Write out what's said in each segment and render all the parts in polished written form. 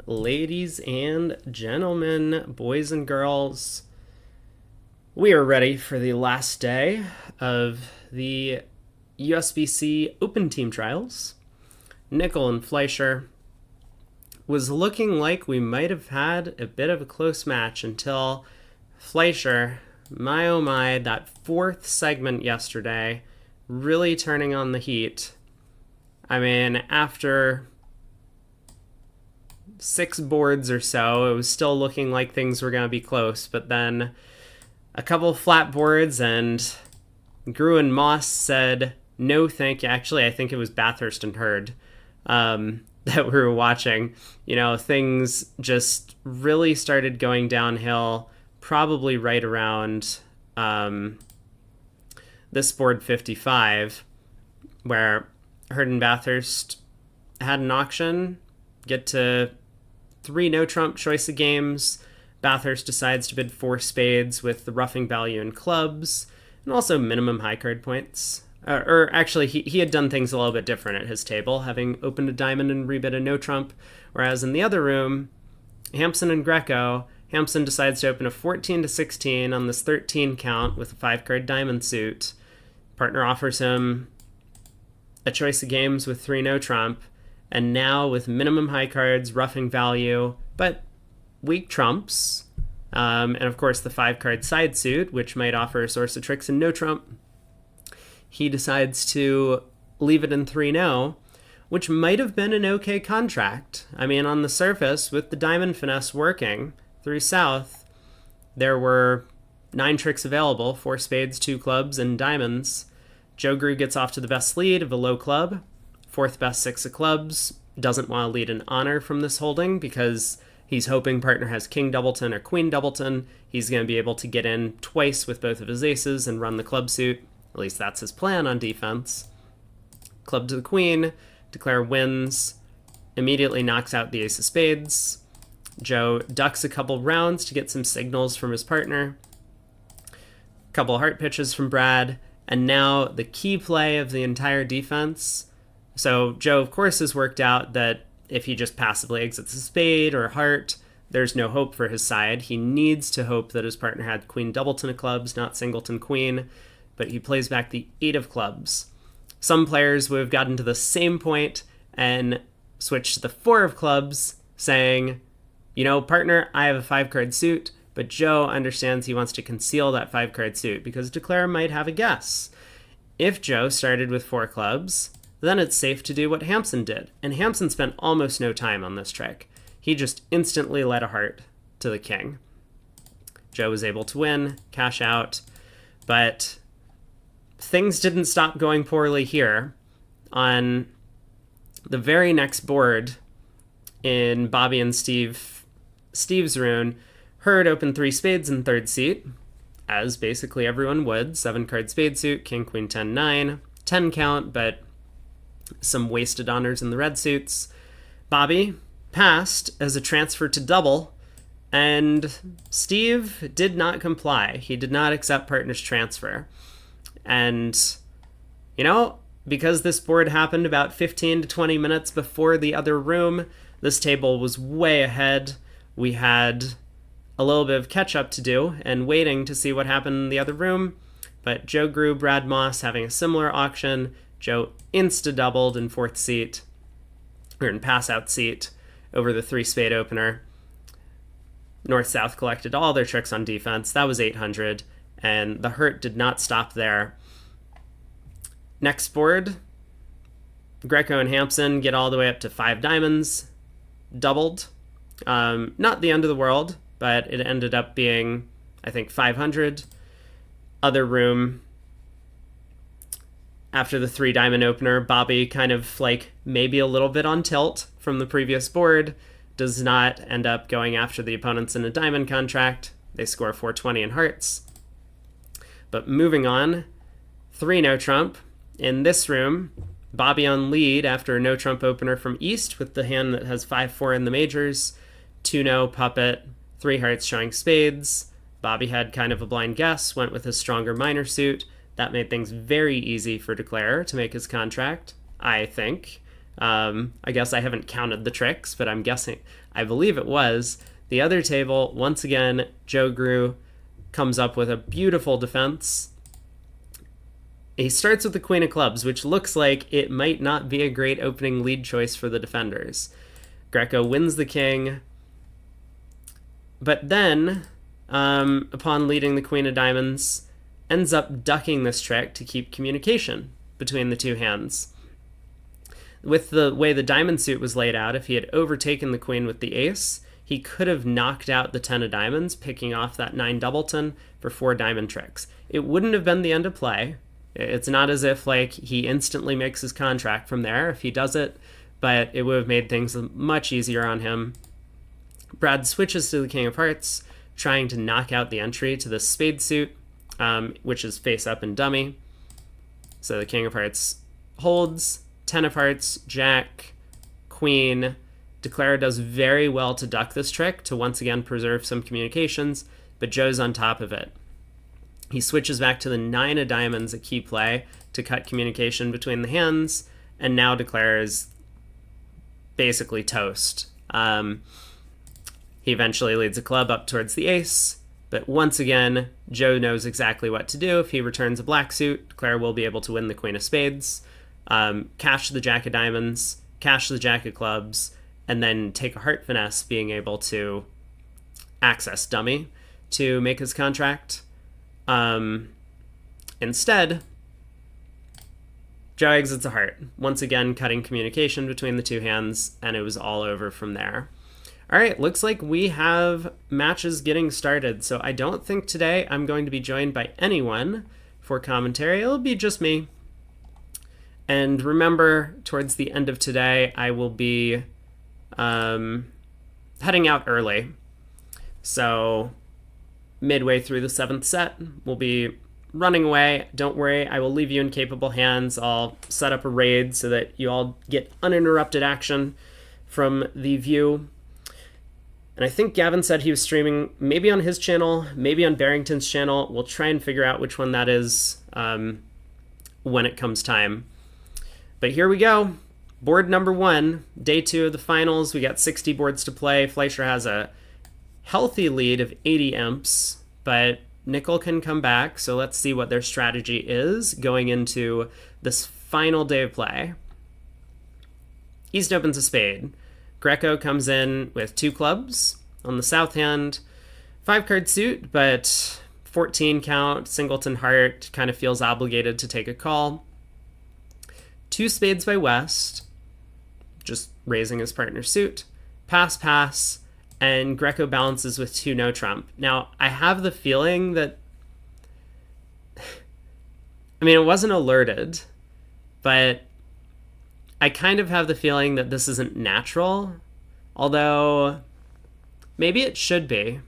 Ladies and gentlemen, boys and girls, we are ready for the last day of the USBC Open Team Trials. Nickel and Fleischer was looking like we might have had a bit of a close match until Fleischer, my oh my, that fourth segment yesterday, really turning on the heat. I mean, after 6 boards or so, it was still looking like things were going to be close, but then a couple of flat boards and Grew and Moss said no thank you. Actually, I think it was Bathurst and Hurd that we were watching. You know, things just really started going downhill probably right around this board 55, where Hurd and Bathurst had an auction, get to 3 no-trump choice of games. Bathurst decides to bid 4 spades with the roughing value in clubs, and also minimum high card points. Or actually, he had done things a little bit different at his table, having opened a diamond and rebid a no-trump, whereas in the other room, Hampson and Greco, Hampson decides to open a 14-16 on this 13 count with a 5-card diamond suit. Partner offers him a choice of games with 3 no-trump, and now with minimum high cards, roughing value, but weak trumps, and of course the 5-card side suit, which might offer a source of tricks and no trump, he decides to leave it in 3-0, which might have been an okay contract. I mean, on the surface, with the diamond finesse working through south, there were 9 tricks available, 4 spades, 2 clubs, and diamonds. Joe Grew gets off to the best lead of a low club, 4th best 6 of clubs, doesn't want to lead an honor from this holding because he's hoping partner has king doubleton or queen doubleton. He's going to be able to get in twice with both of his aces and run the club suit. At least that's his plan on defense. Club to the queen, declare wins, immediately knocks out the ace of spades. Joe ducks a couple rounds to get some signals from his partner. A couple heart pitches from Brad, and now the key play of the entire defense. So Joe, of course, has worked out that if he just passively exits a spade or a heart, there's no hope for his side. He needs to hope that his partner had queen doubleton of clubs, not singleton queen, but he plays back the 8 of clubs. Some players would have gotten to the same point and switched to the 4 of clubs, saying, you know, partner, I have a 5-card suit, but Joe understands he wants to conceal that 5-card suit because declare might have a guess. If Joe started with 4 clubs, then it's safe to do what Hampson did, and Hampson spent almost no time on this trick. He just instantly led a heart to the king. Joe was able to win, cash out, but things didn't stop going poorly here. On the very next board in Bobby and Steve's rune, Hurd opened 3 spades in 3rd seat, as basically everyone would. 7-card spade suit, king, queen, 10, 9, 10 count, but some wasted honors in the red suits. Bobby passed as a transfer to double, and Steve did not comply. He did not accept partner's transfer. And, you know, because this board happened about 15 to 20 minutes before the other room, this table was way ahead. We had a little bit of catch-up to do and waiting to see what happened in the other room, but Joe Grew, Brad Moss having a similar auction. Joe insta-doubled in 4th seat, or in pass-out seat, over the 3-spade opener. North-South collected all their tricks on defense. That was 800, and the hurt did not stop there. Next board, Greco and Hampson get all the way up to 5 diamonds, doubled. Not the end of the world, but it ended up being, I think, 500. Other room, after the 3 diamond opener, Bobby kind of like maybe a little bit on tilt from the previous board, does not end up going after the opponents in a diamond contract. They score 420 in hearts. But moving on, 3 no trump. In this room, Bobby on lead after a no trump opener from East with the hand that has 5-4 in the majors, 2 no puppet, 3 hearts showing spades. Bobby had kind of a blind guess, went with his stronger minor suit. That made things very easy for Declare to make his contract, I think. I guess I haven't counted the tricks, but I'm guessing I believe it was. The other table, once again, Joe Grew comes up with a beautiful defense. He starts with the queen of clubs, which looks like it might not be a great opening lead choice for the defenders. Greco wins the king, but then, upon leading the queen of diamonds, ends up ducking this trick to keep communication between the two hands. With the way the diamond suit was laid out, if he had overtaken the queen with the ace, he could have knocked out the 10 of diamonds, picking off that 9 doubleton for 4 diamond tricks. It wouldn't have been the end of play. It's not as if like he instantly makes his contract from there if he does it, but it would have made things much easier on him. Brad switches to the king of hearts, trying to knock out the entry to the spade suit, which is face up and dummy. So the king of hearts holds, 10 of hearts, jack, queen. Declare does very well to duck this trick to once again preserve some communications, but Joe's on top of it. He switches back to the 9 of diamonds, a key play, to cut communication between the hands, and now Declare is basically toast. He eventually leads a club up towards the ace, but once again, Joe knows exactly what to do. If he returns a black suit, Declare will be able to win the queen of spades, cash the jack of diamonds, cash the jack of clubs, and then take a heart finesse, being able to access dummy to make his contract. Instead, Joe exits a heart, once again cutting communication between the two hands, and it was all over from there. All right, looks like we have matches getting started, so I don't think today I'm going to be joined by anyone for commentary. It'll be just me. And remember, towards the end of today, I will be heading out early. So midway through the 7th set, we'll be running away. Don't worry, I will leave you in capable hands. I'll set up a raid so that you all get uninterrupted action from the view. And I think Gavin said he was streaming maybe on his channel, maybe on Barrington's channel. We'll try and figure out which one that is when it comes time. But here we go. Board number 1, day 2 of the finals. We got 60 boards to play. Fleischer has a healthy lead of 80 imps, but Nickel can come back, so let's see what their strategy is going into this final day of play. East opens a spade. Greco comes in with 2 clubs on the south hand, 5-card suit, but 14 count, singleton heart, kind of feels obligated to take a call. 2 spades by West, just raising his partner's suit. Pass, pass, and Greco balances with 2 no trump. Now, I have the feeling that, I mean, it wasn't alerted, but I kind of have the feeling that this isn't natural, although maybe it should be.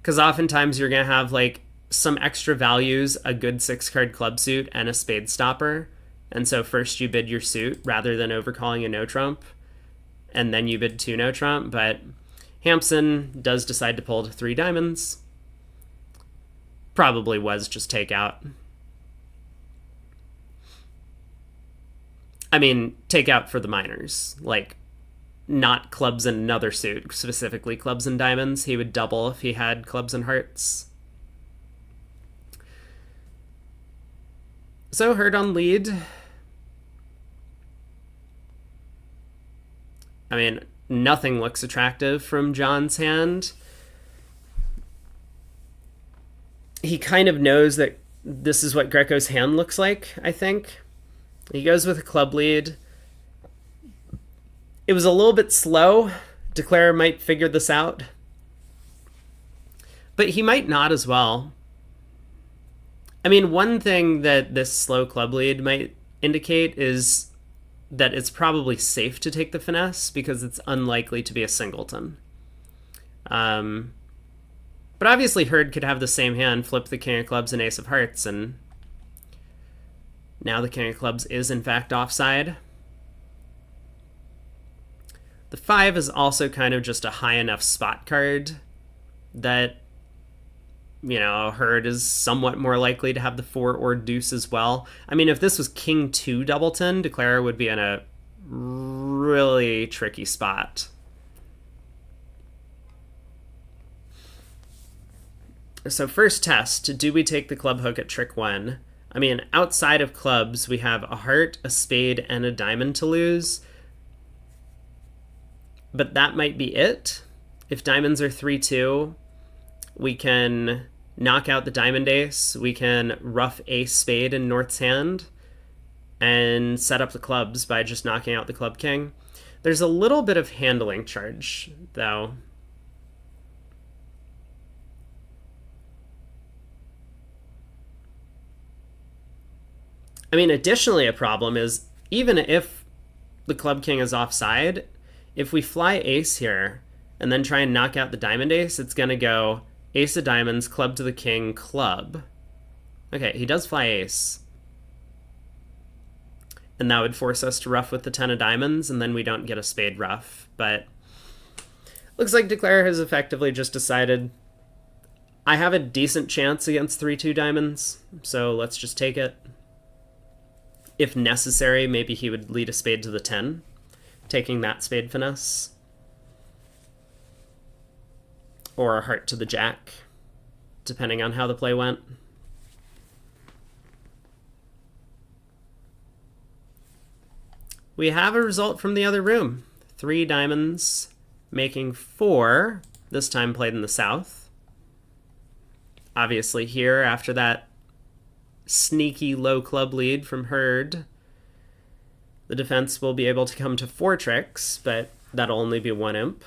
Because oftentimes you're going to have like some extra values, a good 6-card club suit and a spade stopper. And so first you bid your suit rather than overcalling a no trump, and then you bid 2 no trump. But Hampson does decide to pull to 3 diamonds. Probably was just takeout. I mean, takeout for the minors, like not clubs and another suit, specifically clubs and diamonds. He would double if he had clubs and hearts. So Hurd on lead. I mean, nothing looks attractive from John's hand. He kind of knows that this is what Greco's hand looks like, I think. He goes with a club lead. It was a little bit slow. Declare might figure this out. But he might not as well. I mean, one thing that this slow club lead might indicate is that it's probably safe to take the finesse because it's unlikely to be a singleton. But obviously Hurd could have the same hand, flip the king of clubs and ace of hearts, and now the king of clubs is in fact offside. The 5 is also kind of just a high enough spot card that, you know, Hurd is somewhat more likely to have the 4 or deuce as well. I mean, if this was king 2 doubleton, Declare would be in a really tricky spot. So first test, do we take the club hook at trick 1? I mean, outside of clubs, we have a heart, a spade, and a diamond to lose. But that might be it. If diamonds are 3-2, we can knock out the diamond ace. We can rough ace spade in North's hand and set up the clubs by just knocking out the club king. There's a little bit of handling charge, though. I mean, additionally, a problem is even if the club king is offside, if we fly ace here and then try and knock out the diamond ace, it's going to go ace of diamonds, club to the king, club. Okay, he does fly ace. And that would force us to rough with the 10 of diamonds, and then we don't get a spade rough. But looks like Declare has effectively just decided, I have a decent chance against 3-2 diamonds, so let's just take it. If necessary, maybe he would lead a spade to the 10, taking that spade finesse. Or a heart to the jack, depending on how the play went. We have a result from the other room. 3 diamonds, making 4, this time played in the south. Obviously here, after that sneaky low club lead from Hurd, the defense will be able to come to 4 tricks, but that'll only be 1 imp.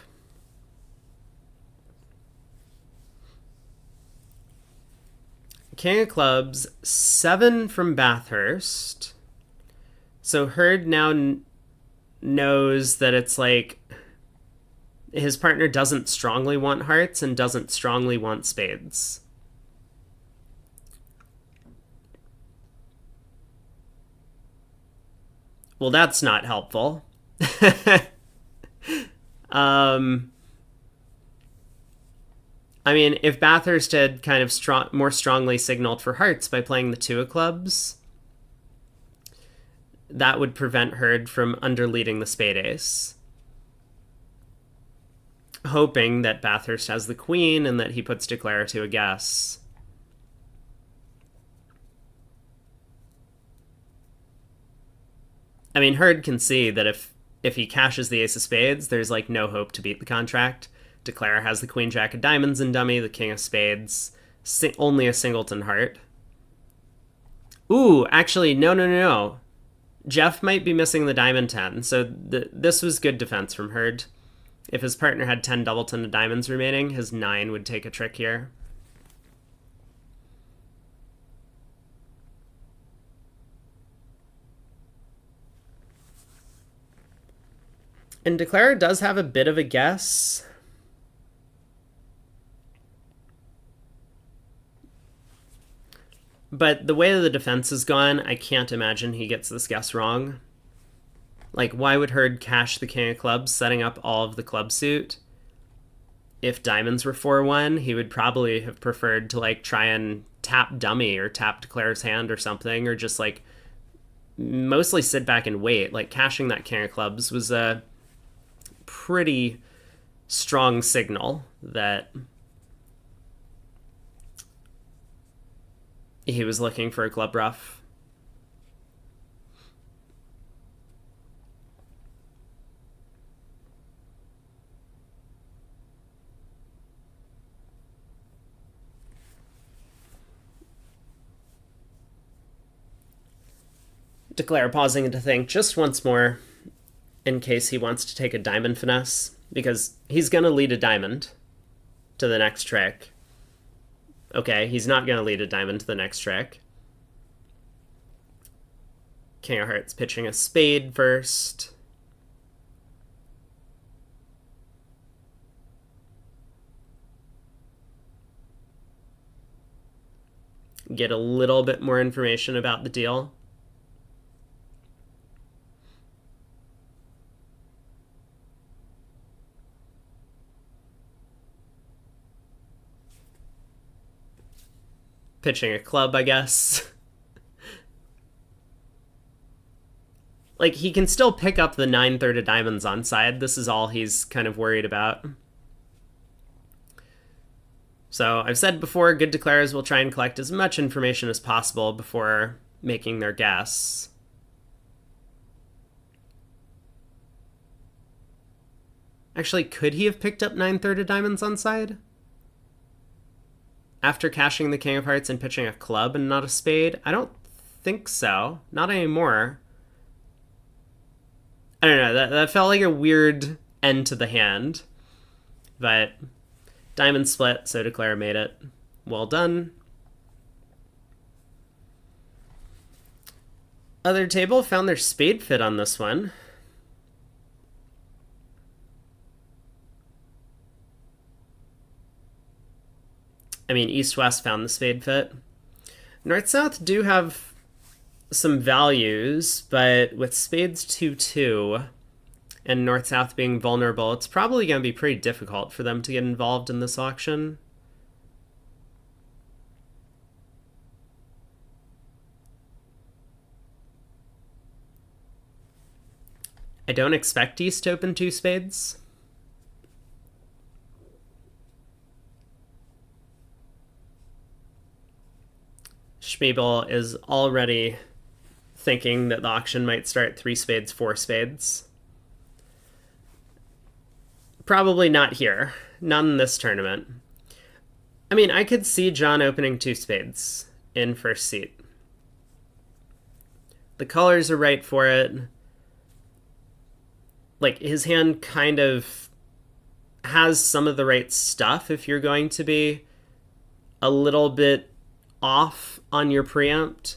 King of clubs, 7 from Bathurst. So Hurd now knows that it's like his partner doesn't strongly want hearts and doesn't strongly want spades. Well, that's not helpful. I mean, if Bathurst had kind of more strongly signaled for hearts by playing the 2 of clubs, that would prevent Hurd from underleading the spade ace. Hoping that Bathurst has the queen and that he puts Declare to a guess. I mean, Hurd can see that if he cashes the ace of spades, there's like no hope to beat the contract. Declare has the queen jack of diamonds in dummy, the king of spades, only a singleton heart. Ooh, actually, no. Jeff might be missing the diamond 10, so this was good defense from Hurd. If his partner had 10 doubleton of diamonds remaining, his 9 would take a trick here. And Declare does have a bit of a guess. But the way the defense has gone, I can't imagine he gets this guess wrong. Like, why would Hurd cash the king of clubs, setting up all of the club suit? If diamonds were 4-1, he would probably have preferred to, like, try and tap dummy or tap Declare's hand or something, or just, like, mostly sit back and wait. Like, cashing that king of clubs was a pretty strong signal that he was looking for a club rough. Declare pausing to think just once more in case he wants to take a diamond finesse, because he's going to lead a diamond to the next trick. Okay, he's not going to lead a diamond to the next trick. King of Hearts pitching a spade first. Get a little bit more information about the deal. Pitching a club, I guess. Like, he can still pick up the 9 of diamonds on side. This is all he's kind of worried about. So I've said before, good declarers will try and collect as much information as possible before making their guess. Actually, could he have picked up 9 of diamonds on side? After cashing the king of hearts and pitching a club and not a spade? I don't think so. Not anymore. I don't know. That felt like a weird end to the hand. But diamond split, so declare made it. Well done. Other table found their spade fit on this one. I mean, East-West found the spade fit. North-South do have some values, but with spades 2-2 and North-South being vulnerable, it's probably going to be pretty difficult for them to get involved in this auction. I don't expect East to open 2 spades. Schmiebel is already thinking that the auction might start 3 spades, 4 spades. Probably not here. Not in this tournament. I mean, I could see John opening 2 spades in first seat. The colors are right for it. Like, his hand kind of has some of the right stuff if you're going to be a little bit off on your preempt.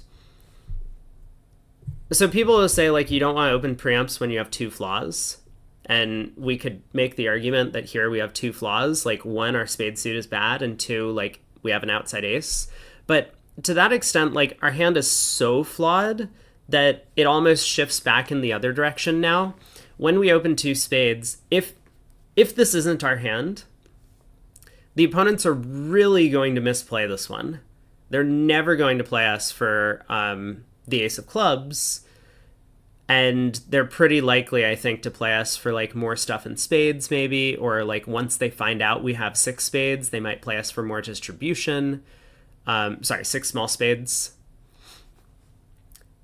So people will say, like, you don't want to open preempts when you have 2 flaws. And we could make the argument that here we have 2 flaws. Like, 1, our spade suit is bad, and 2, like, we have an outside ace. But to that extent, like, our hand is so flawed that it almost shifts back in the other direction now. When we open 2 spades, if this isn't our hand, the opponents are really going to misplay this one. They're never going to play us for the ace of clubs, and they're pretty likely, I think, to play us for, like, more stuff in spades, maybe, or, like, once they find out we have 6 spades, they might play us for more distribution. 6 small spades.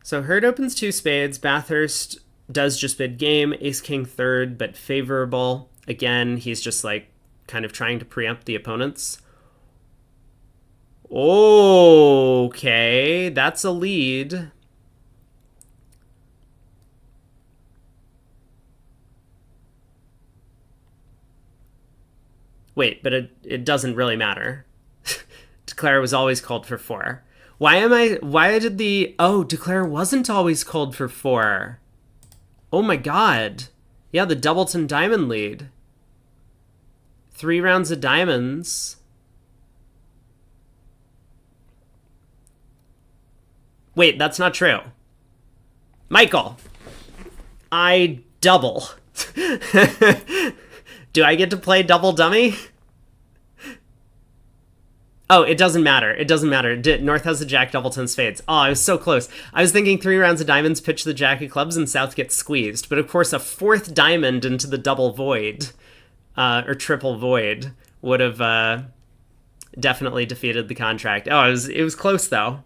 So Hurd opens 2 spades. Bathurst does just bid game. Ace-king third, but favorable. Again, he's just, like, kind of trying to preempt the opponents. Okay, that's a lead. Wait, but it doesn't really matter. Declare was always called for 4. Why did Declare wasn't always called for 4. Oh my god. Yeah, the Doubleton Diamond lead. 3 rounds of diamonds. Wait, that's not true. Michael, I double. Do I get to play double dummy? Oh, it doesn't matter. It doesn't matter. North has the jack, double 10 spades. Oh, I was so close. I was thinking 3 rounds of diamonds, pitch the jack of clubs, and South gets squeezed. But of course, a 4th diamond into the double void, or triple void, would have definitely defeated the contract. Oh, it was close, though.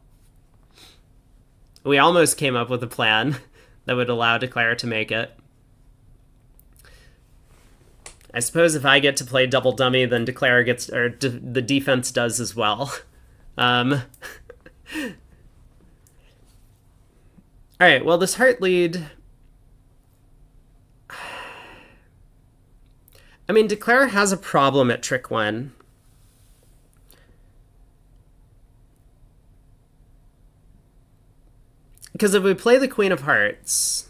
We almost came up with a plan that would allow Declare to make it. I suppose if I get to play double dummy, then Declare gets, or the defense does as well. All right, well, this heart lead... I mean, Declare has a problem at trick 1. Because if we play the Queen of Hearts...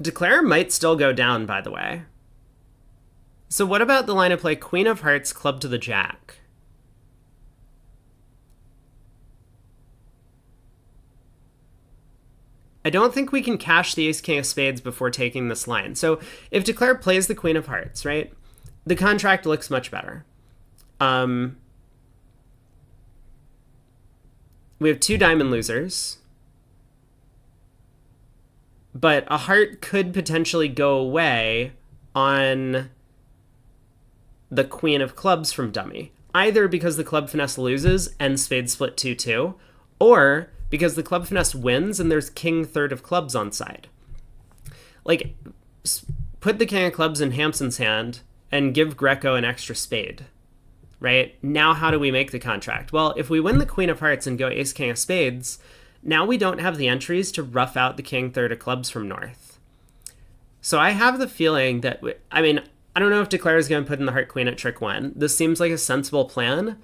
Declare might still go down, by the way. So what about the line of play Queen of Hearts, club to the jack? I don't think we can cash the ace-king of spades before taking this line. So if Declare plays the Queen of Hearts, right, the contract looks much better. we have 2 diamond losers, but a heart could potentially go away on the queen of clubs from dummy, either because the club finesse loses and spades split 2-2, or because the club finesse wins and there's king third of clubs on side. Like, put the king of clubs in Hampson's hand and give Greco an extra spade, right? Now how do we make the contract? Well, if we win the queen of hearts and go ace king of spades, now we don't have the entries to rough out the king third of clubs from north. So I have the feeling that, I mean, I don't know if Declare is going to put in the heart queen at trick 1. This seems like a sensible plan.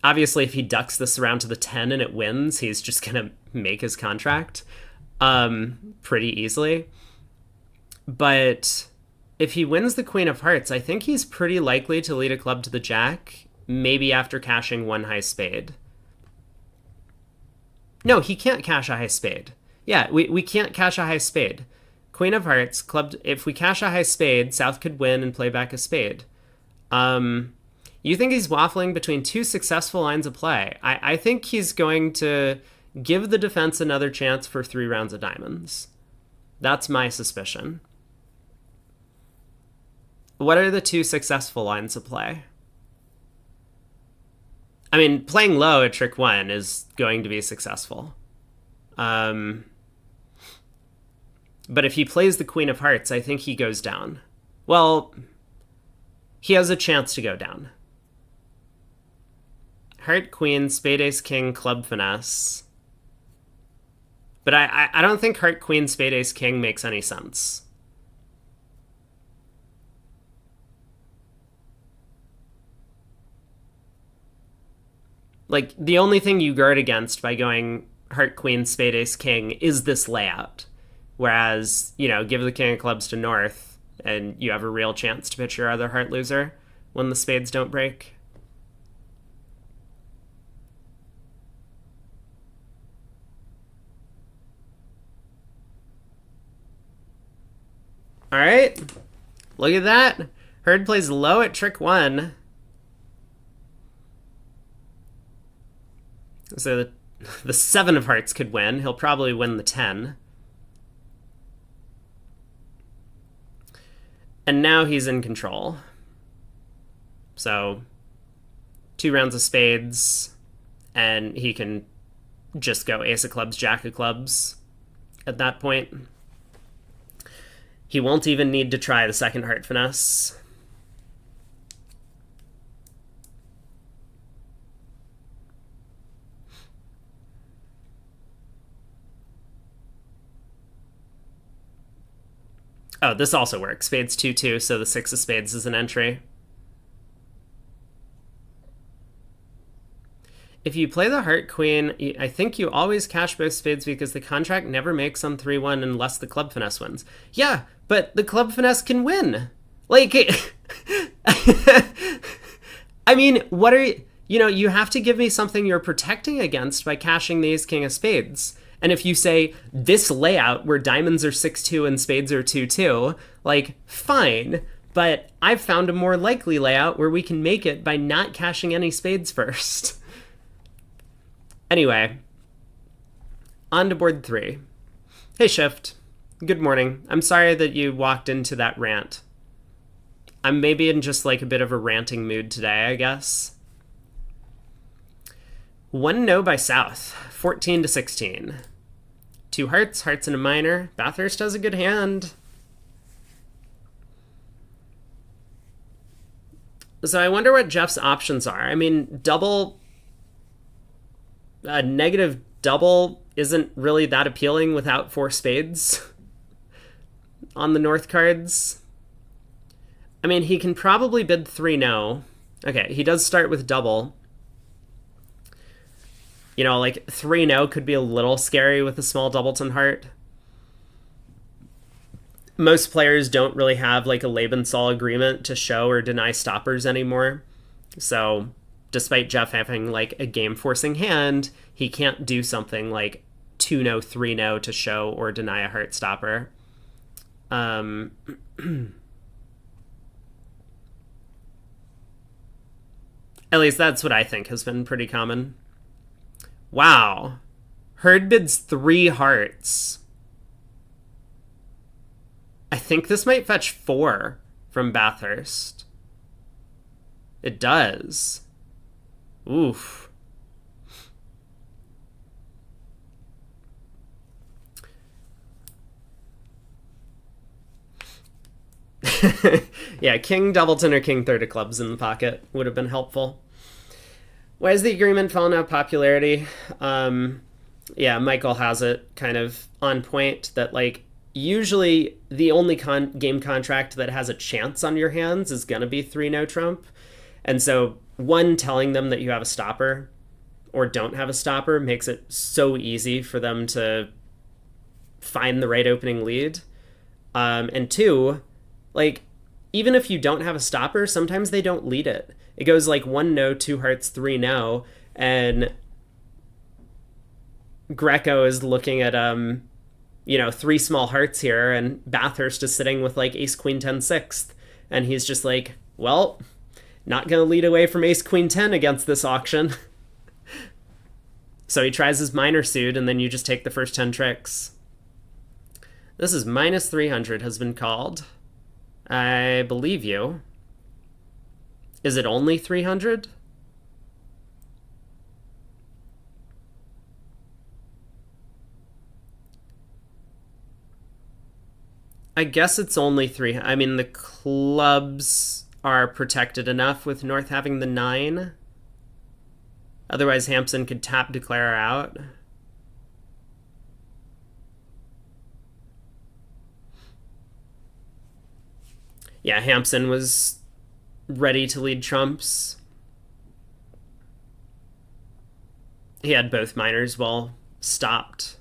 Obviously, if he ducks this around to the 10 and it wins, he's just going to make his contract pretty easily. But if he wins the queen of hearts, I think he's pretty likely to lead a club to the jack, maybe after cashing 1 high spade. No, he can't cash a high spade. Yeah, we can't cash a high spade. Queen of hearts, club. If we cash a high spade, South could win and play back a spade. You think he's waffling between 2 successful lines of play. I think he's going to give the defense another chance for 3 rounds of diamonds. That's my suspicion. What are the 2 successful lines of play? I mean, playing low at trick 1 is going to be successful. But if he plays the queen of hearts, I think he goes down. Well, he has a chance to go down. Heart queen, spade ace king, club finesse. But I don't think heart queen, spade ace king makes any sense. Like, the only thing you guard against by going heart queen, spade ace king is this layout. Whereas, you know, give the king of clubs to north and you have a real chance to pitch your other heart loser when the spades don't break. All right, look at that. Herd plays low at trick 1. So the 7 of hearts could win. He'll probably win the 10. And now he's in control. So 2 rounds of spades, and he can just go ace of clubs, jack of clubs at that point. He won't even need to try the second heart finesse. Oh, this also works. Spades 2-2, so the 6 of spades is an entry. If you play the heart queen, I think you always cash both spades because the contract never makes on 3-1 unless the club finesse wins. Yeah, but the club finesse can win. Like, I mean, what are you... You know, you have to give me something you're protecting against by cashing the ace king of spades. And if you say, this layout where diamonds are 6-2 and spades are 2-2, like, fine. But I've found a more likely layout where we can make it by not cashing any spades first. Anyway, on to board 3. Hey, Shift. Good morning. I'm sorry that you walked into that rant. I'm maybe in just like a bit of a ranting mood today, I guess. 1 no by South, 14-16. 2 hearts, hearts and a minor. Bathurst has a good hand. So I wonder what Jeff's options are. I mean, double... A negative double isn't really that appealing without 4 spades on the north cards. I mean, he can probably bid 3 no. Okay, he does start with double. You know, like 3 no could be a little scary with a small doubleton heart. Most players don't really have like a Lebensal agreement to show or deny stoppers anymore. So despite Jeff having like a game forcing hand, he can't do something like 2 no, 3 no to show or deny a heart stopper. At least that's what I think has been pretty common. Wow. Herd bids 3 hearts. I think this might fetch 4 from Bathurst. It does. Oof. Yeah, King Doubleton or King Third of Clubs in the pocket would have been helpful. Why has the agreement fallen out of popularity? Yeah, Michael has it kind of on point that, like, usually the only game contract that has a chance on your hands is going to be 3 no trump. And so one, telling them that you have a stopper or don't have a stopper makes it so easy for them to find the right opening lead. And 2, like, even if you don't have a stopper, sometimes they don't lead it. It goes like 1 no, 2 hearts, 3 no, and Greco is looking at 3 small hearts here, and Bathurst is sitting with like ace queen 10 sixth, and he's just like, well, not gonna lead away from ace queen 10 against this auction. So he tries his minor suit, and then you just take the first 10 tricks. This is minus 300 has been called. I believe you. Is it only 300? I guess it's only 3. I mean, the clubs are protected enough with North having the 9. Otherwise, Hampson could tap declare out. Yeah, Hampson was ready to lead trumps. He had both minors well stopped.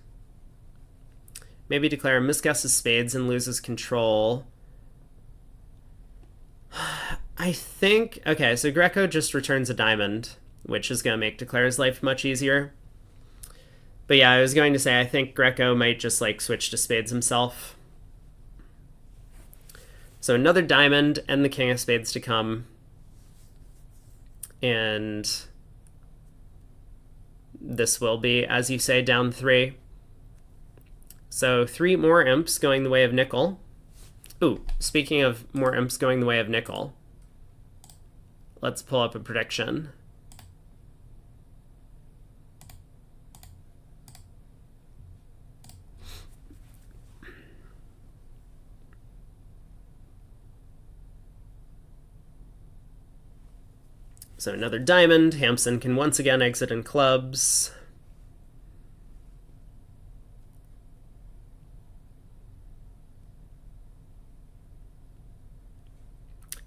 Maybe declare misguesses spades and loses control. I think... Okay, so Greco just returns a diamond, which is going to make declare's life much easier. But yeah, I was going to say, I think Greco might just like switch to spades himself. So another diamond and the king of spades to come. And this will be, as you say, down 3. So 3 more imps going the way of nickel. Ooh, speaking of more imps going the way of nickel, let's pull up a prediction. So another diamond. Hampson can once again exit in clubs.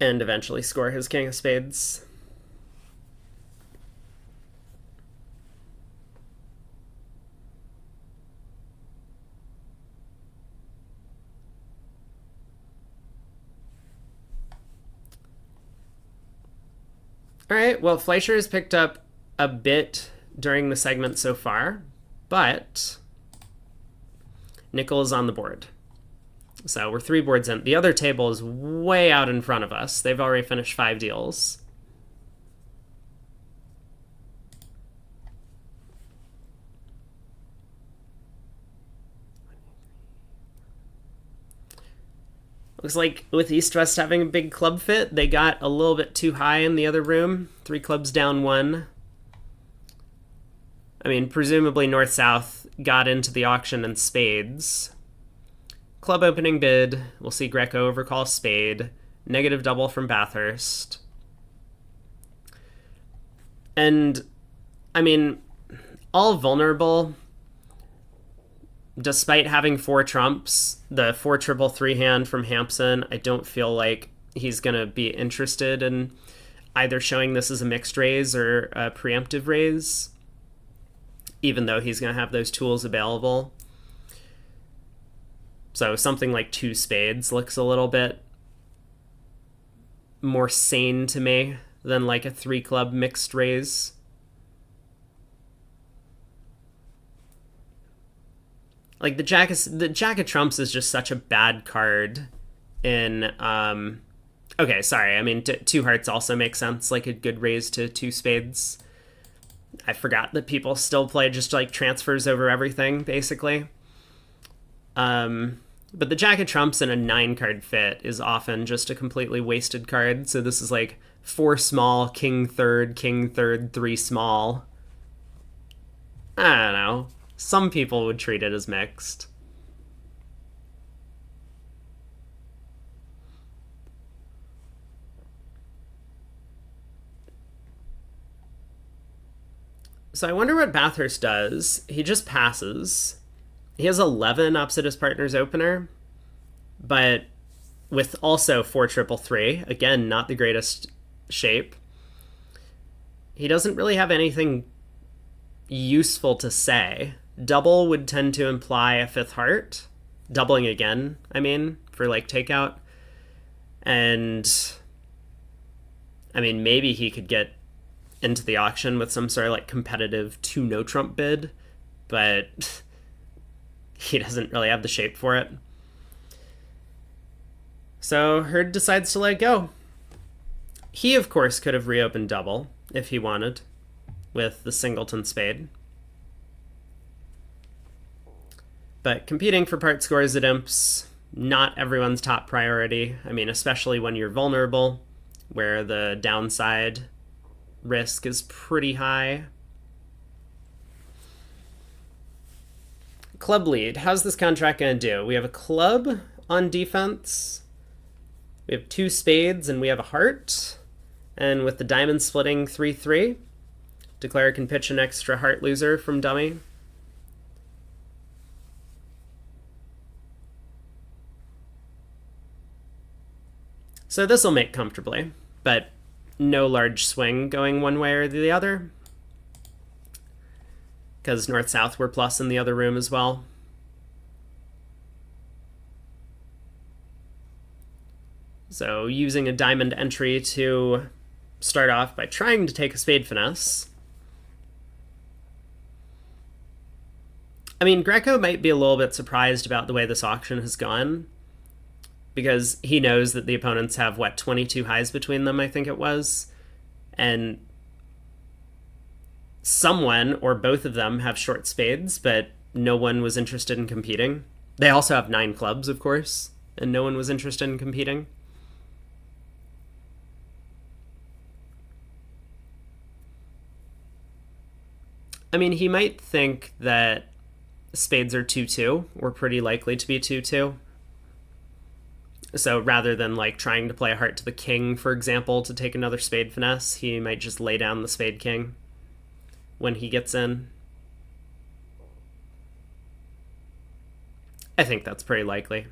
And eventually score his king of spades. All right, well, Fleischer has picked up a bit during the segment so far, but nickel is on the board. So we're 3 boards in. The other table is way out in front of us. They've already finished 5 deals. Looks like with East-West having a big club fit, they got a little bit too high in the other room. 3 clubs down 1. I mean, presumably North-South got into the auction in spades. Club opening bid. We'll see Greco overcall spade. Negative double from Bathurst. And, I mean, all vulnerable. Despite having 4 trumps, the 4 triple 3 hand from Hampson, I don't feel like he's going to be interested in either showing this as a mixed raise or a preemptive raise, even though he's going to have those tools available. So something like 2 spades looks a little bit more sane to me than like a 3 club mixed raise. Like the jack of trumps is just such a bad card in okay, sorry. I mean 2 hearts also makes sense, like a good raise to 2 spades. I forgot that people still play just like transfers over everything, basically. But the Jack of Trumps in a 9-card fit is often just a completely wasted card. So this is like 4 small, king third, 3 small. I don't know. Some people would treat it as mixed. So I wonder what Bathurst does. He just passes. He has 11 opposite his partner's opener, but with also 4-3-3. Again, not the greatest shape. He doesn't really have anything useful to say. Double would tend to imply a 5th heart. Doubling again, I mean, for like takeout. And I mean, maybe he could get into the auction with some sort of like competitive 2 no trump bid, but he doesn't really have the shape for it. So Hurd decides to let go. He, of course, could have reopened double if he wanted with the singleton spade. But competing for part scores at imps, not everyone's top priority. I mean, especially when you're vulnerable, where the downside risk is pretty high. Club lead. How's this contract going to do? We have a club on defense. We have 2 spades and we have a heart. And with the diamond splitting 3-3, Declare can pitch an extra heart loser from dummy. So this will make comfortably, but no large swing going one way or the other, because north-south were plus in the other room as well. So using a diamond entry to start off by trying to take a spade finesse. I mean, Greco might be a little bit surprised about the way this auction has gone, because he knows that the opponents have, 22 highs between them, I think it was. And someone, or both of them, have short spades, but no one was interested in competing. They also have 9 clubs, of course, and no one was interested in competing. I mean, he might think that spades are 2-2, or pretty likely to be 2-2. So rather than like trying to play a heart to the king, for example, to take another spade finesse, he might just lay down the spade king when he gets in. I think that's pretty likely.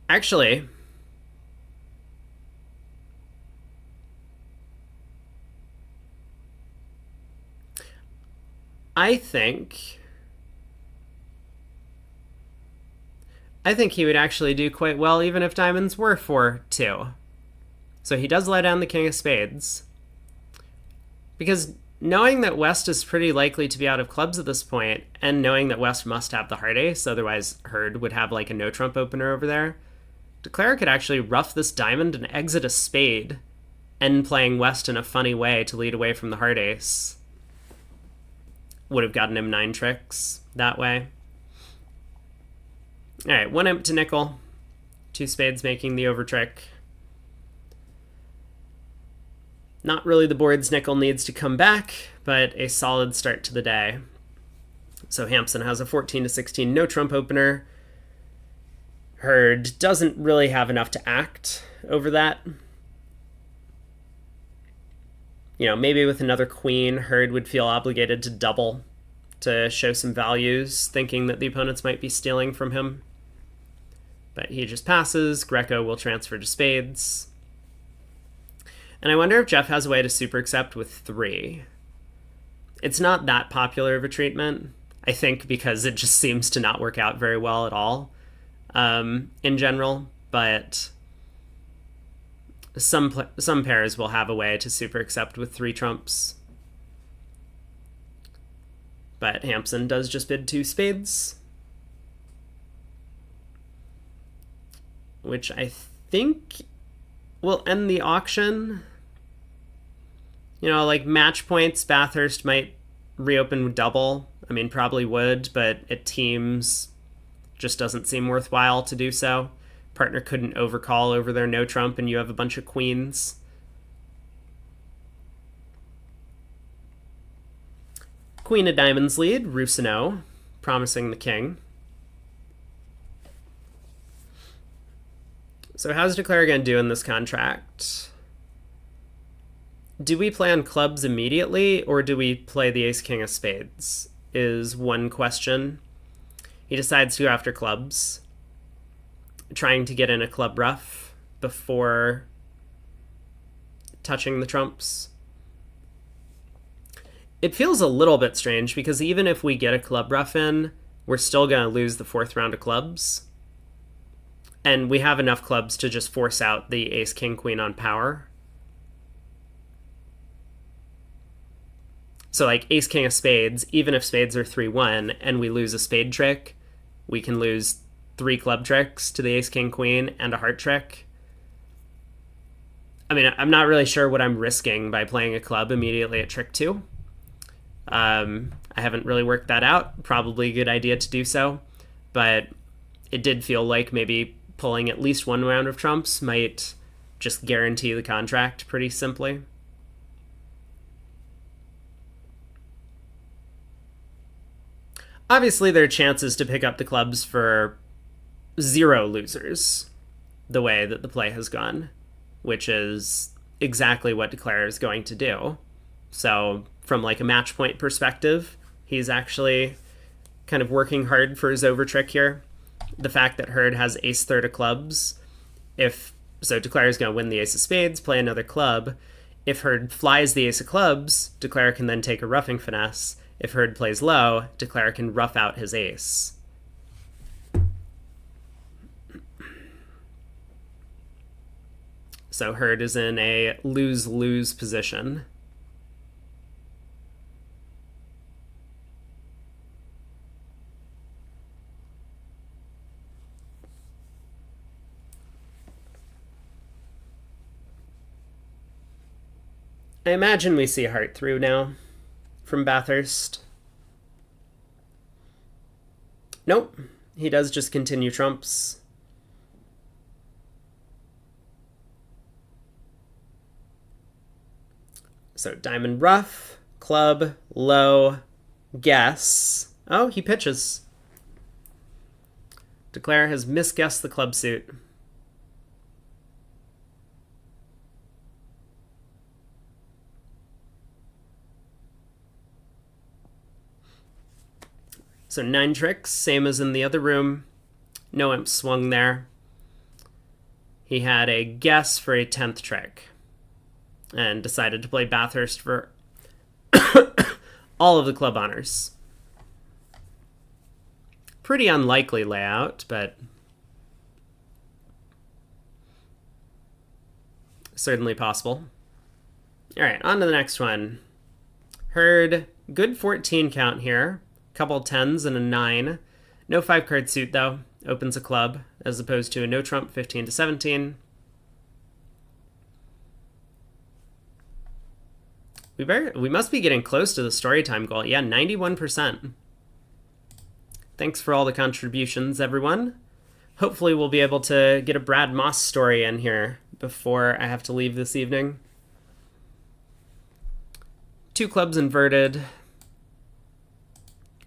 Actually, I think he would actually do quite well even if diamonds were 4-2. So he does let down the king of spades. Because knowing that West is pretty likely to be out of clubs at this point, and knowing that West must have the heart ace, otherwise Hurd would have like a no trump opener over there, Declare could actually rough this diamond and exit a spade, and playing West in a funny way to lead away from the heart ace. Would have gotten him 9 tricks that way. Alright, 1 imp to nickel. 2 spades making the over trick. Not really the board's nickel needs to come back, but a solid start to the day. So Hampson has a 14-16 no trump opener. Hurd doesn't really have enough to act over that. You know, maybe with another queen, Hurd would feel obligated to double to show some values, thinking that the opponents might be stealing from him. But he just passes. Greco will transfer to spades. And I wonder if Jeff has a way to super accept with 3. It's not that popular of a treatment, I think, because it just seems to not work out very well at all in general. But some pairs will have a way to super accept with 3 trumps. But Hampson does just bid 2 spades, which I think will end the auction. You know, like match points, Bathurst might reopen with double. I mean, probably would, but it teams just doesn't seem worthwhile to do so. Partner couldn't overcall over their no trump, and you have a bunch of queens. Queen of diamonds lead, Rousseau, promising the king. So how's Declare going to do in this contract? Do we play on clubs immediately, or do we play the ace-king of spades, is one question. He decides to go after clubs, trying to get in a club ruff before touching the trumps. It feels a little bit strange, because even if we get a club ruff in, we're still going to lose the 4th round of clubs. And we have enough clubs to just force out the ace, king, queen on power. So like ace, king of spades, even if spades are 3-1 and we lose a spade trick, we can lose 3 club tricks to the ace, king, queen and a heart trick. I mean, I'm not really sure what I'm risking by playing a club immediately at trick 2. I haven't really worked that out. Probably a good idea to do so. But it did feel like maybe pulling at least 1 round of trumps might just guarantee the contract pretty simply. Obviously, there are chances to pick up the clubs for 0 losers, the way that the play has gone, which is exactly what Declare is going to do. So from like a match point perspective, he's actually kind of working hard for his over trick here. The fact that Hurd has ace third of clubs, so Declare is going to win the ace of spades, play another club. If Hurd flies the ace of clubs, Declare can then take a roughing finesse. If Hurd plays low, Declare can rough out his ace. So Hurd is in a lose-lose position. I imagine we see heart through now from Bathurst. Nope, he does just continue trumps. So diamond ruff, club, low, guess. Oh, he pitches. Declare has misguessed the club suit. So 9 tricks, same as in the other room. No imp swung there. He had a guess for a 10th trick and decided to play Bathurst for all of the club honors. Pretty unlikely layout, but certainly possible. All right, on to the next one. Hurd, good 14 count here. Couple 10s and a 9. No 5-card suit, though. Opens a club, as opposed to a no trump 15 to 17. We must be getting close to the story time goal. Yeah, 91%. Thanks for all the contributions, everyone. Hopefully we'll be able to get a Brad Moss story in here before I have to leave this evening. 2 clubs inverted.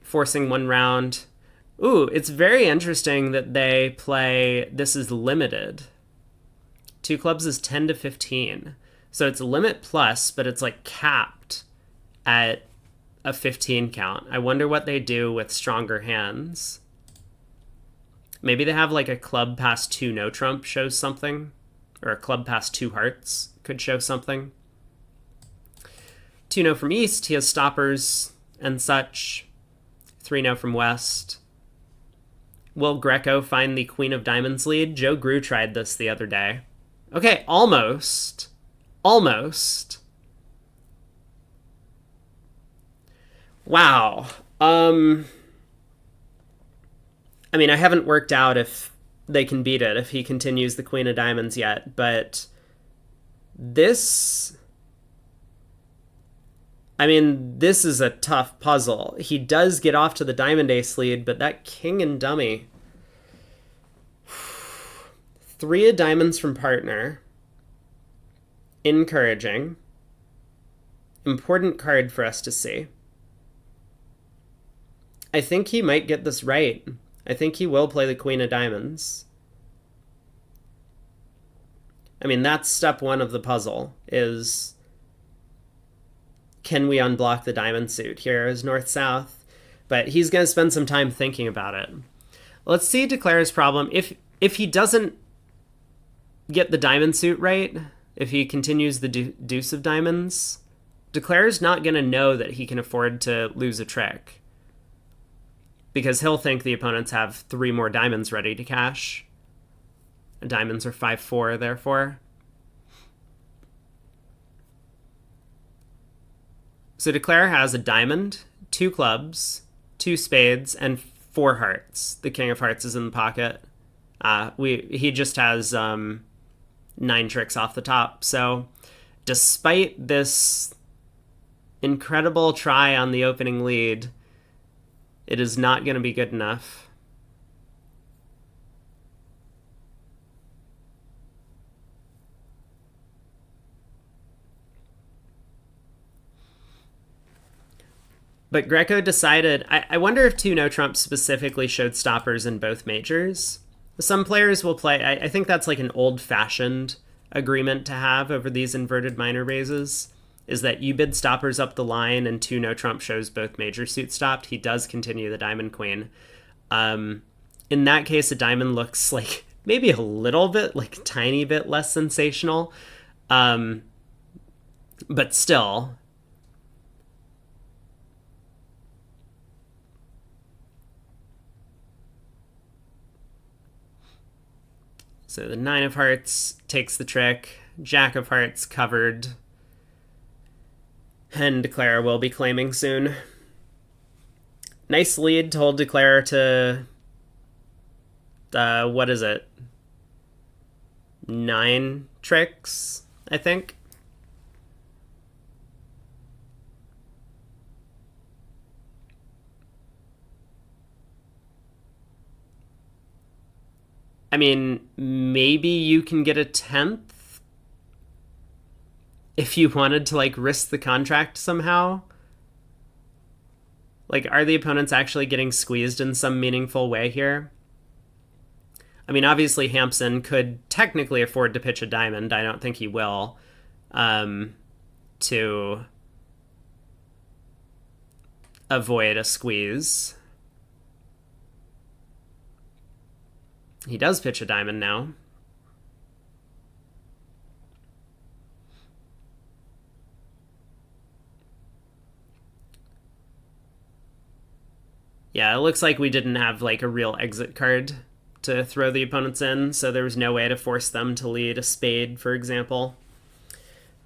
Forcing 1 round. Ooh, it's very interesting that they play this is limited. 2 clubs is 10 to 15. So it's limit plus, but it's like capped at a 15 count. I wonder what they do with stronger hands. Maybe they have like a club past 2 no trump shows something, or a club past 2 hearts could show something. 2 no from east, he has stoppers and such. 3 no from west. Will Greco find the Queen of Diamonds lead? Joe Grew tried this the other day. Okay, almost. Almost. Wow. I mean, I haven't worked out if they can beat it if he continues the Queen of Diamonds yet, but this... I mean, this is a tough puzzle. He does get off to the Diamond Ace lead, but that King and Dummy... 3 of diamonds from partner. Encouraging. Important card for us to see. I think he might get this right. I think he will play the Queen of Diamonds. I mean, that's step 1 of the puzzle, is can we unblock the diamond suit? Here is north-south, but he's going to spend some time thinking about it. Let's see Declare's problem. If he doesn't get the diamond suit right, if he continues the deuce of diamonds, Declare's not going to know that he can afford to lose a trick, because he'll think the opponents have 3 more diamonds ready to cash. Diamonds are 5-4, therefore. So Declare has a diamond, 2 clubs, 2 spades, and 4 hearts. The King of Hearts is in the pocket. He just has 9 tricks off the top. So despite this incredible try on the opening lead, it is not going to be good enough. But Greco decided... I wonder if 2 no trumps specifically showed stoppers in both majors. Some players will play... I think that's like an old-fashioned agreement to have over these inverted minor raises, is that you bid stoppers up the line and 2 no trump shows both major suits stopped. He does continue the diamond queen. In that case, a diamond looks like maybe a little bit, like a tiny bit less sensational. But still... So the 9 of hearts takes the trick. Jack of hearts covered. And Declare will be claiming soon. Nice lead to hold Declare to... what is it? 9 tricks, I think. I mean, maybe you can get a 10th if you wanted to, like, risk the contract somehow. Like, are the opponents actually getting squeezed in some meaningful way here? I mean, obviously Hampson could technically afford to pitch a diamond. I don't think he will. To avoid a squeeze. He does pitch a diamond now. Yeah, it looks like we didn't have like a real exit card to throw the opponents in, so there was no way to force them to lead a spade, for example,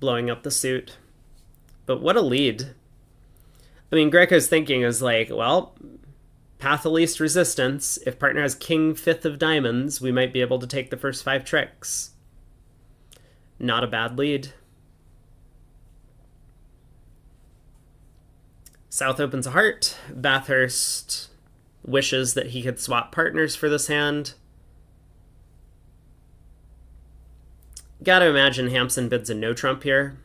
blowing up the suit. But what a lead. I mean, Greco's thinking is like, well, path of least resistance. If partner has king 5th of diamonds, we might be able to take the first 5 tricks. Not a bad lead. South opens a heart. Bathurst wishes that he could swap partners for this hand. Gotta imagine Hampson bids a no trump here.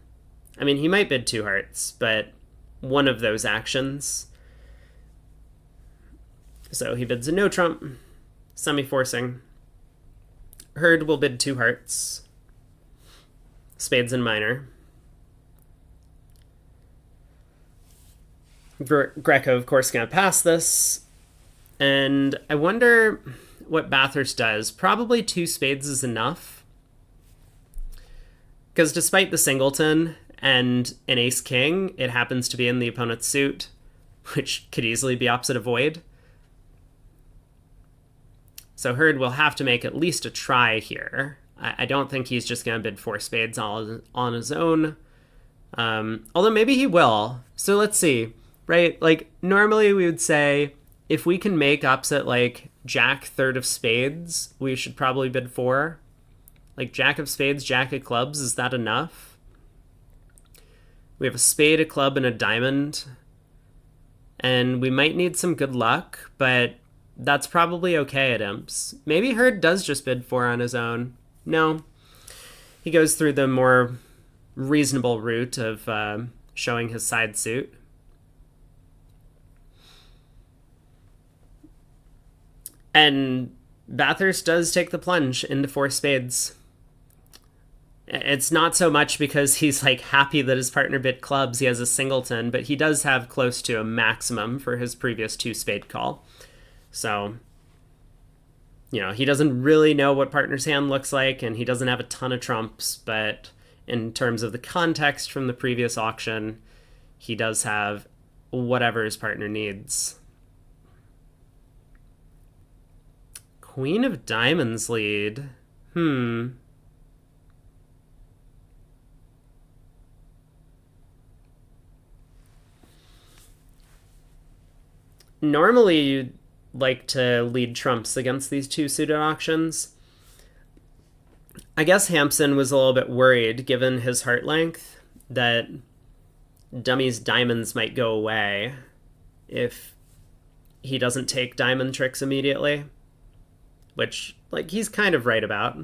I mean, he might bid 2 hearts, but one of those actions... So he bids a no trump, semi-forcing. Hurd will bid 2 hearts. Spades and minor. Greco, of course, going to pass this. And I wonder what Bathurst does. Probably 2 spades is enough. Because despite the singleton and an ace-king, it happens to be in the opponent's suit, which could easily be opposite a void. So Hurd will have to make at least a try here. I don't think he's just going to bid 4 spades on his own. Although maybe he will. So let's see, right? Like, normally we would say if we can make ups at like jack third of spades, we should probably bid 4. Like jack of spades, jack of clubs, is that enough? We have a spade, a club, and a diamond. And we might need some good luck, but that's probably okay at imps. Maybe Hurd does just bid 4 on his own. No. He goes through the more reasonable route of showing his side suit. And Bathurst does take the plunge into 4 spades. It's not so much because he's like happy that his partner bid clubs, he has a singleton, but he does have close to a maximum for his previous 2 spade call. So, you know, he doesn't really know what partner's hand looks like, and he doesn't have a ton of trumps, but in terms of the context from the previous auction, he does have whatever his partner needs. Queen of diamonds lead. Normally, you'd like to lead trumps against these 2 suited auctions. I guess Hampson was a little bit worried, given his heart length, that Dummy's diamonds might go away if he doesn't take diamond tricks immediately, which, like, he's kind of right about.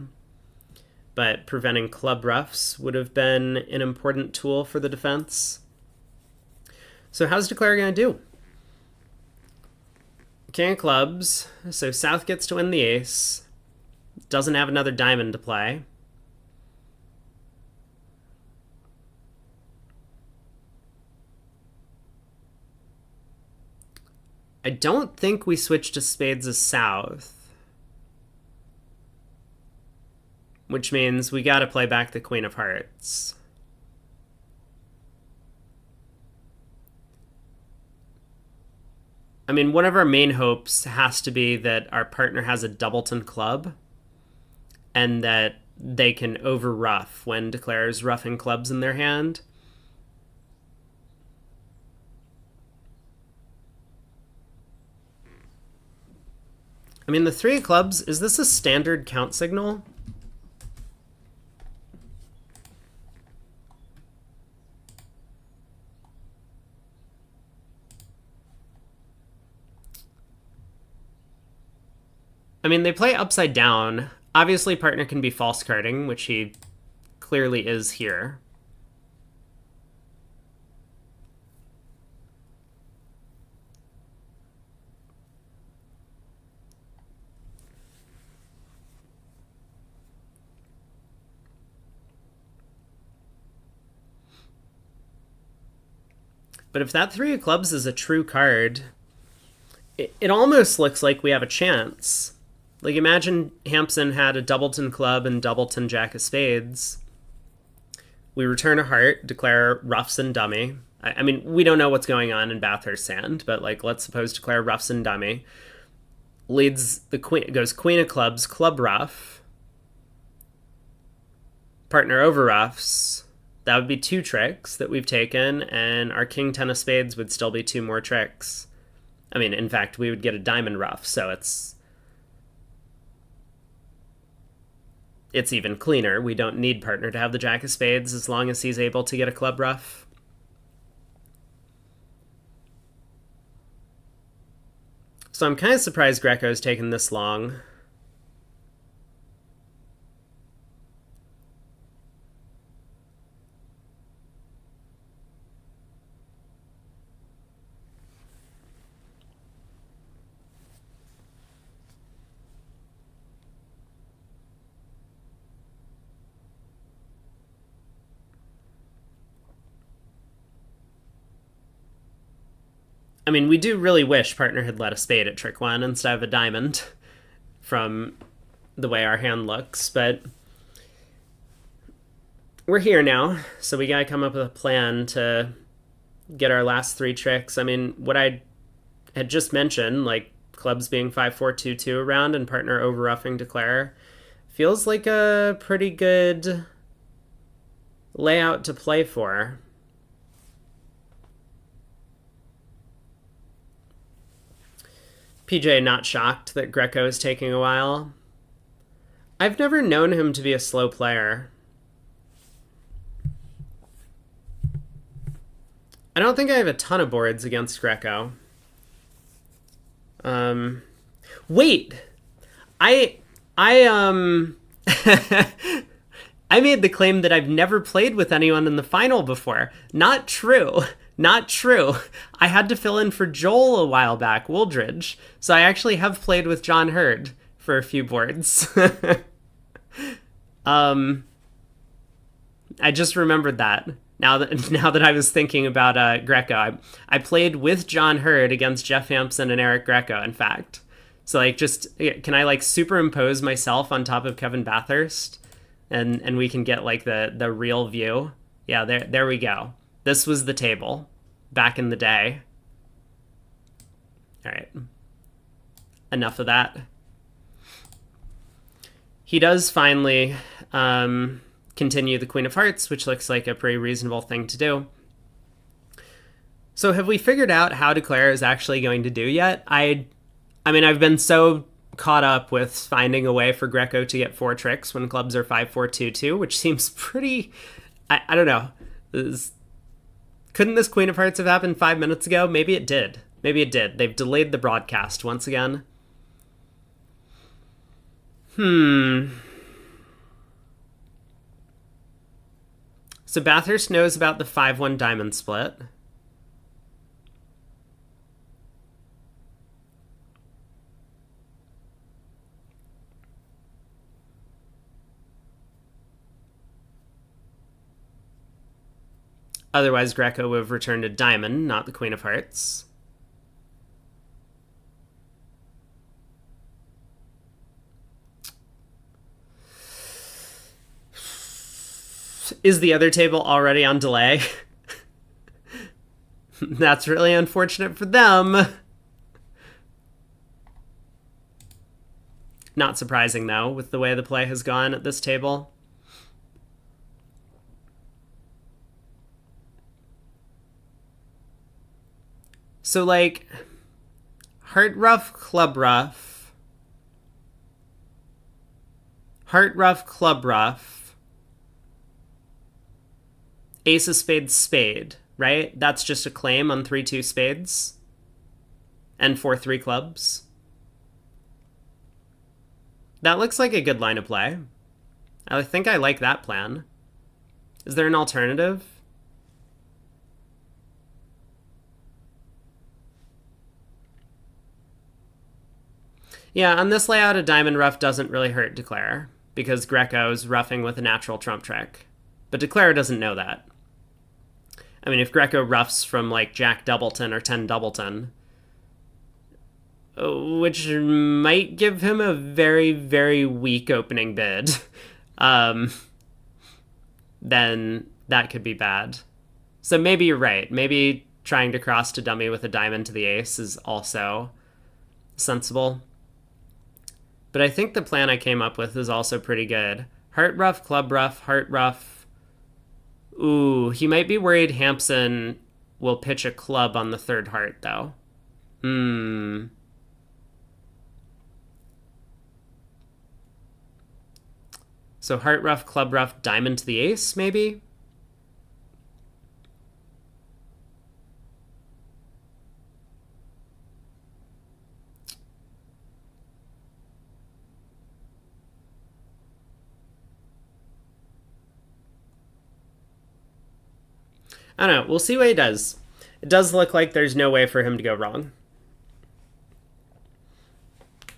But preventing club ruffs would have been an important tool for the defense. So how's Declare going to do? King of clubs, so South gets to win the ace. Doesn't have another diamond to play. I don't think we switch to spades as South, which means we gotta play back the Queen of Hearts. I mean, one of our main hopes has to be that our partner has a doubleton club and that they can over-ruff when Declare's roughing clubs in their hand. I mean, the 3 of clubs, is this a standard count signal? I mean, they play upside down. Obviously, partner can be false carding, which he clearly is here. But if that 3 of clubs is a true card, it almost looks like we have a chance. Like, imagine Hampson had a doubleton club and doubleton jack of spades. We return a heart, Declare ruffs and dummy. I mean, we don't know what's going on in Bathurst's hand, but, like, let's suppose Declare ruffs and dummy. Leads the queen, goes Queen of clubs, club ruff. Partner over ruffs. That would be 2 tricks that we've taken, and our King 10 of spades would still be 2 more tricks. I mean, in fact, we would get a diamond ruff, so it's even cleaner. We don't need partner to have the jack of spades as long as he's able to get a club ruff. So I'm kind of surprised Greco's taken this long. I mean, we do really wish partner had let a spade at trick 1 instead of a diamond from the way our hand looks, but we're here now, so we gotta come up with a plan to get our last 3 tricks. I mean, what I had just mentioned, like clubs being 5-4-2-2 around and partner over-ruffing Declare, Feels like a pretty good layout to play for. PJ not shocked that Greco is taking a while. I've never known him to be a slow player. I don't think I have a ton of boards against Greco. Wait. I I made the claim that I've never played with anyone in the final before. Not true. Not true. I had to fill in for Joel a while back, Wooldridge. So I actually have played with John Hurd for a few boards. I just remembered that. Now that I was thinking about Greco, I played with John Hurd against Jeff Hampson and Eric Greco, in fact. So like, just can I like superimpose myself on top of Kevin Bathurst, and we can get like the real view? Yeah, there we go. This was the table back in the day. All right, enough of that. He does finally continue the Queen of Hearts, which looks like a pretty reasonable thing to do. So have we figured out how Declare is actually going to do yet? I mean, I've been so caught up with finding a way for Greco to get 4 tricks when clubs are 5-4-2-2, which seems pretty... I don't know. Couldn't this Queen of Hearts have happened 5 minutes ago? Maybe it did. Maybe it did. They've delayed the broadcast once again. So Bathurst knows about the 5-1 diamond split. Otherwise, Greco would have returned a diamond, not the Queen of Hearts. Is the other table already on delay? That's really unfortunate for them. Not surprising, though, with the way the play has gone at this table. So, like, heart rough, club rough. Heart rough, club rough. Ace of spades, spade, right? That's just a claim on 3-2 spades. And 4-3 clubs. That looks like a good line of play. I think I like that plan. Is there an alternative? Yeah, on this layout, a diamond rough doesn't really hurt Declare, because Greco's roughing with a natural trump trick. But Declare doesn't know that. I mean, if Greco roughs from, like, Jack Doubleton or 10 Doubleton, which might give him a very, very weak opening bid, then that could be bad. So maybe you're right. Maybe trying to cross to dummy with a diamond to the ace is also sensible. But I think the plan I came up with is also pretty good. Heart rough, club rough, heart rough. Ooh, he might be worried Hampson will pitch a club on the third heart, though. So heart rough, club rough, diamond to the ace, maybe? I don't know. We'll see what he does. It does look like there's no way for him to go wrong.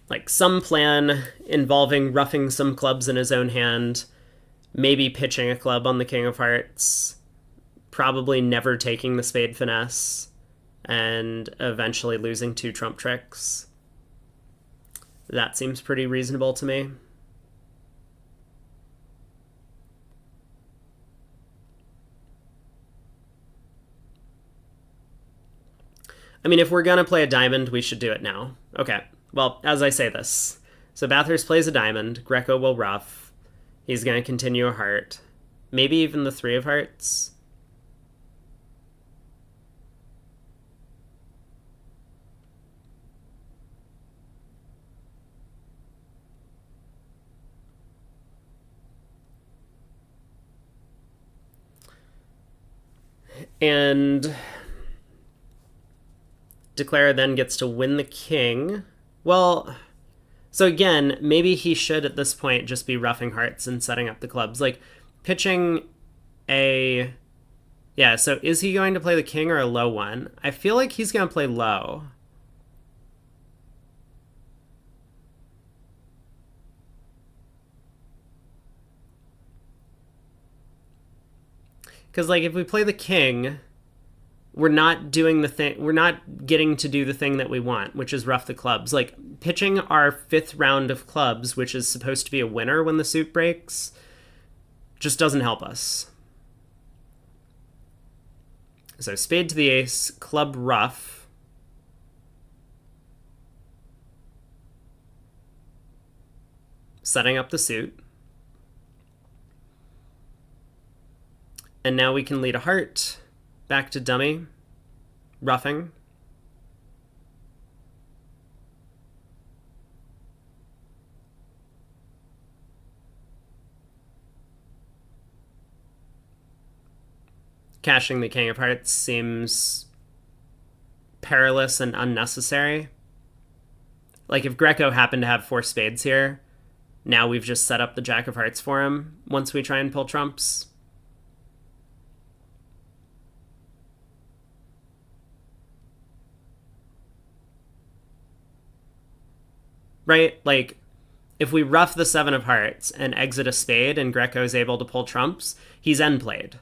Like some plan involving roughing some clubs in his own hand, maybe pitching a club on the King of Hearts, probably never taking the spade finesse, and eventually losing 2 trump tricks. That seems pretty reasonable to me. I mean, if we're going to play a diamond, we should do it now. Okay, well, as I say this, So Bathurst plays a diamond. Greco will ruff. He's going to continue a heart. Maybe even the 3 of hearts. And Declare then gets to win the king. Well, so again, maybe he should at this point just be roughing hearts and setting up the clubs. Like, pitching a... Yeah, so is he going to play the king or a low one? I feel like he's going to play low. Because, like, if we play the king, we're not doing the thing, we're not getting to do the thing that we want, which is rough the clubs. Like, pitching our 5th round of clubs, which is supposed to be a winner when the suit breaks, just doesn't help us. So spade to the ace, club rough. Setting up the suit. And now we can lead a heart. Back to dummy. Roughing. Cashing the king of hearts seems perilous and unnecessary. Like, if Greco happened to have 4 spades here, now we've just set up the jack of hearts for him once we try and pull trumps. Right? Like, if we rough the 7 of hearts and exit a spade and Greco is able to pull trumps, he's end played.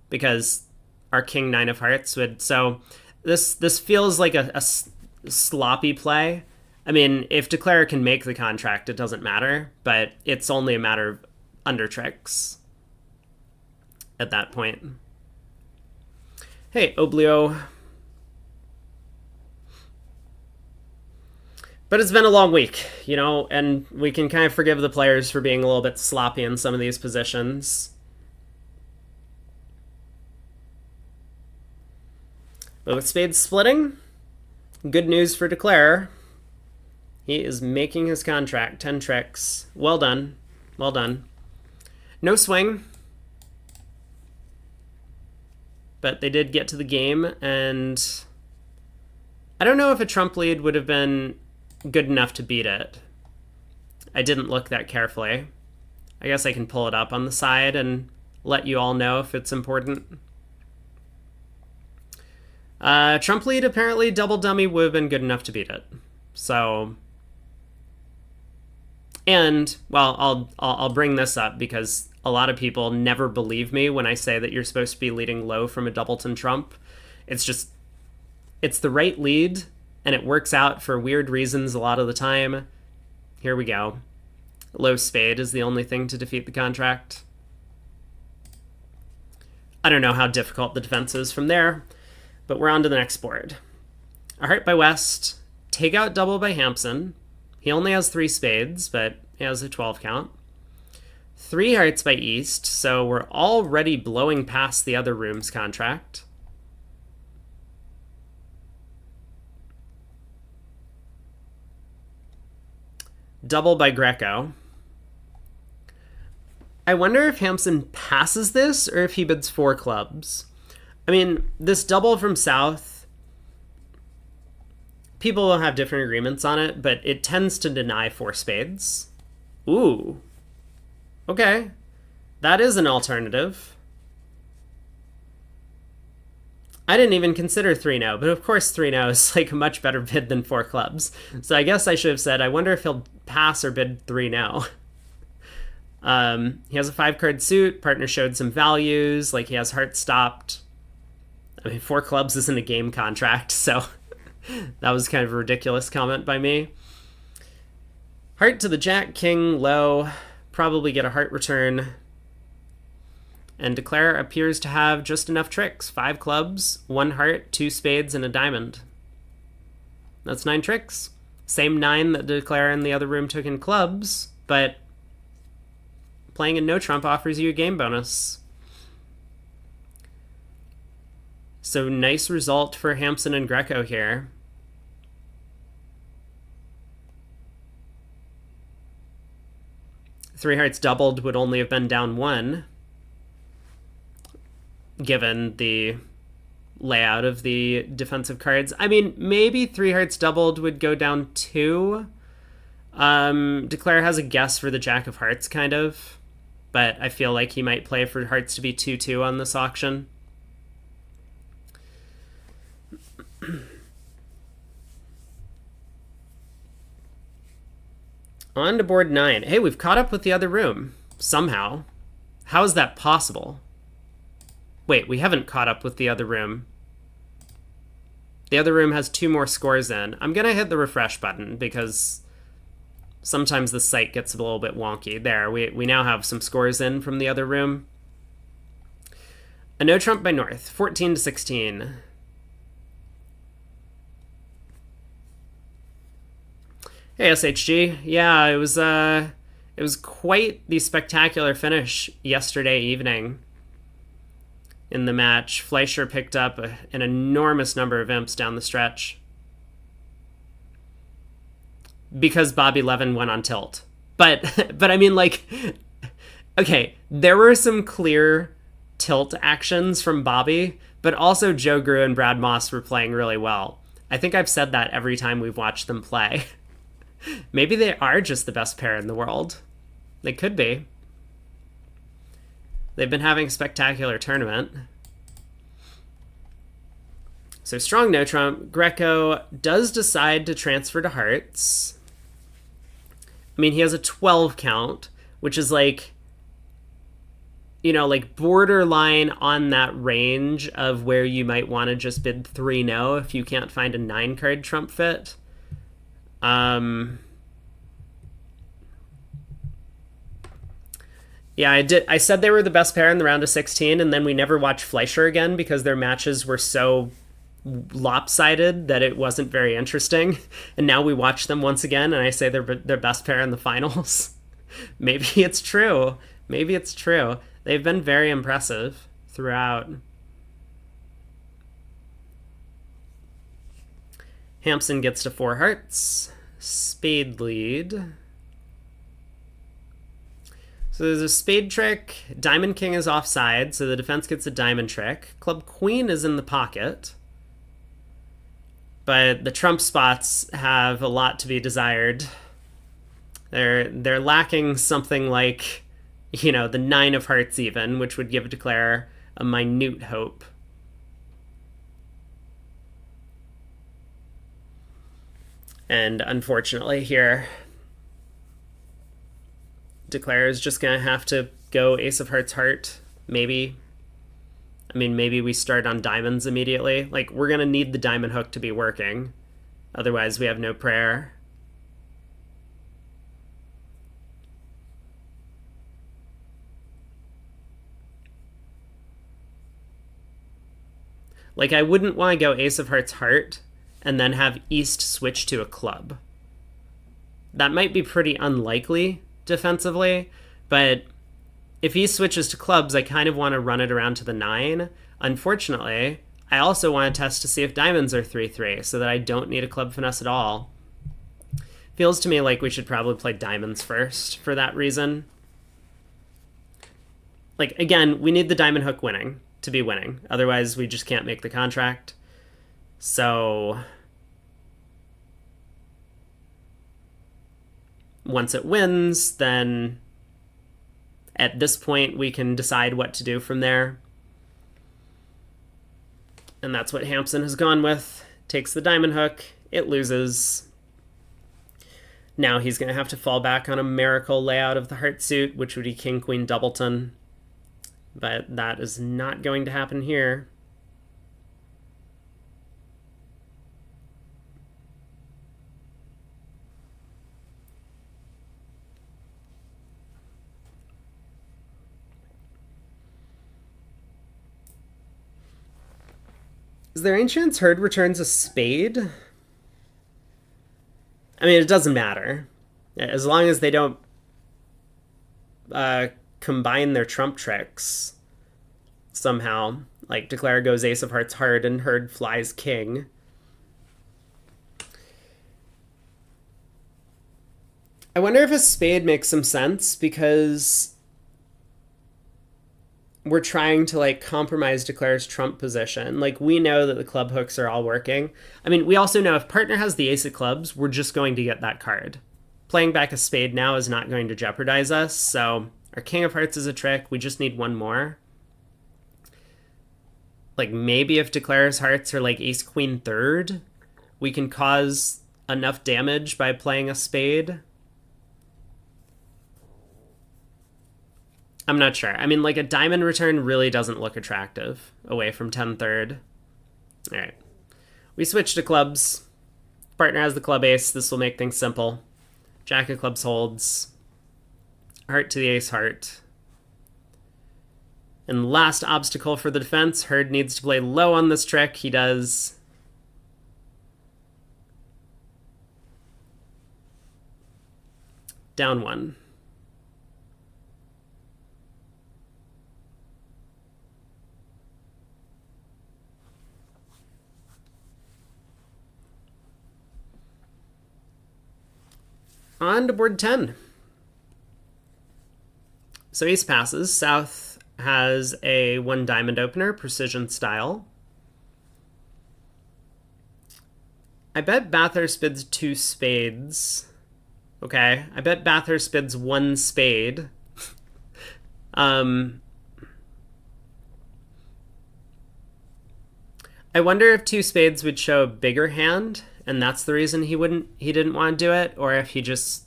Because our king 9 of hearts would... So this feels like a sloppy play. I mean, if Declare can make the contract, it doesn't matter. But it's only a matter of under tricks at that point. Hey, Oblio. But it's been a long week, you know, and we can kind of forgive the players for being a little bit sloppy in some of these positions. But with spades splitting, good news for Declare. He is making his contract. 10 tricks. Well done. Well done. No swing. But they did get to the game, and I don't know if a trump lead would have been good enough to beat it. I didn't look that carefully. I guess I can pull it up on the side and let you all know if it's important. Trump lead, apparently double dummy would have been good enough to beat it. So, and, well, I'll bring this up because a lot of people never believe me when I say that you're supposed to be leading low from a doubleton trump. It's just, it's the right lead, and it works out for weird reasons a lot of the time. Here we go. Low spade is the only thing to defeat the contract. I don't know how difficult the defense is from there, but we're on to the next board. A heart by West, take out double by Hampson. He only has 3 spades, but he has a 12 count. 3 hearts by East, so we're already blowing past the other room's contract. Double by Greco. I wonder if Hampson passes this or if he bids 4 clubs. I mean, this double from South, people will have different agreements on it, but it tends to deny 4 spades. Ooh. Okay. That is an alternative. I didn't even consider 3-0, but of course 3-0 is like a much better bid than 4 clubs. So I guess I should have said, I wonder if he'll pass or bid 3-0. He has a 5-card suit. Partner showed some values, like he has heart stopped. I mean, 4 clubs isn't a game contract, so that was kind of a ridiculous comment by me. Heart to the Jack, King, low. Probably get a heart return. And Declare appears to have just enough tricks. 5 clubs, 1 heart, 2 spades, and a diamond. That's 9 tricks. Same 9 that Declare in the other room took in clubs, but playing in no trump offers you a game bonus. So nice result for Hampson and Greco here. Three hearts doubled would only have been down 1, given the layout of the defensive cards. I mean, maybe three hearts doubled would go down 2. Declare has a guess for the Jack of Hearts, kind of, but I feel like he might play for hearts to be 2-2 on this auction. On to board 9. Hey, we've caught up with the other room. Somehow. How is that possible? Wait, we haven't caught up with the other room. The other room has 2 more scores in. I'm going to hit the refresh button because sometimes the site gets a little bit wonky. There, we now have some scores in from the other room. A no trump by North, 14-16. Hey, SHG. Yeah, it was quite the spectacular finish yesterday evening in the match. Fleischer picked up an enormous number of imps down the stretch because Bobby Levin went on tilt. But I mean, like, okay, there were some clear tilt actions from Bobby, but also Joe Grew and Brad Moss were playing really well. I think I've said that every time we've watched them play. Maybe they are just the best pair in the world. They could be. They've been having a spectacular tournament. So strong no trump. Greco does decide to transfer to hearts. I mean, he has a 12 count, which is like, you know, like borderline on that range of where you might want to just bid 3-no if you can't find a 9-card trump fit. Yeah, I said they were the best pair in the round of 16, and then we never watched Fleischer again because their matches were so lopsided that it wasn't very interesting. And now we watch them once again, and I say they're best pair in the finals. Maybe it's true. Maybe it's true. They've been very impressive throughout. Hampson gets to 4 hearts. Spade lead. So there's a spade trick. Diamond King is offside, so the defense gets a diamond trick. Club Queen is in the pocket. But the trump spots have a lot to be desired. They're lacking something like, you know, the 9 of hearts even, which would give Declare a minute hope. And unfortunately here, Declare is just going to have to go Ace of Hearts heart, maybe. I mean, maybe we start on diamonds immediately. Like, we're going to need the diamond hook to be working. Otherwise, we have no prayer. Like, I wouldn't want to go Ace of Hearts heart and then have East switch to a club. That might be pretty unlikely defensively, but if he switches to clubs, I kind of want to run it around to the 9. Unfortunately, I also want to test to see if diamonds are 3-3 so that I don't need a club finesse at all. Feels to me like we should probably play diamonds first for that reason. Like, again, we need the diamond hook winning to be winning. Otherwise, we just can't make the contract. So once it wins, then at this point we can decide what to do from there. And that's what Hampson has gone with. Takes the diamond hook, it loses. Now he's going to have to fall back on a miracle layout of the heart suit, which would be King Queen Doubleton. But that is not going to happen here. Is there any chance Herd returns a spade? I mean, it doesn't matter. As long as they don't combine their trump tricks somehow. Like, declare goes ace of hearts hard and herd flies king. I wonder if a spade makes some sense, because we're trying to like compromise declare's trump position. Like, we know that the club hooks are all working. I mean, we also know if partner has the ace of clubs, we're just going to get that card. Playing back a spade now is not going to jeopardize us, so our king of hearts is a trick. We just need one more. Like, maybe if declare's hearts are like ace queen third, we can cause enough damage by playing a spade. I'm not sure. I mean, like, a diamond return really doesn't look attractive away from 10 third. All right. We switch to clubs. Partner has the club ace. This will make things simple. Jack of clubs holds. Heart to the ace heart. And last obstacle for the defense. Herd needs to play low on this trick. He does. Down one. On to board 10. So ace passes. South has a 1 diamond opener, precision style. I bet Bathurst bids 2 spades. Okay, I bet Bathurst bids 1 spade. I wonder if 2 spades would show a bigger hand, and that's the reason he didn't want to do it, or if he just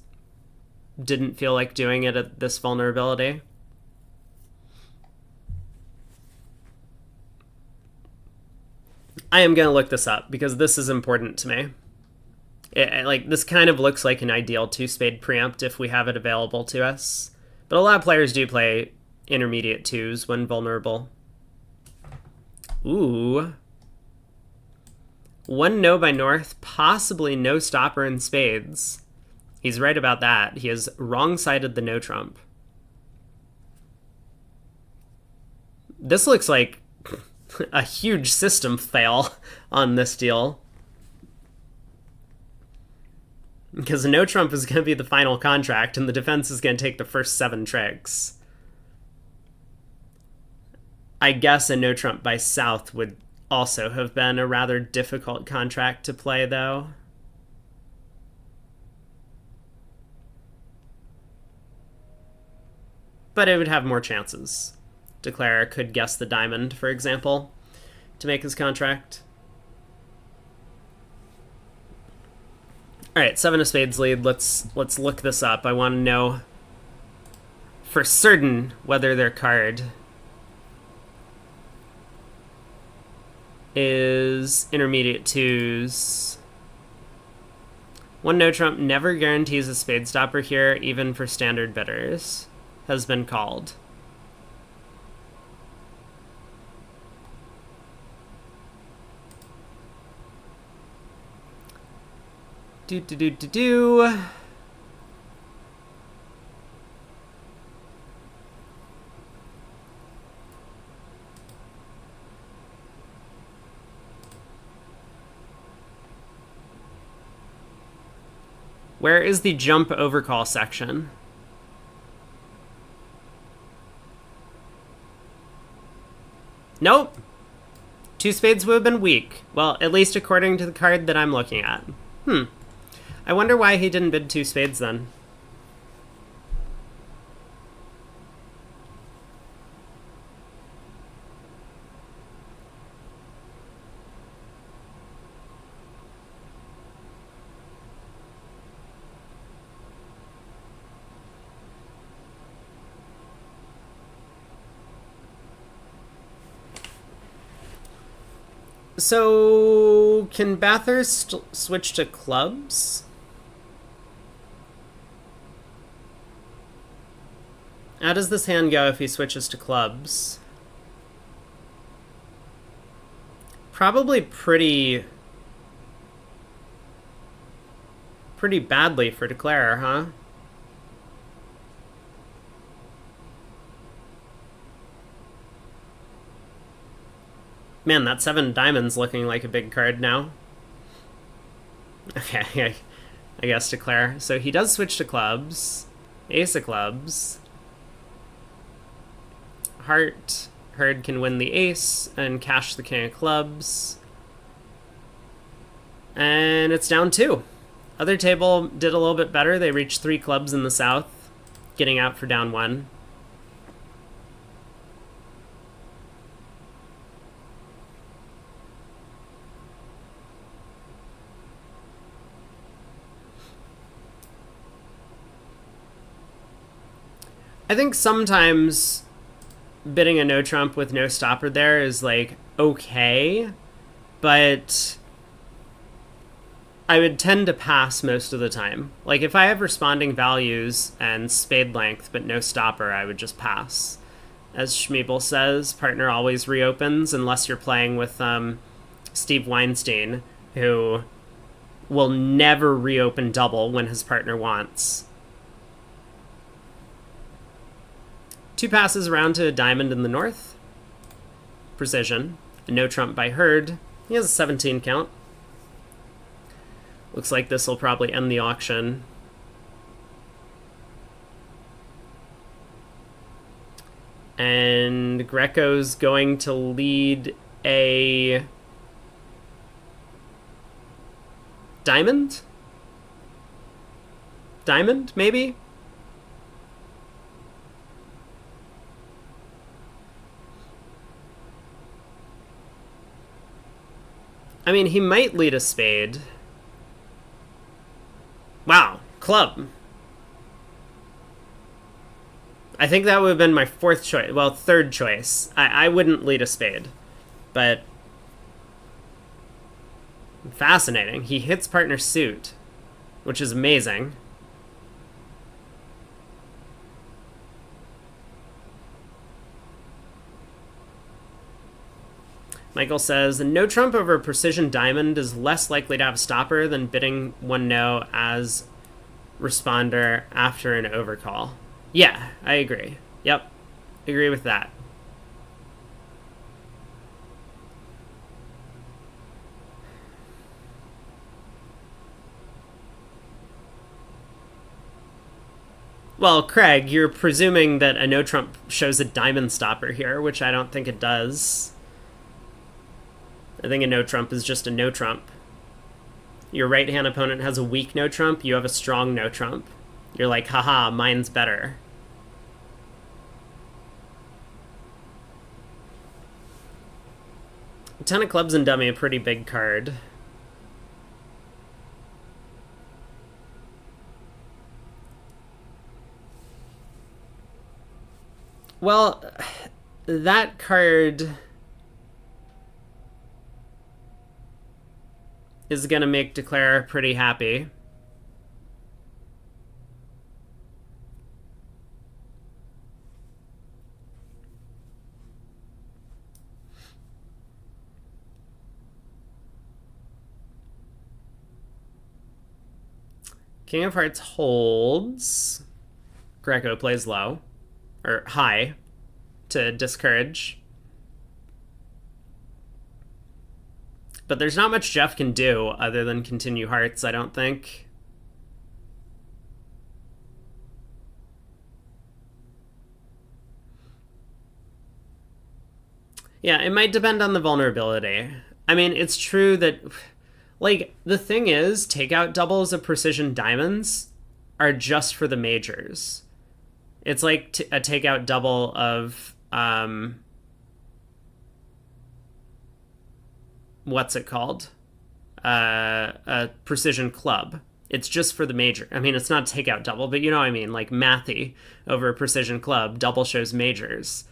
didn't feel like doing it at this vulnerability. I am going to look this up because this is important to me. Like, this kind of looks like an ideal 2 spade preempt if we have it available to us. But a lot of players do play intermediate 2s when vulnerable. Ooh. 1 no by North, possibly no stopper in spades. He's right about that. He has wrong-sided the no trump. This looks like a huge system fail on this deal. Because the no trump is going to be the final contract, and the defense is going to take the first 7 tricks. I guess a no trump by South would also have been a rather difficult contract to play, though. But it would have more chances. Declare could guess the diamond, for example, to make his contract. All right, 7 of spades lead. Let's look this up. I want to know for certain whether their card is intermediate 2s. 1 no trump never guarantees a spade stopper here, even for standard bidders. Has been called. Do. Where is the jump overcall section? Nope. 2 spades would have been weak. Well, at least according to the card that I'm looking at. I wonder why he didn't bid 2 spades then. So, can Bathurst switch to clubs? How does this hand go if he switches to clubs? Probably pretty pretty badly for Declare, huh? Man, that 7 diamonds looking like a big card now. Okay, I guess Declare. So he does switch to clubs. Ace of clubs. Heart. Herd can win the ace and cash the king of clubs. And it's down 2. Other table did a little bit better. They reached 3 clubs in the south, getting out for down 1. I think sometimes bidding a no trump with no stopper there is like okay, but I would tend to pass most of the time. Like if I have responding values and spade length but no stopper, I would just pass. As Schmeeble says, partner always reopens unless you're playing with Steve Weinstein, who will never reopen double when his partner wants. 2 passes around to a diamond in the north. Precision. A no trump by Herd. He has a 17 count. Looks like this will probably end the auction. And Greco's going to lead a diamond? Diamond, maybe? I mean, he might lead a spade. Wow, club. I think that would have been my 4th choice. Well, 3rd choice. I wouldn't lead a spade. But fascinating. He hits partner suit, which is amazing. Michael says, no trump over precision diamond is less likely to have stopper than bidding 1 no as responder after an overcall. Yeah, I agree. Yep, agree with that. Well, Craig, you're presuming that a no trump shows a diamond stopper here, which I don't think it does. I think a no trump is just a no trump. Your right hand opponent has a weak no trump, you have a strong no trump. You're like, haha, mine's better. Ten of clubs and dummy, a pretty big card. Well, that card is going to make Declare pretty happy. King of Hearts holds. Greco plays low. Or high. To discourage. But there's not much Jeff can do other than continue hearts, I don't think. Yeah, it might depend on the vulnerability. I mean, it's true that, like, the thing is, takeout doubles of precision diamonds are just for the majors. It's like a takeout double of, what's it called? A precision club. It's just for the major. I mean, it's not a takeout double, but you know what I mean? Like Mathy over a precision club, double shows majors.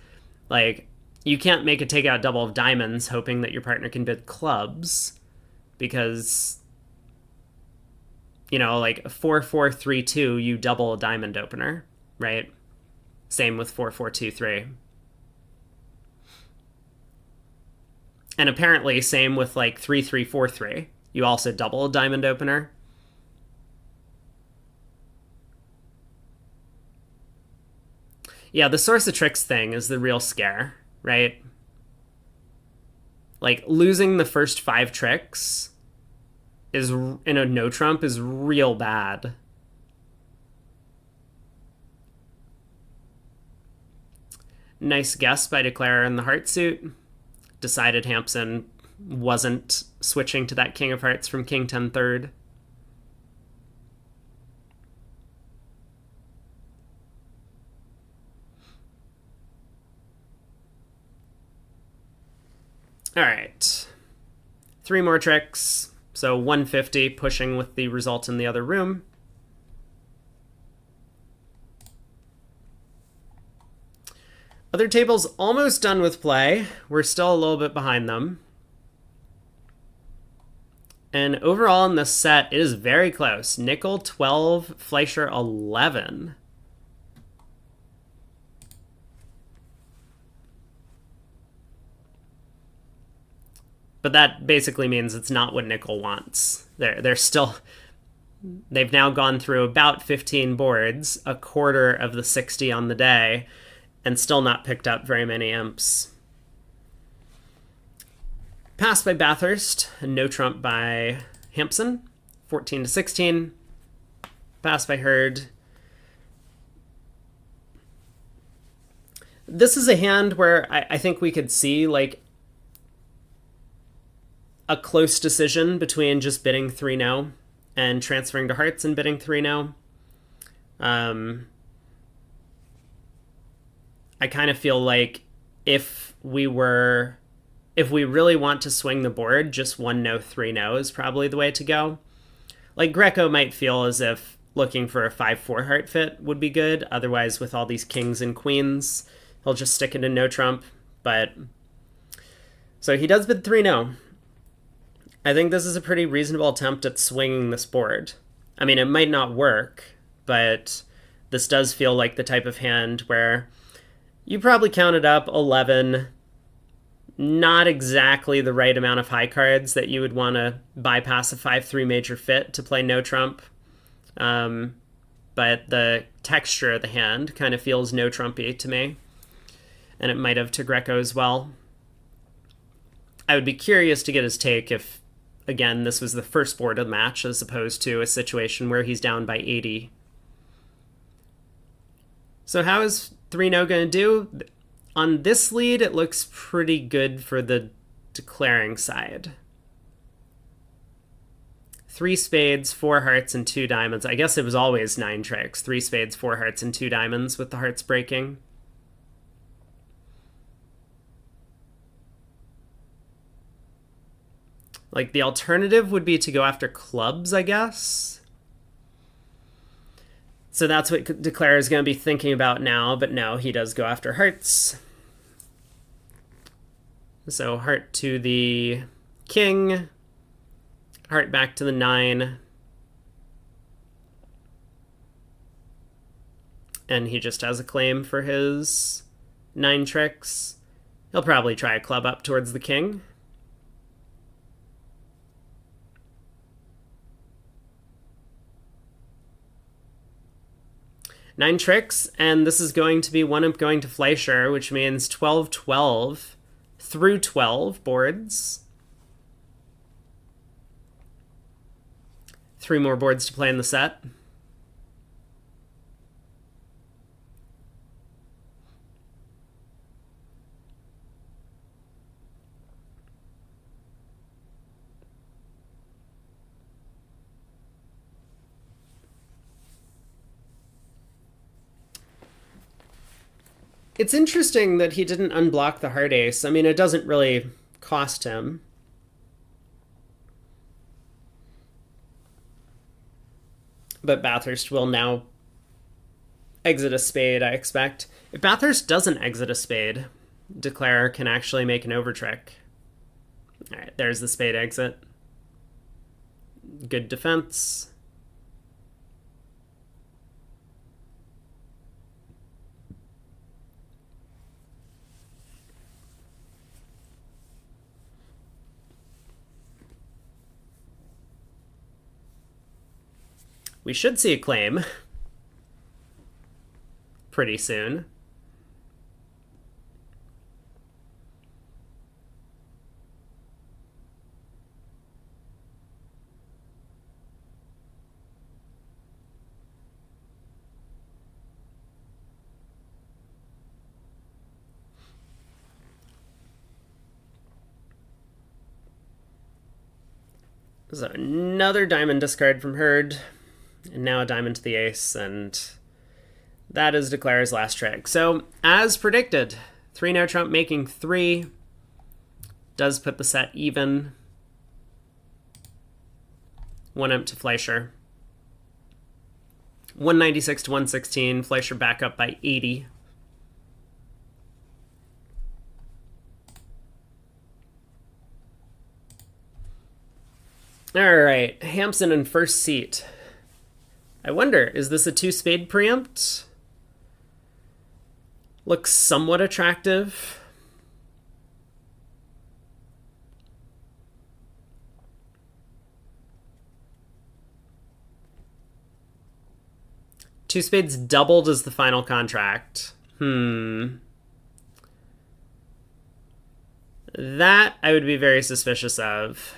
Like, you can't make a takeout double of diamonds hoping that your partner can bid clubs because, you know, like 4-4-3-2, you double a diamond opener, right? Same with 4-4-2-3. And apparently same with like 3-3-4-3. You also double a diamond opener. Yeah, the source of tricks thing is the real scare, right? Like, losing the first 5 tricks is in a no trump is real bad. Nice guess by Declarer in the heart suit. Decided Hampson wasn't switching to that King of Hearts from King 10 third. All right. 3 more tricks. So 150, pushing with the result in the other room. Other tables almost done with play. We're still a little bit behind them. And overall in this set, it is very close. Nickel 12, Fleischer 11. But that basically means it's not what Nickel wants. They're still... They've now gone through about 15 boards, a quarter of the 60 on the day, and still not picked up very many imps. Passed by Bathurst, no trump by Hampson, 14 to 16. Passed by Hurd. This is a hand where I think we could see like a close decision between just bidding 3-no and transferring to hearts and bidding 3-no. I kind of feel like if we really want to swing the board, just 1-no, 3-no is probably the way to go. Like, Greco might feel as if looking for a 5-4 heart fit would be good. Otherwise, with all these kings and queens, he'll just stick it in no trump. But so he does bid 3-no. I think this is a pretty reasonable attempt at swinging this board. I mean, it might not work, but this does feel like the type of hand where you probably counted up 11, not exactly the right amount of high cards that you would want to bypass a 5-3 major fit to play no trump. But the texture of the hand kind of feels no trumpy to me. And it might have to Greco as well. I would be curious to get his take if, again, this was the first board of the match as opposed to a situation where he's down by 80. So how is 3-no going to do? On this lead, it looks pretty good for the declaring side. 3 spades, 4 hearts, and 2 diamonds. I guess it was always 9 tricks. 3 spades, 4 hearts, and 2 diamonds with the hearts breaking. Like, the alternative would be to go after clubs, I guess. So that's what Declare is going to be thinking about now, but no, he does go after hearts. So heart to the king, heart back to the 9. And he just has a claim for his 9 tricks. He'll probably try a club up towards the king. Nine tricks, and this is going to be 1 imp going to Fleischer, which means 12-12 through 12 boards. 3 more boards to play in the set. It's interesting that he didn't unblock the heart ace. I mean, it doesn't really cost him. But Bathurst will now exit a spade, I expect. If Bathurst doesn't exit a spade, Declare can actually make an overtrick. All right, there's the spade exit. Good defense. We should see a claim pretty soon. So another diamond discard from Herd, and now a diamond to the ace, and that is Declare's last trick. So, as predicted, 3 no trump making 3 does put the set even. 1 imp to Fleischer. 196 to 116. Fleischer back up by 80. All right, Hampson in first seat. I wonder, is this a 2-spade preempt? Looks somewhat attractive. Two spades doubled as the final contract. That I would be very suspicious of.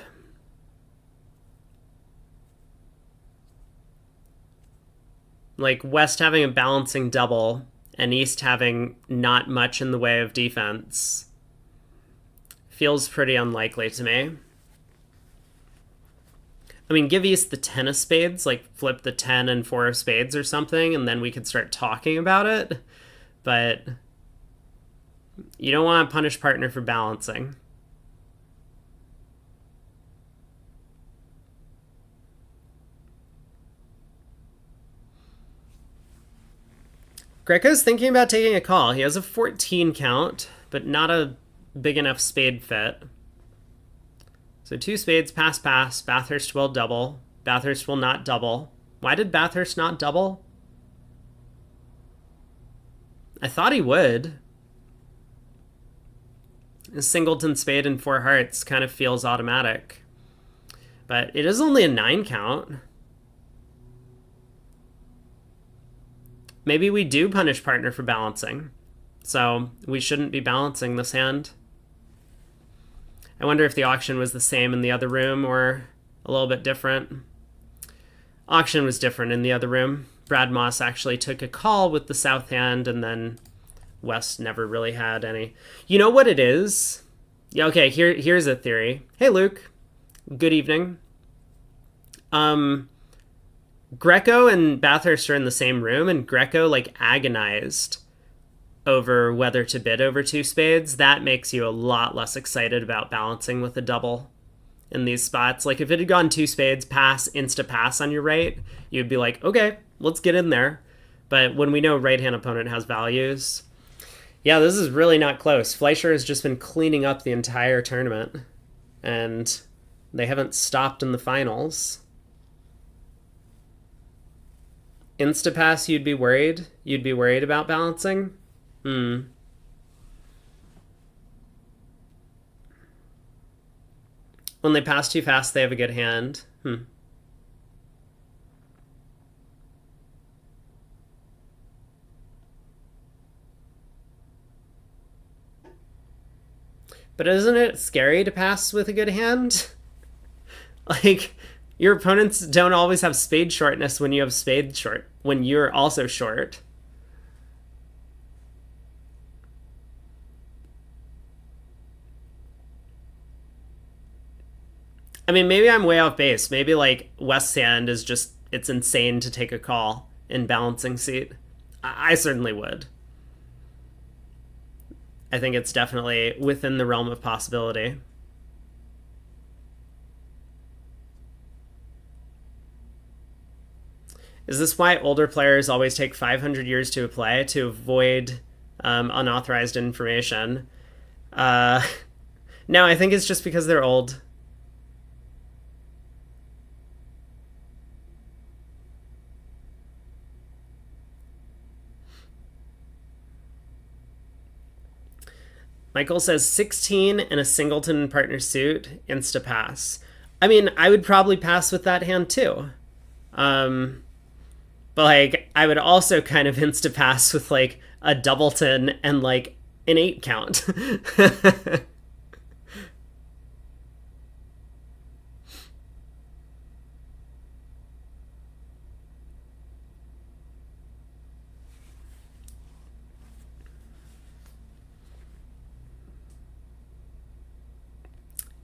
Like West having a balancing double and East having not much in the way of defense feels pretty unlikely to me. I mean, give East the 10 of spades, like flip the 10 and 4 of spades or something, and then we could start talking about it. But you don't want to punish partner for balancing. Greco's thinking about taking a call. He has a 14 count, but not a big enough spade fit. So 2 spades, pass, pass. Bathurst will double. Bathurst will not double. Why did Bathurst not double? I thought he would. A singleton spade and 4 hearts kind of feels automatic. But it is only a 9 count. Maybe we do punish partner for balancing. So we shouldn't be balancing this hand. I wonder if the auction was the same in the other room or a little bit different. Auction was different in the other room. Brad Moss actually took a call with the south hand, and then West never really had any. You know what it is? Yeah, okay, here's a theory. Hey, Luke. Good evening. Greco and Bathurst are in the same room, and Greco, like, agonized over whether to bid over 2 spades. That makes you a lot less excited about balancing with a double in these spots. Like, if it had gone 2 spades, pass, insta pass on your right, you'd be like, okay, let's get in there. But when we know right-hand opponent has values, yeah, this is really not close. Fleischer has just been cleaning up the entire tournament, and they haven't stopped in the finals. Instapass, you'd be worried? You'd be worried about balancing? When they pass too fast, they have a good hand. But isn't it scary to pass with a good hand? Like, your opponents don't always have spade shortness when you have spade short, when you're also short. I mean, maybe I'm way off base. Maybe, like, West's hand is just, it's insane to take a call in balancing seat. I certainly would. I think it's definitely within the realm of possibility. Is this why older players always take 500 years to play to avoid unauthorized information? No, I think it's just because they're old. Michael says 16 and a singleton partner suit, insta pass. I mean, I would probably pass with that hand too. But like, I would also kind of insta pass with like a doubleton and like an 8 count.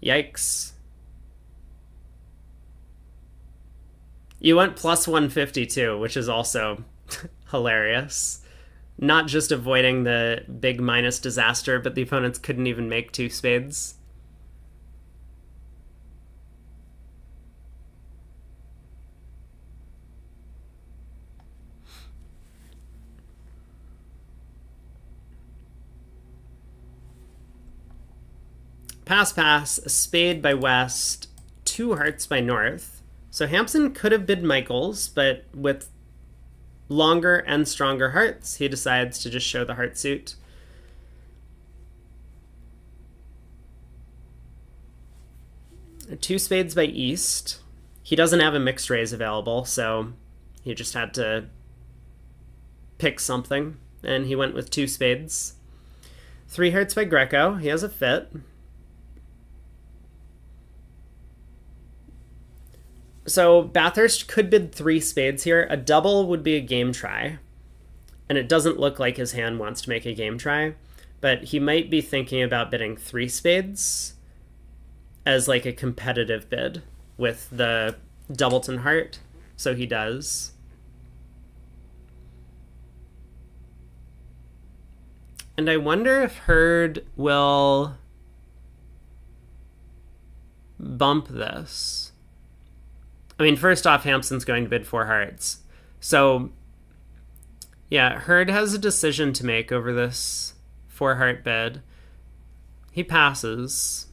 Yikes. You went plus 152, which is also hilarious. Not just avoiding the big minus disaster, but the opponents couldn't even make two spades. Pass, pass, a spade by West, two hearts by North. So Hampson could have bid Michaels, but with longer and stronger hearts, he decides to just show the heart suit. Two spades by East. He doesn't have a mixed raise available, so he just had to pick something, and he went with two spades. Three hearts by Greco. He has a fit. So Bathurst could bid three spades here. A double would be a game try. And it doesn't look like his hand wants to make a game try. But he might be thinking about bidding three spades as like a competitive bid with the doubleton heart. So he does. And I wonder if Hurd will bump this. I mean, first off, Hampson's going to bid four hearts. So, yeah, Hurd has a decision to make over this four heart bid. He passes.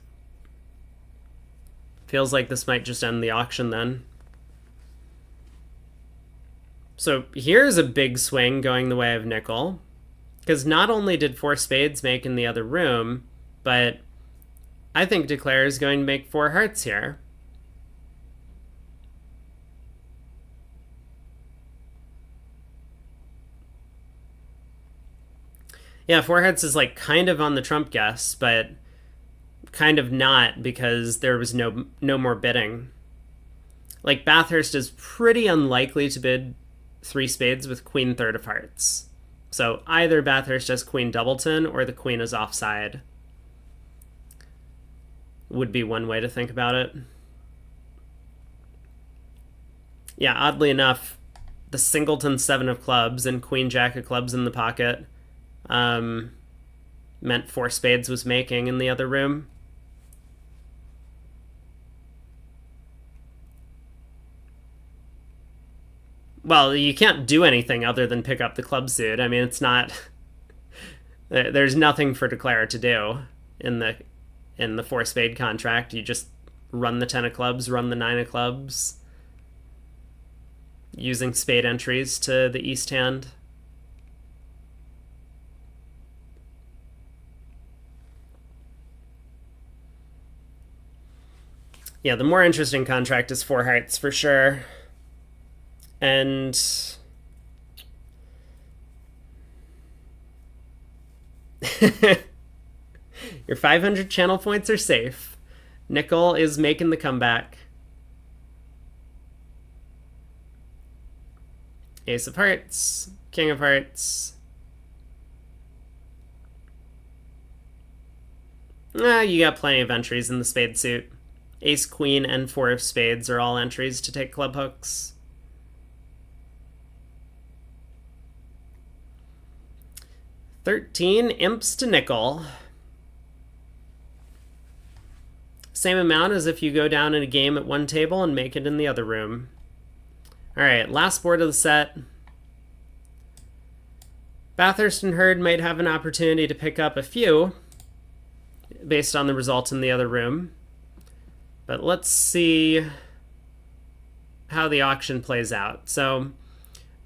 Feels like this might just end the auction then. So here's a big swing going the way of nickel. Because not only did four spades make in the other room, but I think Declare is going to make four hearts here. Yeah, four hearts is like kind of on the trump guess, but kind of not because there was no more bidding. Like Bathurst is pretty unlikely to bid three spades with queen third of hearts. So either Bathurst has queen doubleton or the queen is offside. Would be one way to think about it. Yeah, oddly enough, the singleton seven of clubs and queen jack of clubs in the pocket meant four spades was making in the other room. Well, you can't do anything other than pick up the club suit. I mean, it's not... There's nothing for Declare to do in the four spade contract. You just run the 10 of clubs, run the 9 of clubs, using spade entries to the east hand. Yeah, the more interesting contract is four hearts for sure. And your 500 channel points are safe. Nickel is making the comeback. Ace of hearts, king of hearts. You got plenty of entries in the spade suit. Ace, queen, and four of spades are all entries to take club hooks. $13 imps to nickel. Same amount as if you go down in a game at one table and make it in the other room. All right, last board of the set. Bathurst and Hurd might have an opportunity to pick up a few based on the results in the other room. But let's see how the auction plays out. So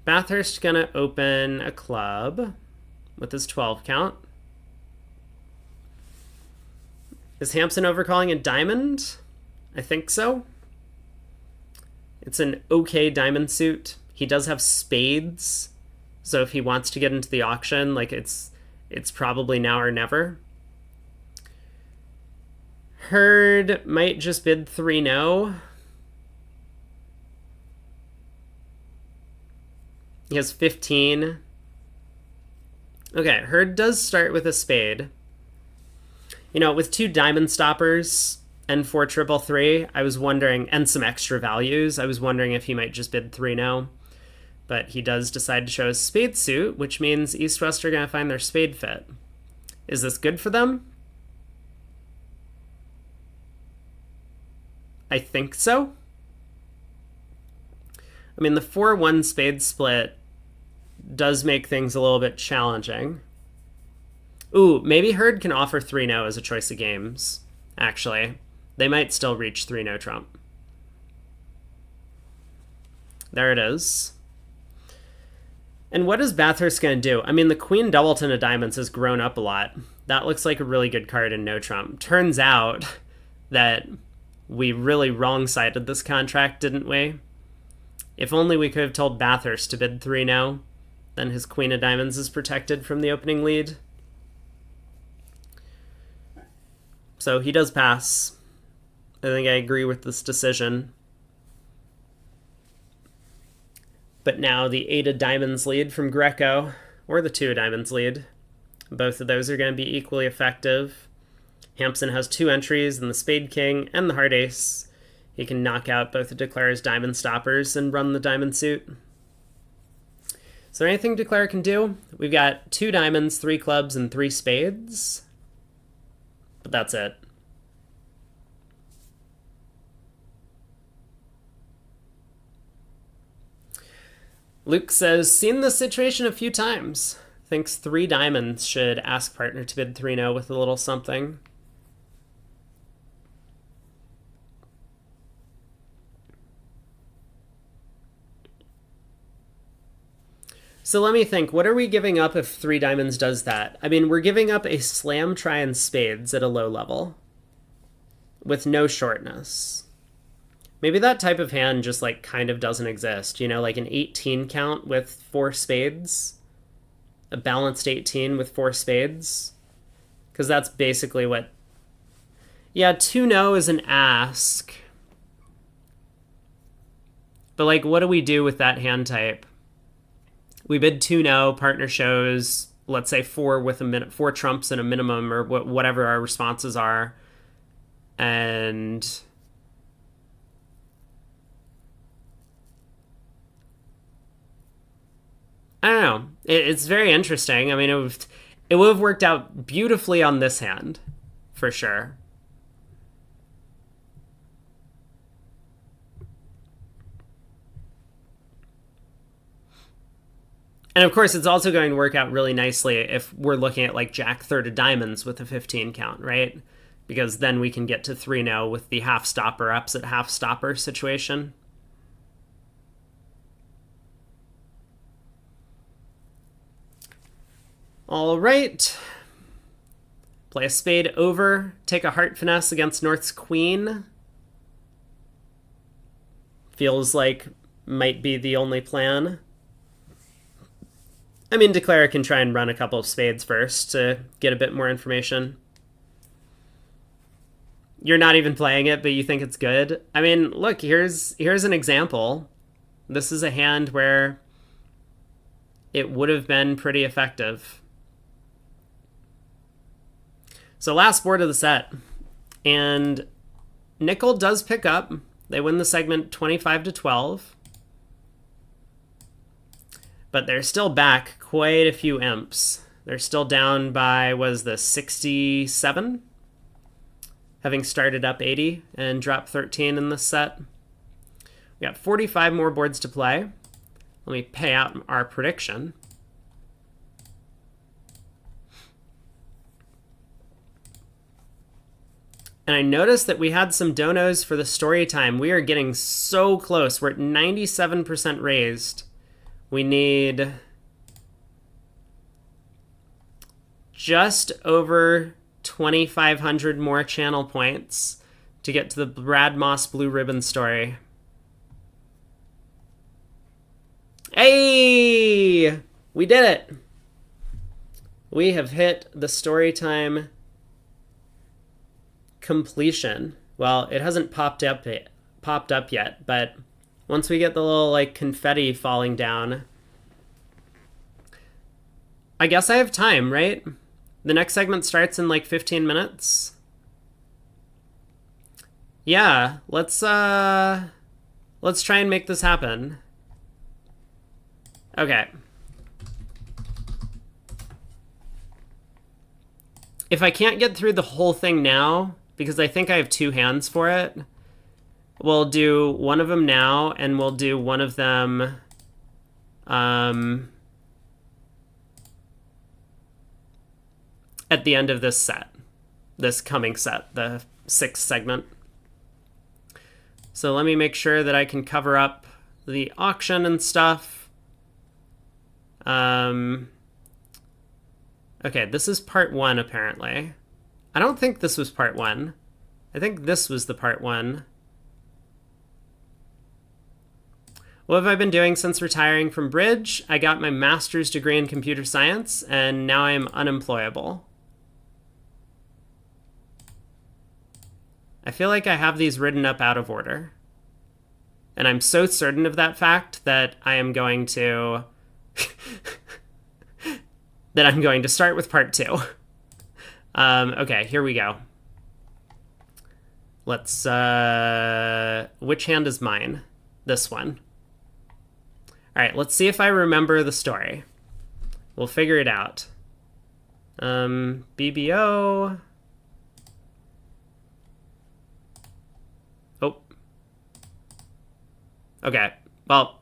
Bathurst gonna open a club with his 12 count. Is Hampson overcalling a diamond? I think so. It's an okay diamond suit. He does have spades, so if he wants to get into the auction, like it's probably now or never. Hurd might just bid 3-no. He has 15. Okay, Hurd does start with a spade. You know, with two diamond stoppers, and 4 333. I was wondering, and some extra values. I was wondering if he might just bid 3-no. But he does decide to show his spade suit, which means East-West are going to find their spade fit. Is this good for them? I think so. I mean, the 4-1 spade split does make things a little bit challenging. Ooh, maybe Hurd can offer 3-no as a choice of games, actually. They might still reach 3-no trump. There it is. And what is Bathurst going to do? I mean, the Queen Doubleton of Diamonds has grown up a lot. That looks like a really good card in no trump. Turns out that we really wrong-sided this contract, didn't we? If only we could have told Bathurst to bid 3-no, then his Queen of Diamonds is protected from the opening lead. So he does pass. I think I agree with this decision. But now the 8 of Diamonds lead from Greco, or the 2 of Diamonds lead. Both of those are going to be equally effective. Hampson has 2 entries in the Spade King and the Heart Ace. He can knock out both of Declare's Diamond Stoppers and run the Diamond suit. Is there anything Declare can do? We've got 2 diamonds, 3 clubs, and 3 spades. But that's it. Luke says, seen this situation a few times. Thinks 3 diamonds should ask partner to bid 3-no with a little something. So let me think, what are we giving up if 3 diamonds does that? I mean, we're giving up a slam try and spades at a low level with no shortness. Maybe that type of hand just like kind of doesn't exist, you know, like an 18 count with 4 spades, a balanced 18 with 4 spades, because that's basically what, yeah, 2-no is an ask, but like what do we do with that hand type? We bid 2-no, partner shows, let's say 4 with 4 trumps and a minimum, or whatever our responses are, and I don't know. It's very interesting. I mean, it would have worked out beautifully on this hand, for sure. And of course, it's also going to work out really nicely if we're looking at like Jack third of diamonds with a 15 count, right? Because then we can get to 3-no with the half stopper ups at half stopper situation. All right. Play a spade over, take a heart finesse against North's queen. Feels like might be the only plan. I mean, Declare can try and run a couple of spades first to get a bit more information. You're not even playing it, but you think it's good. I mean, look, here's an example. This is a hand where it would have been pretty effective. So last board of the set, and Nickel does pick up. They win the segment 25-12. But they're still back quite a few imps. They're still down by, was this 67? Having started up 80 and dropped 13 in this set. We got 45 more boards to play. Let me pay out our prediction. And I noticed that we had some donos for the story time. We are getting so close. We're at 97% raised. We need just over 2,500 more channel points to get to the Brad Moss Blue Ribbon story. Hey! We did it! We have hit the story time completion. Well, it hasn't popped up yet, but once we get the little like confetti falling down, I guess I have time, right? The next segment starts in like 15 minutes. Yeah, let's try and make this happen. Okay. If I can't get through the whole thing now, because I think I have 2 hands for it, we'll do one of them now, and we'll do one of them at the end of this set, this coming set, the 6th segment. So let me make sure that I can cover up the auction and stuff. Okay, this is part 1, apparently. I don't think this was part 1. I think this was the part 1. What have I been doing since retiring from bridge? I got my master's degree in computer science, and now I am unemployable. I feel like I have these written up out of order. And I'm so certain of that fact that I am going to... that I'm going to start with part 2. Okay, here we go. Let's... which hand is mine? This one. All right, let's see if I remember the story. We'll figure it out. BBO... Oh. Okay, well,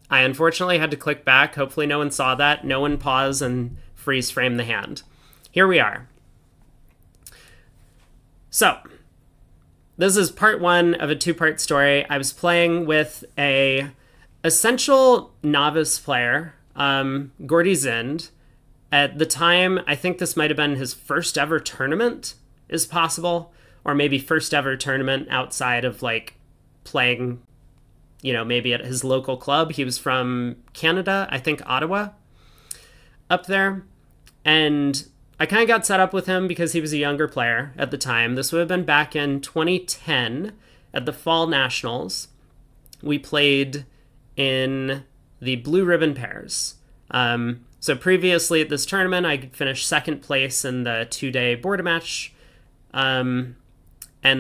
I unfortunately had to click back. Hopefully no one saw that. No one pause and freeze frame the hand. Here we are. So, this is part 1 of a 2-part story. I was playing with a essential novice player, Gordy Zind. At the time, I think this might have been his first ever tournament, is possible, or maybe first ever tournament outside of like playing, you know, maybe at his local club. He was from Canada, I think Ottawa, up there. And I kind of got set up with him because he was a younger player at the time. This would have been back in 2010 at the Fall Nationals. We played in the Blue Ribbon Pairs. So previously at this tournament, I finished 2nd place in the 2-day border match. And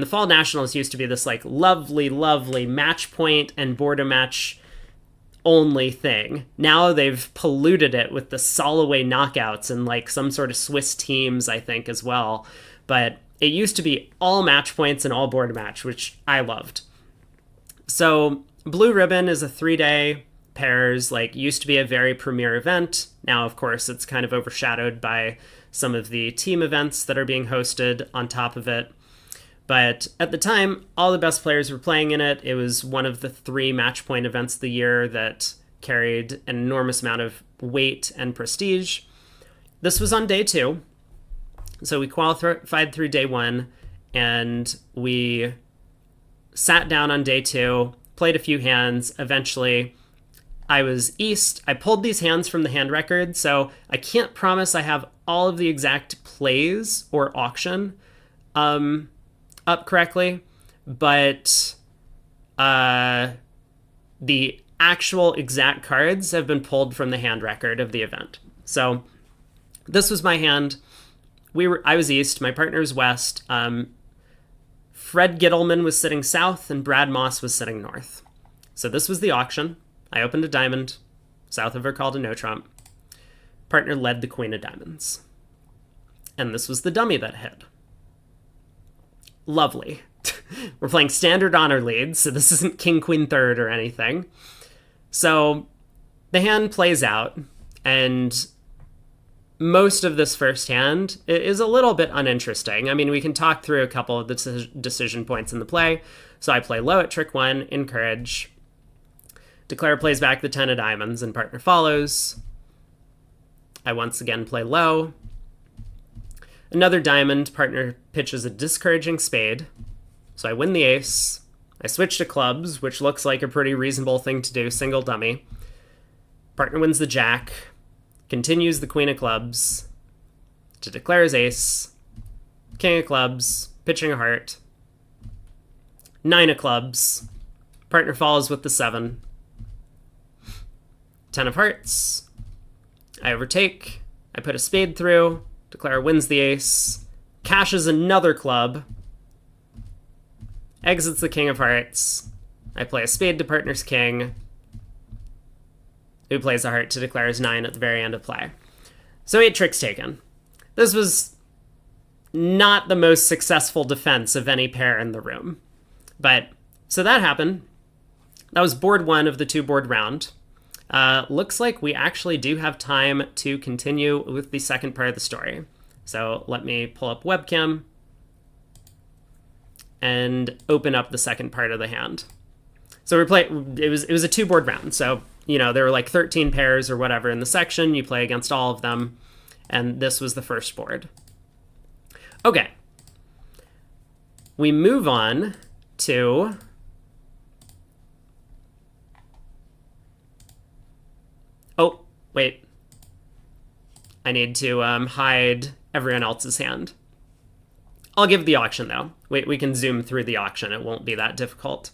the Fall Nationals used to be this like lovely, lovely match point and border match only thing. Now they've polluted it with the Soloway knockouts and like some sort of Swiss teams, I think, as well. But it used to be all match points and all border match, which I loved. So Blue Ribbon is a 3-day pairs, like used to be a very premier event. Now, of course, it's kind of overshadowed by some of the team events that are being hosted on top of it. But at the time, all the best players were playing in it. It was one of the 3 match point events of the year that carried an enormous amount of weight and prestige. This was on day 2. So we qualified through day 1, and we sat down on day 2, played a few hands. Eventually, I was east. I pulled these hands from the hand record, so I can't promise I have all of the exact plays or auction up correctly, but the actual exact cards have been pulled from the hand record of the event. So this was my hand. I was east, my partner was west. Fred Gittleman was sitting south and Brad Moss was sitting north. So this was the auction. I opened a diamond. South of her called a no trump. Partner led the queen of diamonds. And this was the dummy that hit. Lovely. We're playing standard honor leads, so this isn't king, queen, third or anything. So the hand plays out, and most of this first hand is a little bit uninteresting. I mean, we can talk through a couple of the decision points in the play. So I play low at trick 1, encourage. Declare plays back the 10 of diamonds, and partner follows. I once again play low. Another diamond, partner pitches a discouraging spade. So I win the ace. I switch to clubs, which looks like a pretty reasonable thing to do, single dummy. Partner wins the jack, continues the queen of clubs to declare his ace. King of clubs, pitching a heart. 9 of clubs. Partner follows with the 7. 10 of hearts. I overtake. I put a spade through. Declare wins the ace. Cashes another club. exits the king of hearts. I play a spade to partner's king, who plays a heart to declare his 9 at the very end of play. So 8 tricks taken. This was not the most successful defense of any pair in the room. But, so that happened. That was board 1 of the 2-board round. Looks like we actually do have time to continue with the second part of the story. So let me pull up webcam and open up the second part of the hand. So it was a 2-board round. So, there were like 13 pairs or whatever in the section. You play against all of them. And this was the first board. Okay. We move on to... Oh, wait. I need to hide everyone else's hand. I'll give the auction, though. We can zoom through the auction. It won't be that difficult.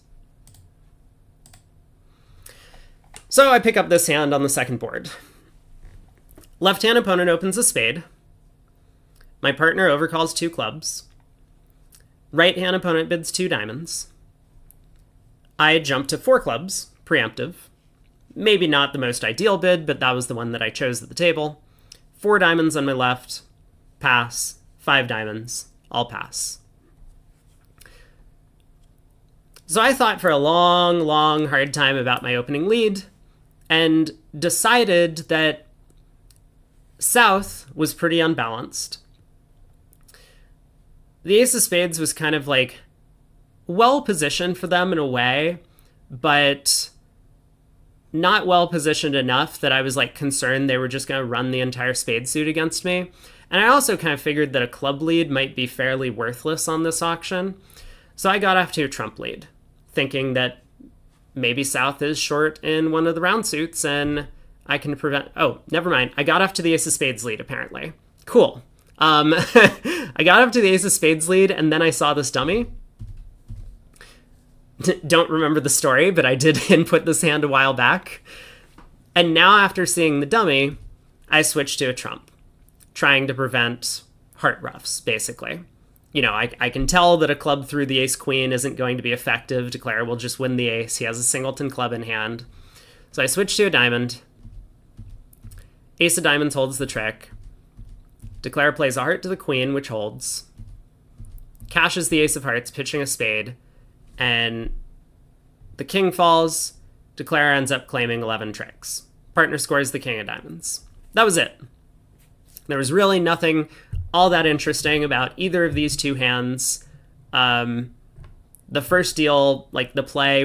So I pick up this hand on the second board. Left-hand opponent opens a spade. My partner overcalls 2 clubs. Right-hand opponent bids 2 diamonds. I jump to 4 clubs, preemptive. Maybe not the most ideal bid, but that was the one that I chose at the table. 4 diamonds on my left, pass. 5 diamonds, I'll pass. So I thought for a long, hard time about my opening lead and decided that South was pretty unbalanced. The ace of spades was kind of like well positioned for them in a way, but not well positioned enough that I was like concerned they were just going to run the entire spade suit against me. And I also kind of figured that a club lead might be fairly worthless on this auction. So I got off to a trump lead, thinking that maybe South is short in one of the round suits and I can prevent... Oh, never mind. I got off to the ace of spades lead, apparently. Cool. I got up to the ace of spades lead and then I saw this dummy. Don't remember the story, but I did input this hand a while back. And now after seeing the dummy, I switched to a trump, trying to prevent heart ruffs, basically. I can tell that a club through the ace-queen isn't going to be effective. Declare will just win the ace. He has a singleton club in hand. So I switch to a diamond. Ace of diamonds holds the trick. Declare plays a heart to the queen, which holds. Cashes the ace of hearts, pitching a spade. And the king falls. Declare ends up claiming 11 tricks. Partner scores the king of diamonds. That was it. There was really nothing all that interesting about either of these 2 hands. The first deal, like the play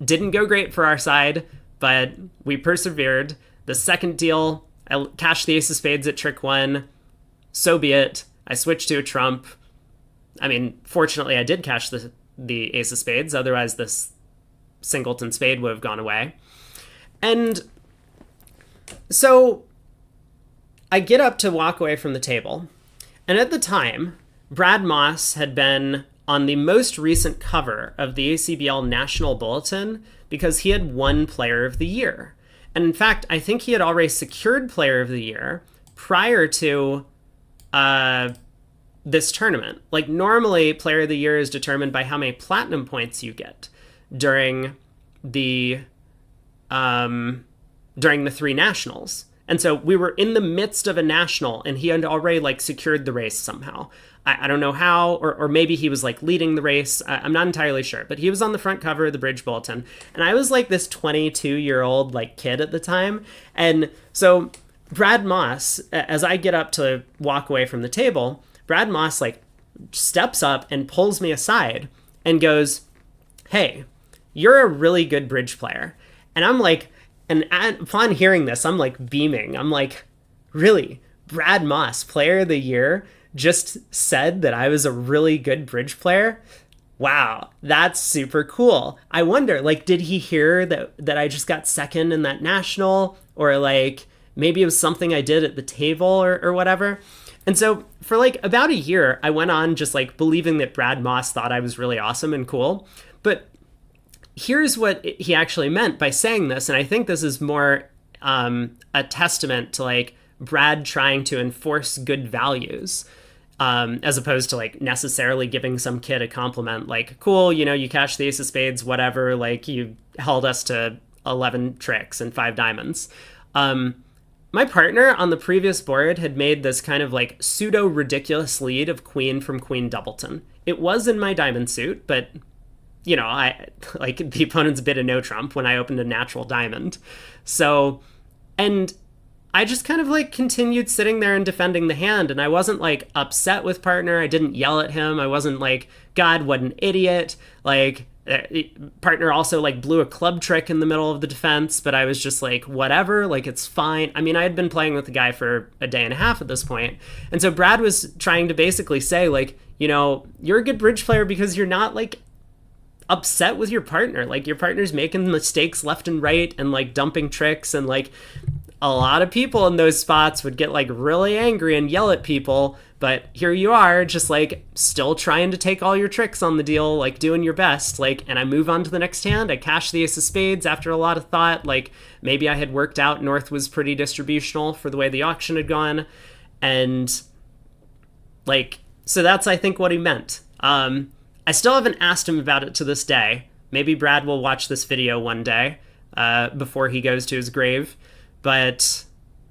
didn't go great for our side, but we persevered. The second deal, I cashed the ace of spades at trick 1. So be it. I switched to a trump. I mean, fortunately, I did cash the ace of spades. Otherwise, this singleton spade would have gone away. And so I get up to walk away from the table. And at the time, Brad Moss had been on the most recent cover of the ACBL National Bulletin because he had won Player of the Year. And in fact, I think he had already secured Player of the Year prior to this tournament. Like normally, Player of the Year is determined by how many platinum points you get during the 3 nationals. And so we were in the midst of a national, and he had already secured the race somehow. I don't know how, or maybe he was leading the race. I'm not entirely sure, but he was on the front cover of the Bridge Bulletin. And I was this 22-year-old kid at the time. And so Brad Moss, as I get up to walk away from the table, Brad Moss steps up and pulls me aside and goes, "Hey, you're a really good bridge player." And I'm and upon hearing this, I'm beaming. I'm really? Brad Moss, Player of the Year, just said that I was a really good bridge player? Wow, that's super cool. I wonder, did he hear that I just got second in that national? Or maybe it was something I did at the table or whatever. And so for about a year, I went on just believing that Brad Moss thought I was really awesome and cool. But here's what he actually meant by saying this, and I think this is more a testament to Brad trying to enforce good values. as opposed to like necessarily giving some kid a compliment like, cool, you cashed the ace of spades, whatever, like you held us to 11 tricks and 5 diamonds. My partner on the previous board had made this kind of like pseudo ridiculous lead of queen from queen doubleton. It was in my diamond suit, but I like the opponent's bid a no trump when I opened a natural diamond. So, and I just kind of like continued sitting there and defending the hand, and I wasn't like upset with partner. I didn't yell at him. I wasn't like, God, what an idiot. Like, partner also like blew a club trick in the middle of the defense, but I was just like, whatever, like it's fine. I mean, I had been playing with the guy for a day and a half at this point, and so Brad was trying to basically say like, you're a good bridge player because you're not like upset with your partner. Like your partner's making mistakes left and right and like dumping tricks, and like a lot of people in those spots would get like really angry and yell at people, but here you are just like still trying to take all your tricks on the deal, like doing your best. Like, and I move on to the next hand. I cash the ace of spades after a lot of thought. Like maybe I had worked out North was pretty distributional for the way the auction had gone, and like, so that's I think what he meant. I still haven't asked him about it to this day. Maybe Brad will watch this video one day before he goes to his grave. But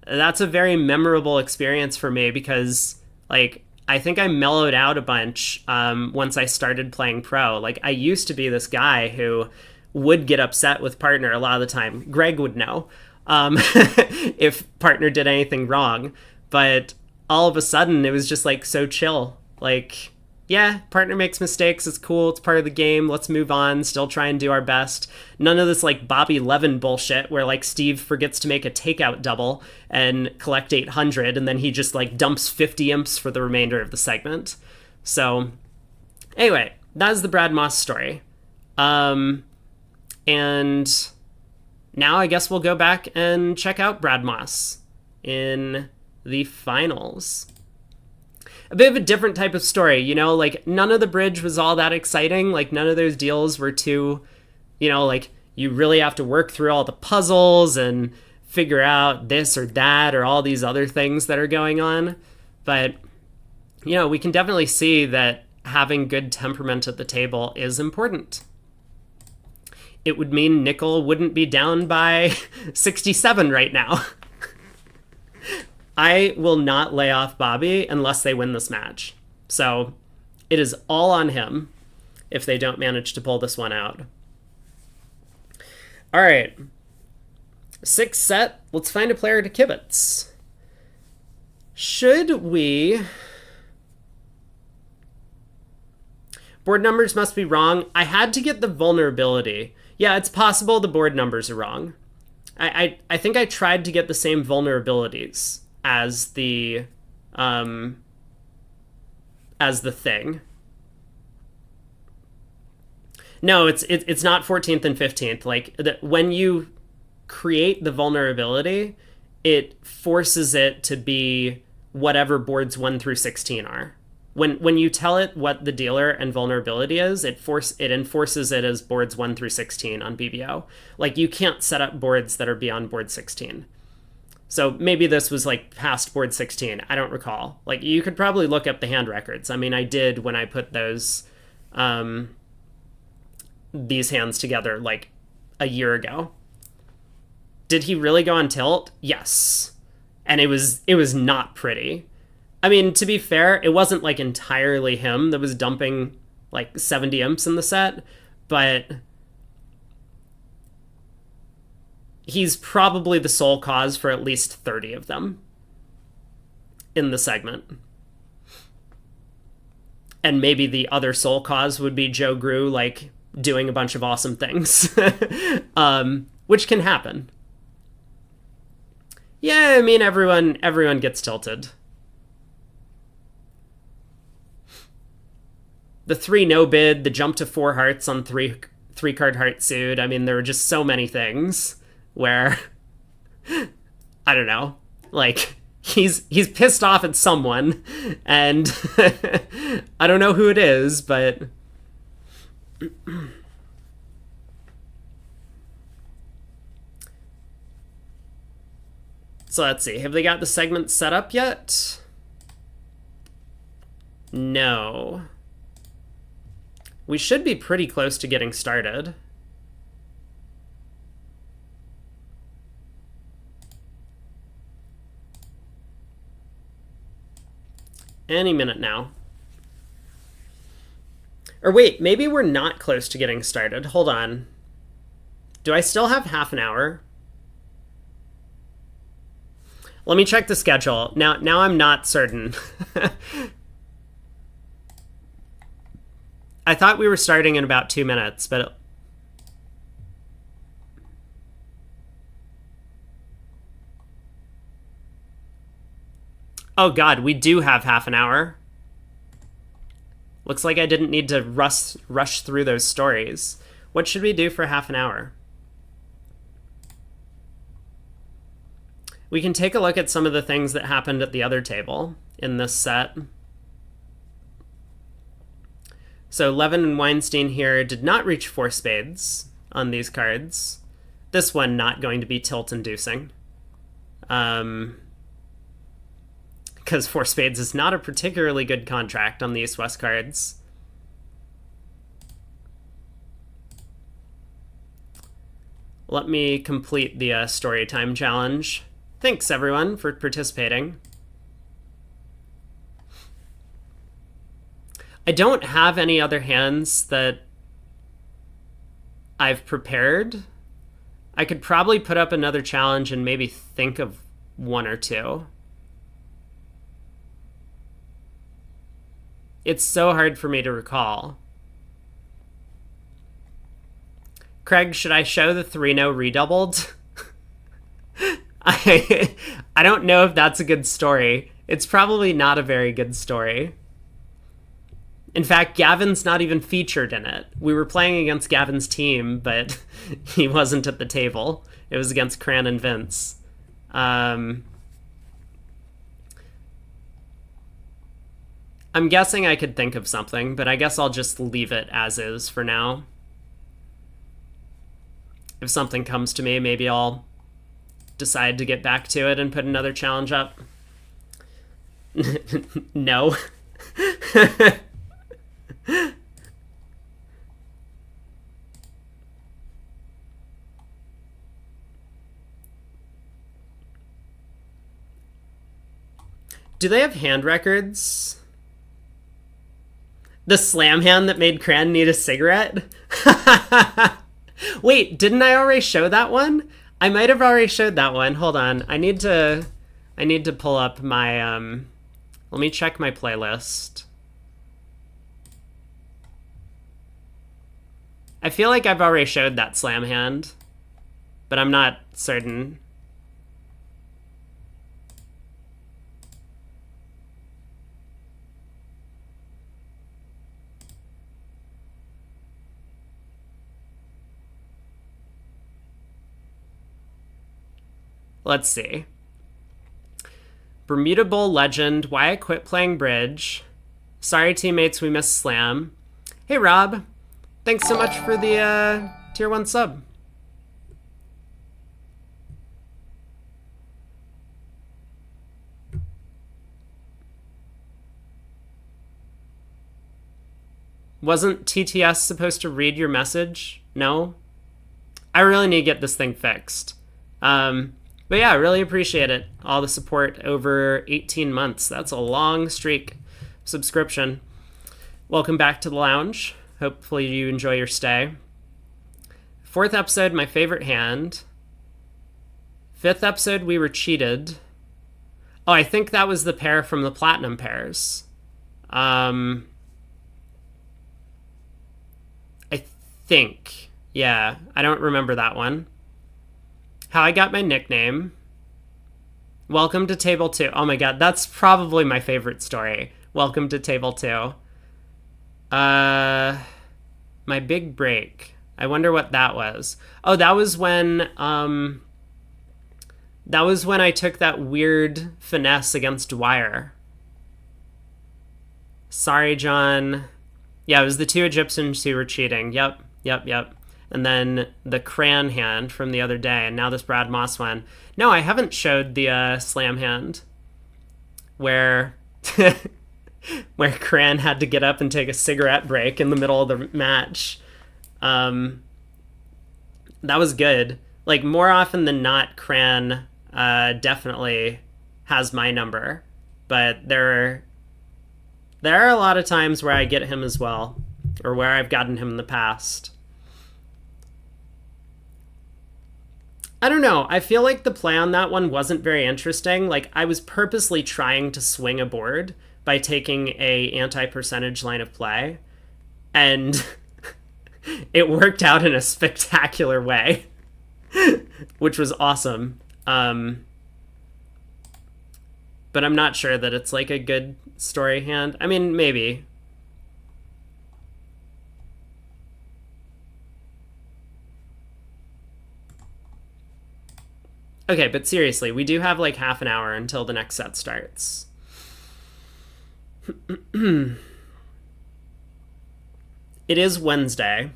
that's a very memorable experience for me because, like, I think I mellowed out a bunch once I started playing pro. Like, I used to be this guy who would get upset with partner a lot of the time. Greg would know if partner did anything wrong. But all of a sudden, it was just, like, so chill. Like, yeah, partner makes mistakes. It's cool. It's part of the game. Let's move on. Still try and do our best. None of this like Bobby Levin bullshit where like Steve forgets to make a takeout double and collect 800 and then he just like dumps 50 imps for the remainder of the segment. So anyway, that is the Brad Moss story. And now I guess we'll go back and check out Brad Moss in the finals. A bit of a different type of story, like none of the bridge was all that exciting. Like none of those deals were too, like you really have to work through all the puzzles and figure out this or that or all these other things that are going on. But, we can definitely see that having good temperament at the table is important. It would mean Nickel wouldn't be down by 67 right now. I will not lay off Bobby unless they win this match. So it is all on him if they don't manage to pull this one out. All right. 6th set. Let's find a player to kibitz. Should we... Board numbers must be wrong. I had to get the vulnerability. Yeah, it's possible the board numbers are wrong. I think I tried to get the same vulnerabilities as the thing. No, it's not 14th and 15th. Like when you create the vulnerability, it forces it to be whatever boards 1 through 16 are. When you tell it what the dealer and vulnerability is, it enforces it as boards 1 through 16 on BBO. Like you can't set up boards that are beyond board 16. So maybe this was like past board 16. I don't recall. Like you could probably look up the hand records. I mean, I did when I put those, these hands together like a year ago. Did he really go on tilt? Yes. And it was not pretty. I mean, to be fair, it wasn't like entirely him that was dumping like 70 imps in the set, but he's probably the sole cause for at least 30 of them in the segment. And maybe the other sole cause would be Joe Grew, like, doing a bunch of awesome things, which can happen. Yeah, I mean, everyone gets tilted. The 3 no bid, the jump to 4 hearts on 3 card heart suit. I mean, there were just so many things where I don't know, like he's pissed off at someone, and I don't know who it is, but so let's see. Have they got the segment set up yet? No. We should be pretty close to getting started. Any minute now. Or wait, maybe we're not close to getting started. Hold on. Do I still have half an hour? Let me check the schedule. Now I'm not certain. I thought we were starting in about 2 minutes, but... Oh god, we do have half an hour. Looks like I didn't need to rush through those stories. What should we do for half an hour? We can take a look at some of the things that happened at the other table in this set. So Levin and Weinstein here did not reach 4 spades on these cards. This one not going to be tilt-inducing. Because 4 spades is not a particularly good contract on the East-West cards. Let me complete the story time challenge. Thanks, everyone, for participating. I don't have any other hands that I've prepared. I could probably put up another challenge and maybe think of 1 or 2. It's so hard for me to recall. Craig, should I show the 3-no redoubled? I don't know if that's a good story. It's probably not a very good story. In fact, Gavin's not even featured in it. We were playing against Gavin's team, but he wasn't at the table. It was against Cran and Vince. I'm guessing I could think of something, but I guess I'll just leave it as is for now. If something comes to me, maybe I'll decide to get back to it and put another challenge up. No. Do they have hand records? The slam hand that made Cran need a cigarette? Wait, didn't I already show that one? I might have already showed that one. Hold on. I need to pull up my let me check my playlist. I feel like I've already showed that slam hand, but I'm not certain. Let's see. Bermuda Bowl legend, why I quit playing bridge. Sorry teammates, we missed slam. Hey Rob, thanks so much for the tier 1 sub. Wasn't TTS supposed to read your message? No? I really need to get this thing fixed. But yeah, I really appreciate it. All the support over 18 months. That's a long streak. Subscription. Welcome back to the lounge. Hopefully you enjoy your stay. 4th episode, my favorite hand. 5th episode, we were cheated. Oh, I think that was the pair from the Platinum pairs. I think. Yeah, I don't remember that one. How I got my nickname. Welcome to Table 2. Oh my god, that's probably my favorite story. Welcome to Table 2. My big break. I wonder what that was. Oh, that was when I took that weird finesse against Dwyer. Sorry, John. Yeah, it was the 2 Egyptians who were cheating. Yep. And then the Cran hand from the other day, and now this Brad Moss one. No, I haven't showed the slam hand where where Cran had to get up and take a cigarette break in the middle of the match. That was good. Like, more often than not, Cran definitely has my number, but there are a lot of times where I get him as well, or where I've gotten him in the past. I don't know. I feel like the play on that one wasn't very interesting. Like, I was purposely trying to swing a board by taking a anti-percentage line of play, and it worked out in a spectacular way, which was awesome. But I'm not sure that it's like a good story hand. I mean, maybe. Okay, but seriously, we do have like half an hour until the next set starts. It is Wednesday.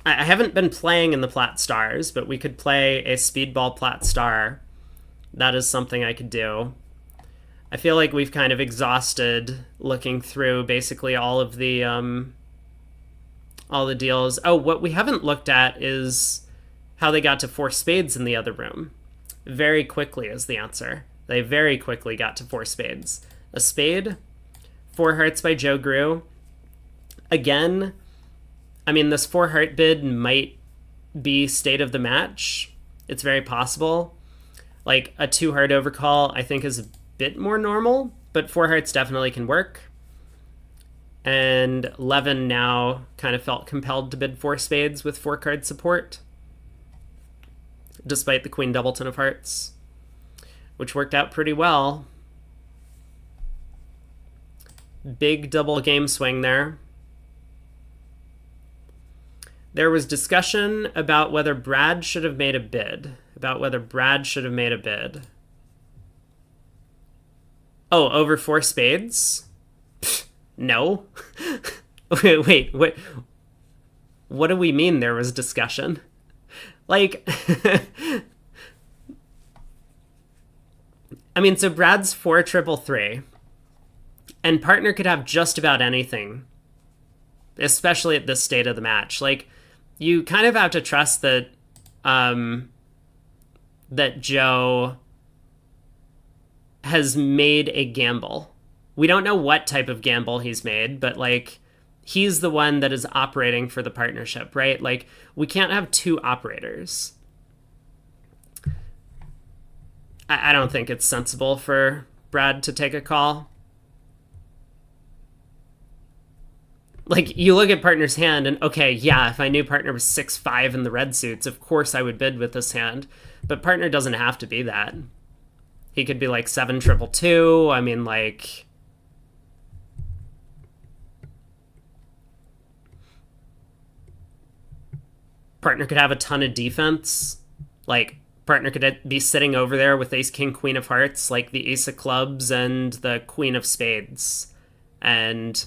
I haven't been playing in the Plat Stars, but we could play a Speedball Plat Star. That is something I could do. I feel like we've kind of exhausted looking through basically all the deals. Oh, what we haven't looked at is how they got to 4 spades in the other room. Very quickly is the answer. They very quickly got to 4 spades. A spade, 4 hearts by Joe Grew. Again, I mean, this 4 heart bid might be state of the match. It's very possible. Like, a 2 heart overcall, I think, is a bit more normal, but 4 hearts definitely can work. And Levin now kind of felt compelled to bid 4 spades with 4 card support, despite the Queen Doubleton of Hearts, which worked out pretty well. Big double game swing there. There was discussion about whether Brad should have made a bid. Oh, over 4 spades? Pfft, no. Wait, what do we mean there was discussion? Like, I mean, so Brad's 4-3-3, and partner could have just about anything, especially at this state of the match. Like, you kind of have to trust that, that Joe has made a gamble. We don't know what type of gamble he's made, but, like, he's the one that is operating for the partnership, right? Like, we can't have 2 operators. I don't think it's sensible for Brad to take a call. Like, you look at partner's hand and, okay, yeah, if I knew partner was 6-5 in the red suits, of course I would bid with this hand. But partner doesn't have to be that. He could be like 7-2-2. I mean, like, partner could have a ton of defense. Like, partner could be sitting over there with ace, king, queen of hearts, like the ace of clubs and the queen of spades. And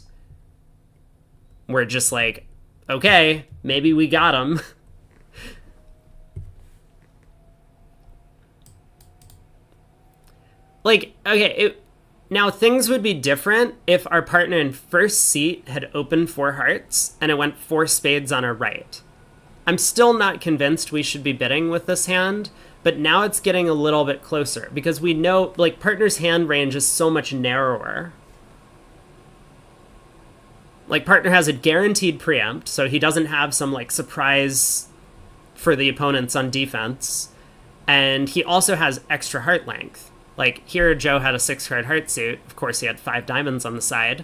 we're just like, okay, maybe we got him. Like, okay, now things would be different if our partner in first seat had opened 4 hearts and it went 4 spades on our right. I'm still not convinced we should be bidding with this hand, but now it's getting a little bit closer because we know, like, partner's hand range is so much narrower. Like, partner has a guaranteed preempt, so he doesn't have some, like, surprise for the opponents on defense. And he also has extra heart length. Like, here Joe had a 6-card heart suit. Of course, he had 5 diamonds on the side.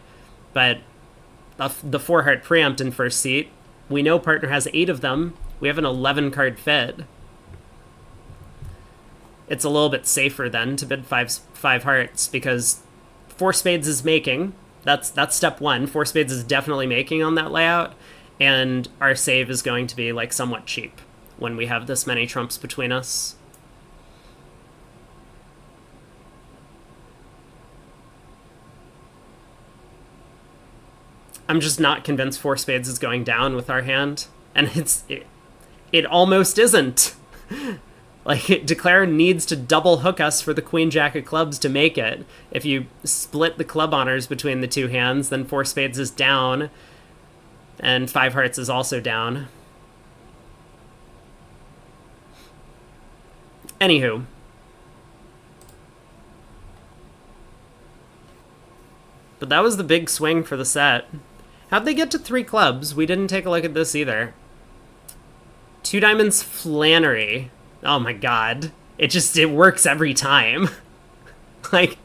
But the 4-heart preempt in first seat, we know partner has 8 of them. We have an 11-card fid. It's a little bit safer then to bid 5 hearts because 4 spades is making. That's step 1. 4 spades is definitely making on that layout. And our save is going to be, like, somewhat cheap when we have this many trumps between us. I'm just not convinced 4 spades is going down with our hand. And it almost isn't. Like, Declare needs to double hook us for the Queen Jack of clubs to make it. If you split the club honors between the two hands, then 4 spades is down, and 5 hearts is also down. Anywho. But that was the big swing for the set. How'd they get to 3 clubs? We didn't take a look at this either. 2 diamonds Flannery. Oh my god. It works every time. Like,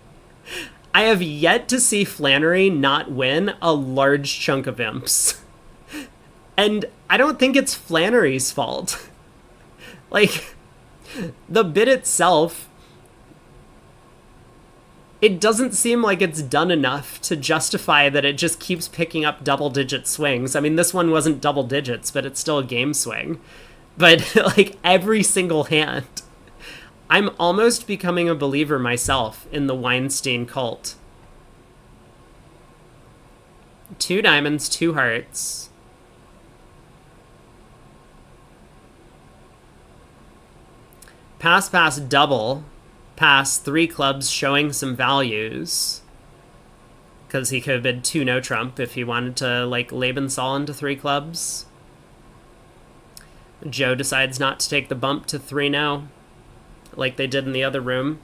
I have yet to see Flannery not win a large chunk of imps. And I don't think it's Flannery's fault. Like, the bid itself, it doesn't seem like it's done enough to justify that it just keeps picking up double-digit swings. I mean, this one wasn't double digits, but it's still a game swing. But, like, every single hand. I'm almost becoming a believer myself in the Weinstein cult. 2 diamonds, 2 hearts. Pass, pass, double. Pass, 3 clubs showing some values. Because he could have bid 2 no trump if he wanted to, like, Lebensal into 3 clubs. Joe decides not to take the bump to 3 no, like they did in the other room.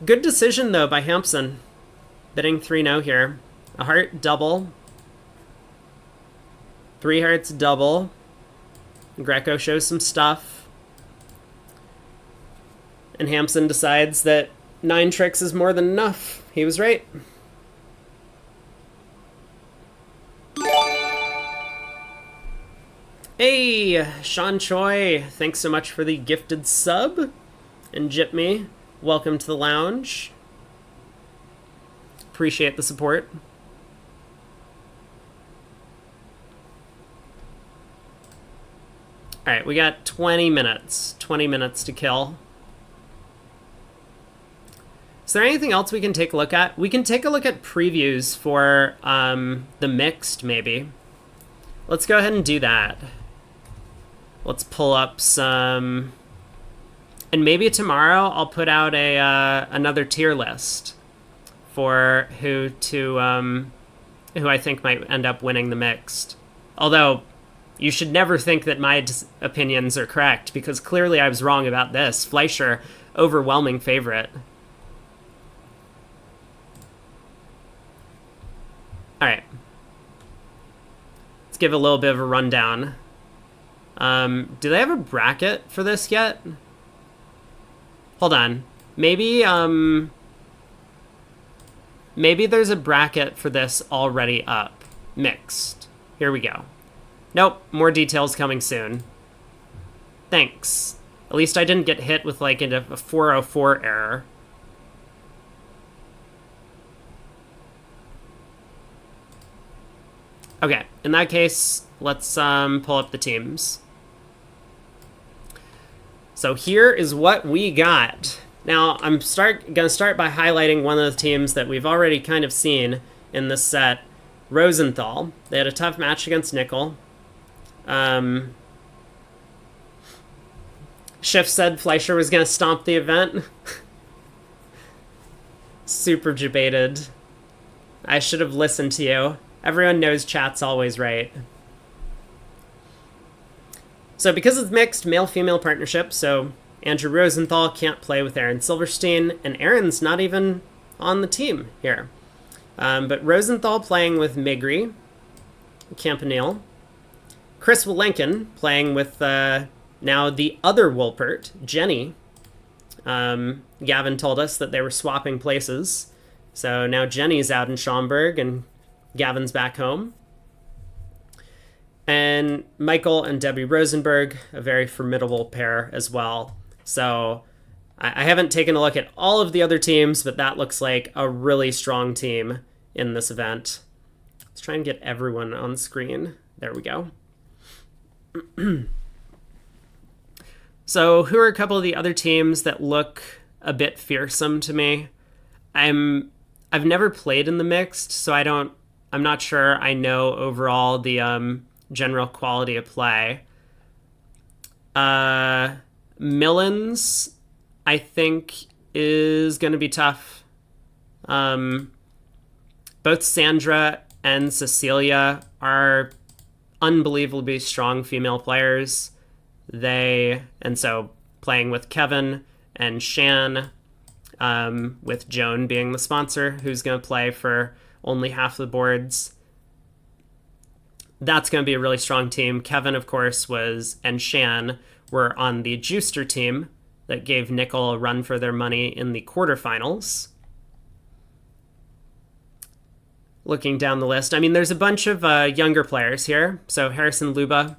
Good decision, though, by Hampson. Bidding 3 no here. A heart, double. 3 hearts, double. Greco shows some stuff. And Hampson decides that 9 tricks is more than enough. He was right. Hey, Sean Choi, thanks so much for the gifted sub. And Jipme, welcome to the lounge. Appreciate the support. All right, we got 20 minutes. 20 minutes to kill. Is there anything else we can take a look at? We can take a look at previews for the mixed, maybe. Let's go ahead and do that. Let's pull up some... And maybe tomorrow I'll put out a another tier list for who I think might end up winning the mixed. Although, you should never think that my opinions are correct, because clearly I was wrong about this. Fleischer, overwhelming favorite. Alright. Let's give a little bit of a rundown. Do they have a bracket for this yet? Hold on. Maybe there's a bracket for this already up. Mixed. Here we go. Nope, more details coming soon. Thanks. At least I didn't get hit with, like, a 404 error. Okay, in that case, let's pull up the teams. So here is what we got. Now, I'm gonna start by highlighting one of the teams that we've already kind of seen in this set, Rosenthal. They had a tough match against Nickel. Schiff said Fleischer was gonna stomp the event. Super debated. I should have listened to you. Everyone knows chat's always right. So because it's mixed male-female partnership, so Andrew Rosenthal can't play with Aaron Silverstein, and Aaron's not even on the team here. But Rosenthal playing with Migri, Campanile. Chris Willenkin playing with now the other Wolpert, Jenny. Gavin told us that they were swapping places. So now Jenny's out in Schaumburg and Gavin's back home. And Michael and Debbie Rosenberg, a very formidable pair as well. So I haven't taken a look at all of the other teams, but that looks like a really strong team in this event. Let's try and get everyone on screen. There we go. So who are a couple of the other teams that look a bit fearsome to me? I've never played in the mixed, so I'm not sure I know overall the general quality of play. Millens, I think, is going to be tough. Both Sandra and Cecilia are unbelievably strong female players. And so playing with Kevin and Shan, with Joan being the sponsor, who's going to play for only half the boards. That's going to be a really strong team. Kevin, of course, and Shan were on the Juicer team that gave Nickel a run for their money in the quarterfinals. Looking down the list, I mean, there's a bunch of younger players here. So Harrison Luba,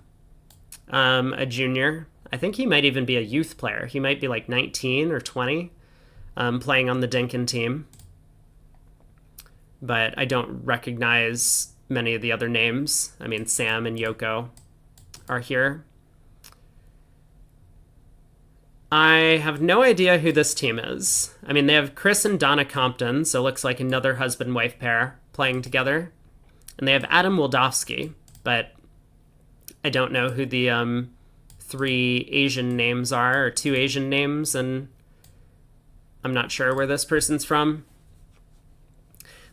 a junior. I think he might even be a youth player. He might be like 19 or 20, playing on the Dinkin team. But I don't recognize many of the other names. I mean, Sam and Yoko are here. I have no idea who this team is. I mean, they have Chris and Donna Compton, so it looks like another husband-wife pair playing together. And they have Adam Wildowski, but I don't know who the 3 Asian names are, or 2 Asian names, and I'm not sure where this person's from.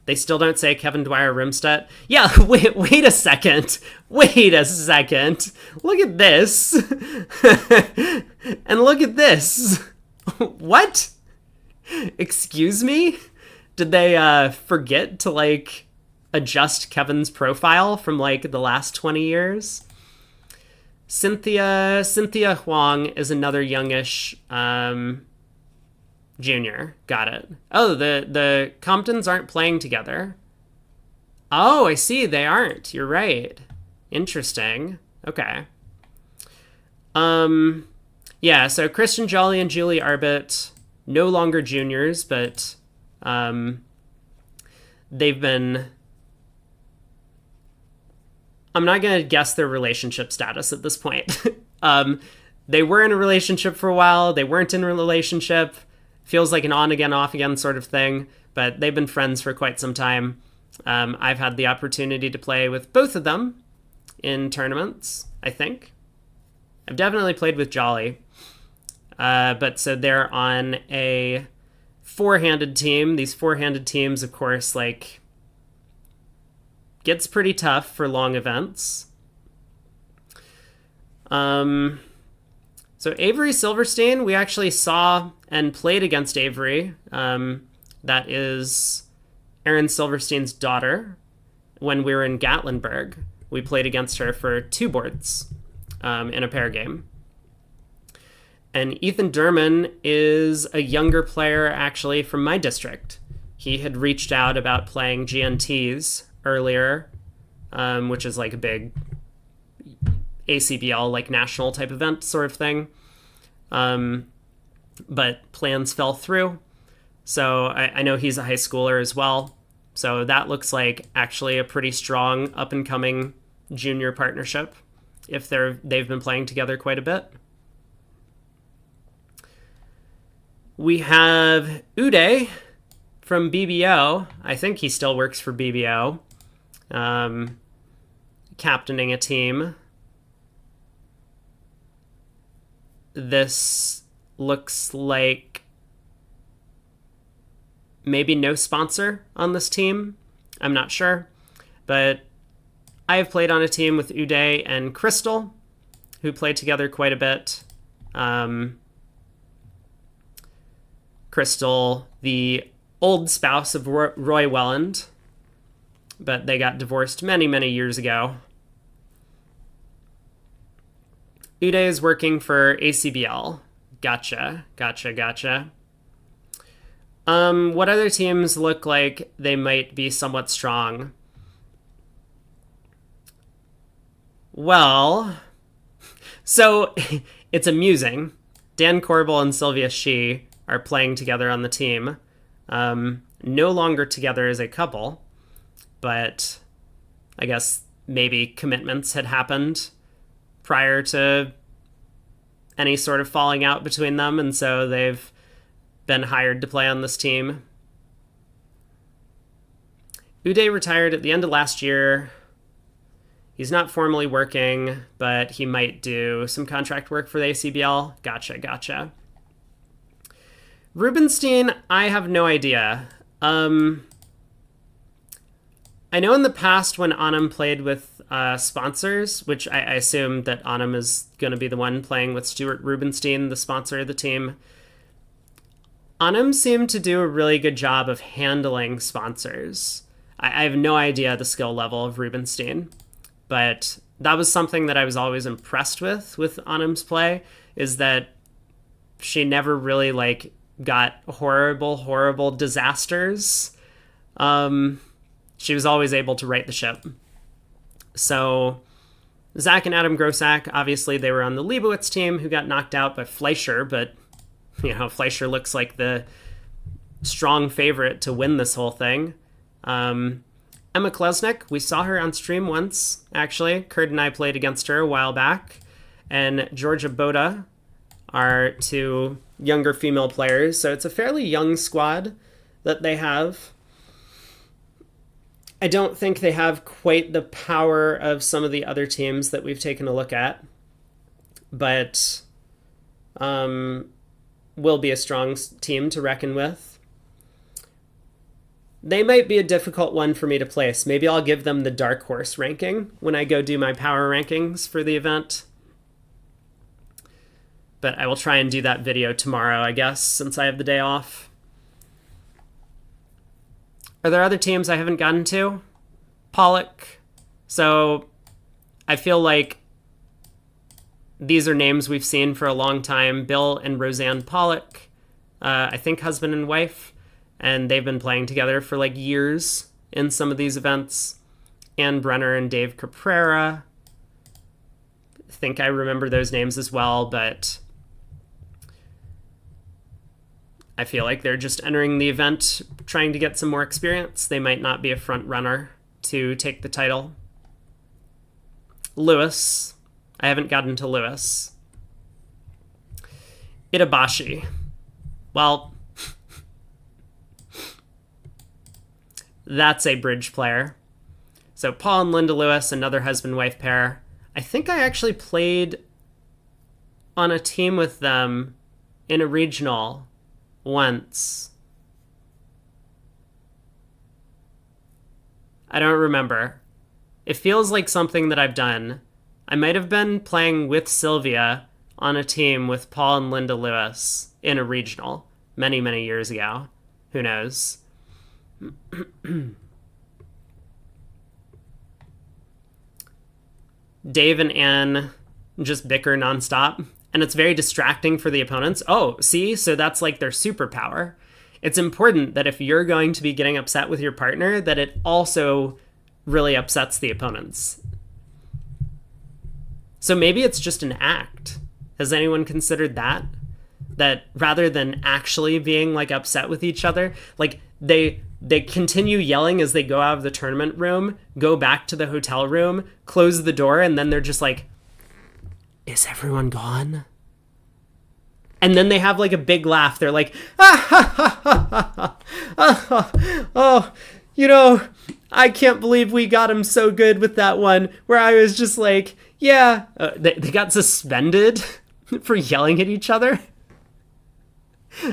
They still don't say Kevin Dwyer Rimstedt. Yeah, wait a second. Wait a second. Look at this. And look at this. What? Excuse me? Did they forget to, like, adjust Kevin's profile from, like, the last 20 years? Cynthia Huang is another youngish junior. Got it. Oh, the Comptons aren't playing together. Oh, I see. They aren't. You're right. Interesting. Okay. Yeah, so Christian Jolly and Julie Arbit, no longer juniors, but they've been... I'm not going to guess their relationship status at this point. They were in a relationship for a while. They weren't in a relationship. Feels like an on-again, off-again sort of thing, but they've been friends for quite some time. I've had the opportunity to play with both of them in tournaments, I think. I've definitely played with Jolly. But so they're on a 4-handed team. These 4-handed teams, of course, like, gets pretty tough for long events. So Avery Silverstein, we actually saw and played against Avery. That is Aaron Silverstein's daughter. When we were in Gatlinburg, we played against her for 2 boards in a pair game. And Ethan Durman is a younger player, actually, from my district. He had reached out about playing GNTs earlier, which is like a big ACBL, like national type event sort of thing. But plans fell through. So I know he's a high schooler as well. So that looks like actually a pretty strong up-and-coming junior partnership if they've been playing together quite a bit. We have Uday from BBO. I think he still works for BBO. Captaining a team. This looks like maybe no sponsor on this team. I'm not sure. But I have played on a team with Uday and Crystal, who played together quite a bit. Crystal, the old spouse of Roy Welland, but they got divorced many, many years ago. Uday is working for ACBL. Gotcha. What other teams look like they might be somewhat strong? Well, so it's amusing. Dan Corbel and Sylvia Shee are playing together on the team. No longer together as a couple, but I guess maybe commitments had happened prior to any sort of falling out between them, and so they've been hired to play on this team. Uday retired at the end of last year. He's not formally working, but he might do some contract work for the ACBL. Gotcha. Rubenstein, I have no idea. I know in the past when Anam played with sponsors, which I assume that Anam is going to be the one playing with Stuart Rubenstein, the sponsor of the team, Anam seemed to do a really good job of handling sponsors. I have no idea the skill level of Rubenstein, but that was something that I was always impressed with Anam's play, is that she never really like got horrible disasters. She was always able to right the ship. So Zach and Adam Grossack, obviously they were on the Leibowitz team, who got knocked out by Fleischer, but Fleischer looks like the strong favorite to win this whole thing. Emma Klesnik, we saw her on stream once, actually. Kurt and I played against her a while back. And Georgia Boda are two younger female players, so it's a fairly young squad that they have. I don't think they have quite the power of some of the other teams that we've taken a look at, but will be a strong team to reckon with. They might be a difficult one for me to place. Maybe I'll give them the dark horse ranking when I go do my power rankings for the event. But I will try and do that video tomorrow, I guess, since I have the day off. Are there other teams I haven't gotten to? Pollock. So I feel like these are names we've seen for a long time. Bill and Roseanne Pollock, I think husband and wife, and they've been playing together for like years in some of these events. Ann Brenner and Dave Caprera. I think I remember those names as well, but I feel like they're just entering the event trying to get some more experience. They might not be a front runner to take the title. Lewis. I haven't gotten to Lewis. Itabashi. Well, that's a bridge player. So Paul and Linda Lewis, another husband-wife pair. I think I actually played on a team with them in a regional once. I don't remember. It feels like something that I've done. I might have been playing with Sylvia on a team with Paul and Linda Lewis in a regional many, many years ago. Who knows? Dave and Ann just bicker nonstop, and it's very distracting for the opponents. Oh, see? So that's like their superpower. It's important that if you're going to be getting upset with your partner, that it also really upsets the opponents. So maybe it's just an act. Has anyone considered that? That rather than actually being like upset with each other, like they continue yelling as they go out of the tournament room, go back to the hotel room, close the door, and then they're just like, is everyone gone? And then they have like a big laugh. They're like, ah, ha, ha, ha, ha. Oh, I can't believe we got him so good with that one, where I was just like, yeah, they got suspended for yelling at each other.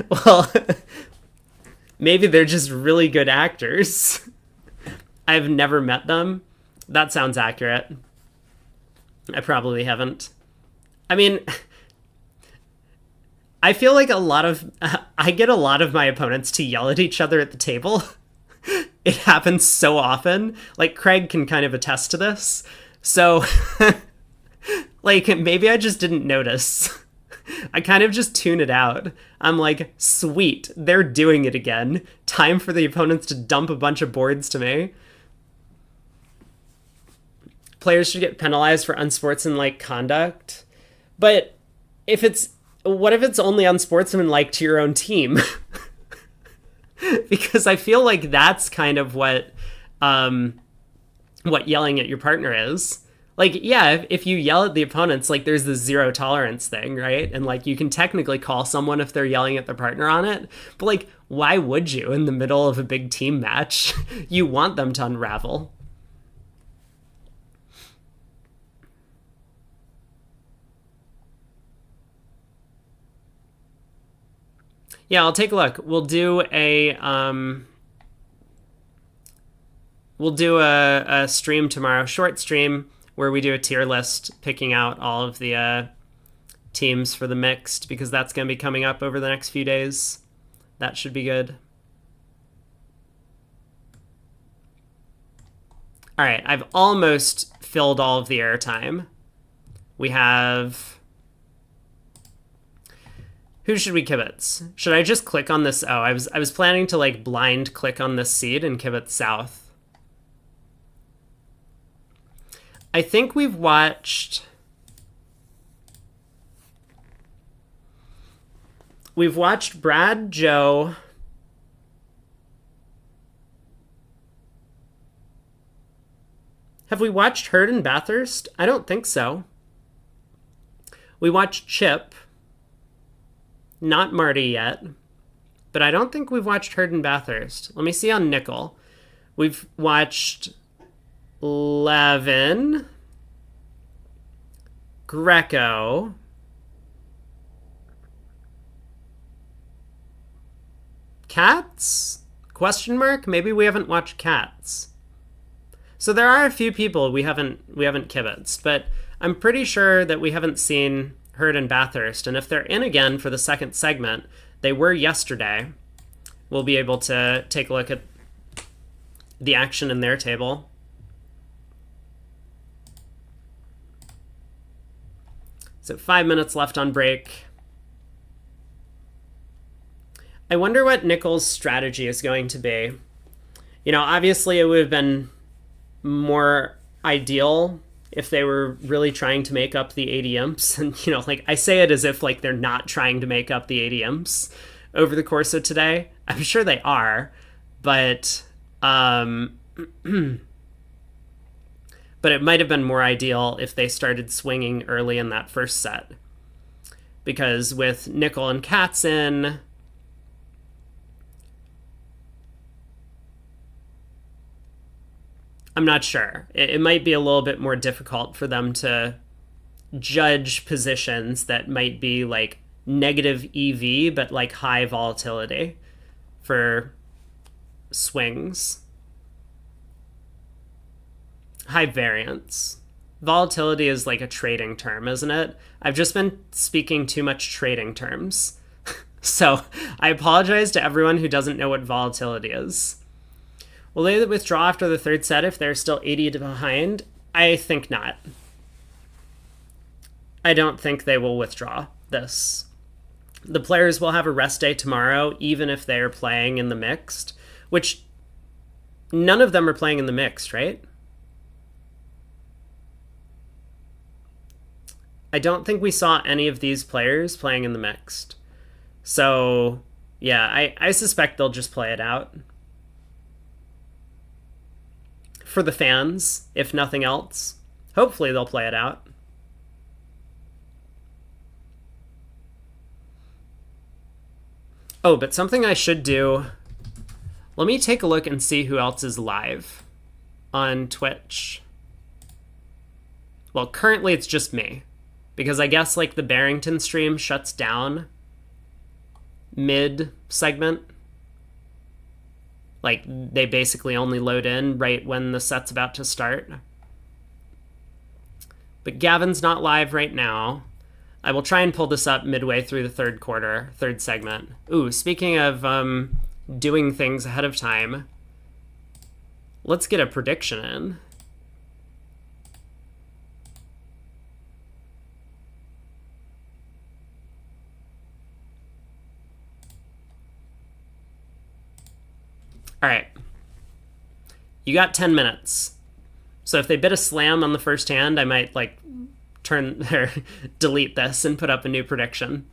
Well, maybe they're just really good actors. I've never met them. That sounds accurate. I probably haven't. I mean, I feel like I get a lot of my opponents to yell at each other at the table. It happens so often. Like, Craig can kind of attest to this. So, like, maybe I just didn't notice. I kind of just tune it out. I'm like, sweet, they're doing it again. Time for the opponents to dump a bunch of boards to me. Players should get penalized for unsportsmanlike conduct. But what if it's only unsportsmanlike to your own team? Because I feel like that's kind of what yelling at your partner is. Like, yeah, if you yell at the opponents, like, there's the zero tolerance thing, right? And, like, you can technically call someone if they're yelling at their partner on it. But, like, why would you in the middle of a big team match? You want them to unravel. Yeah, I'll take a look. We'll do a stream tomorrow, short stream, where we do a tier list picking out all of the teams for the mixed, because that's going to be coming up over the next few days. That should be good. All right, I've almost filled all of the airtime. We have... Who should we kibitz? Should I just click on this? Oh, I was planning to like blind click on this seed and kibitz south. I think we've watched Brad, Joe, have we watched Hurd and Bathurst? I don't think so. We watched Chip. Not Marty yet, but I don't think we've watched Hurd and Bathurst. Let me see on Nickel. We've watched Levin, Greco, Cats? Question mark? Maybe we haven't watched Cats. So there are a few people we haven't kibitzed, but I'm pretty sure that we haven't seen Hurd and Bathurst, and if they're in again for the second segment, they were yesterday, we'll be able to take a look at the action in their table. So 5 minutes left on break. I wonder what Nickel's strategy is going to be. You know, obviously it would have been more ideal if they were really trying to make up the 80 imps. And, you know, like I say it as if like they're not trying to make up the 80 imps over the course of today. I'm sure they are, but but it might have been more ideal if they started swinging early in that first set. Because with Nickel and Cats in, I'm not sure. It might be a little bit more difficult for them to judge positions that might be like negative EV, but like high volatility for swings. High variance. Volatility is like a trading term, isn't it? I've just been speaking too much trading terms. So I apologize to everyone who doesn't know what volatility is. Will they withdraw after the third set if they're still 80 behind? I think not. I don't think they will withdraw this. The players will have a rest day tomorrow, even if they're playing in the mixed, which none of them are playing in the mixed, right? I don't think we saw any of these players playing in the mixed. So, yeah, I suspect they'll just play it out. For the fans, if nothing else. Hopefully they'll play it out. Oh, but something I should do... Let me take a look and see who else is live on Twitch. Well, currently it's just me. Because I guess like the Barrington stream shuts down mid-segment. Like, they basically only load in right when the set's about to start. But Gavin's not live right now. I will try and pull this up midway through the third segment. Ooh, speaking of doing things ahead of time, let's get a prediction in. All right. You got 10 minutes. So if they bid a slam on the first hand, I might like turn or delete this and put up a new prediction.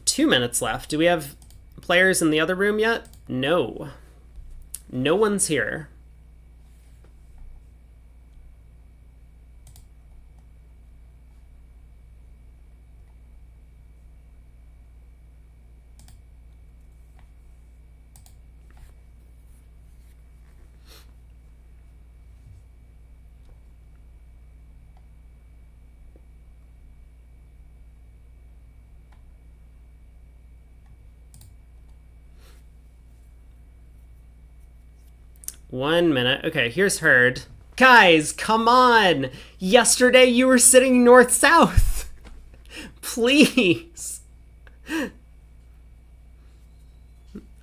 Two minutes left. Do we have players in the other room yet? No. No one's here. 1 minute. Okay, here's Herd. Guys, come on! Yesterday you were sitting north-south! Please!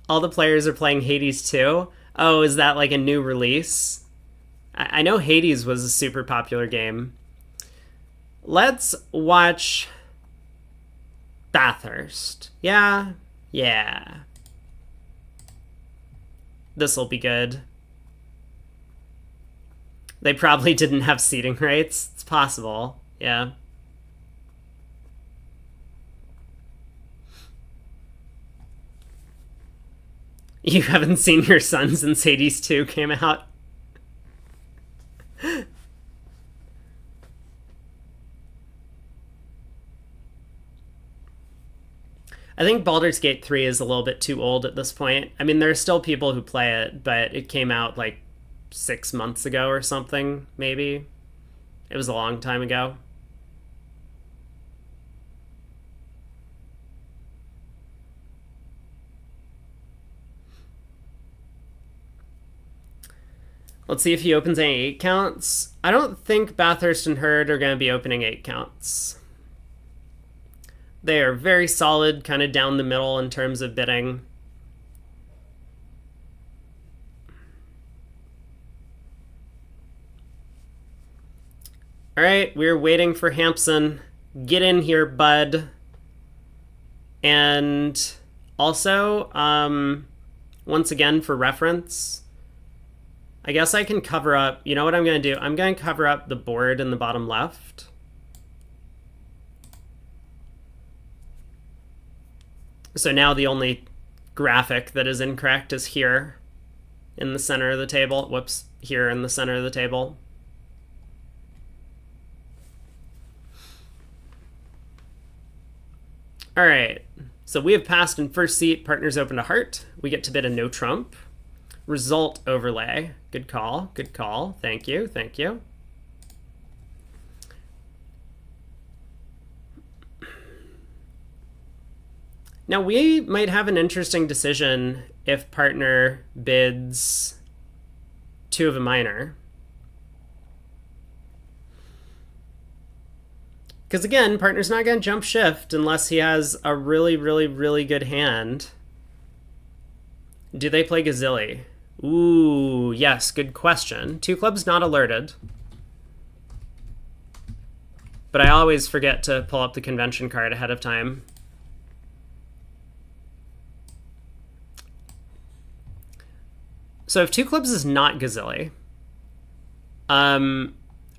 All the players are playing Hades 2? Oh, is that like a new release? I know Hades was a super popular game. Let's watch Bathurst. Yeah? Yeah. This'll be good. They probably didn't have seating rates. It's possible. Yeah. You haven't seen your son since Hades 2 came out? I think Baldur's Gate 3 is a little bit too old at this point. I mean, there are still people who play it, but it came out like 6 months ago or something, maybe. It was a long time ago. Let's see if he opens any 8 counts. I don't think Bathurst and Herd are going to be opening 8 counts. They are very solid, kind of down the middle in terms of bidding. All right, we're waiting for Hampson. Get in here, bud. And also, once again, for reference, I guess I can cover up, you know what I'm going to do? I'm going to cover up the board in the bottom left. So now the only graphic that is incorrect is here in the center of the table. Whoops, here in the center of the table. All right, so we have passed in first seat. Partners open to heart. We get to bid a no trump. Result overlay. Good call, good call. Thank you, thank you. Now, we might have an interesting decision if partner bids 2 of a minor. Because again, partner's not going to jump shift unless he has a really, really, really good hand. Do they play Gazilli? Ooh, yes, good question. 2 clubs not alerted. But I always forget to pull up the convention card ahead of time. So if 2 clubs is not Gazilli,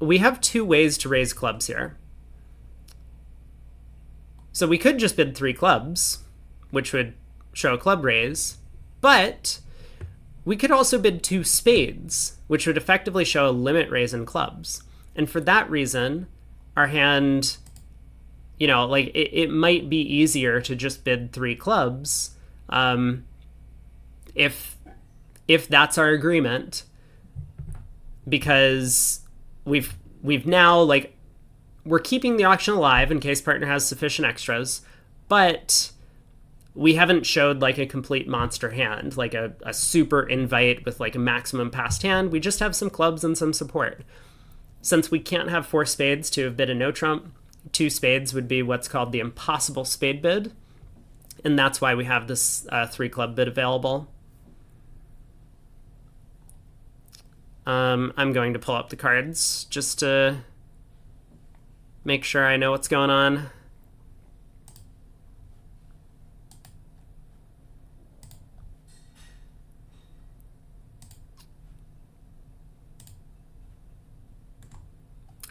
we have 2 ways to raise clubs here. So we could just bid 3 clubs, which would show a club raise, but we could also bid 2 spades, which would effectively show a limit raise in clubs. And for that reason, our hand, you know, like it might be easier to just bid 3 clubs if that's our agreement, because we've now, like, we're keeping the auction alive in case partner has sufficient extras, but we haven't showed like a complete monster hand, like a super invite with like a maximum passed hand. We just have some clubs and some support. Since we can't have 4 spades to have bid a no trump, 2 spades would be what's called the impossible spade bid, and that's why we have this 3 club bid available. I'm going to pull up the cards just to make sure I know what's going on.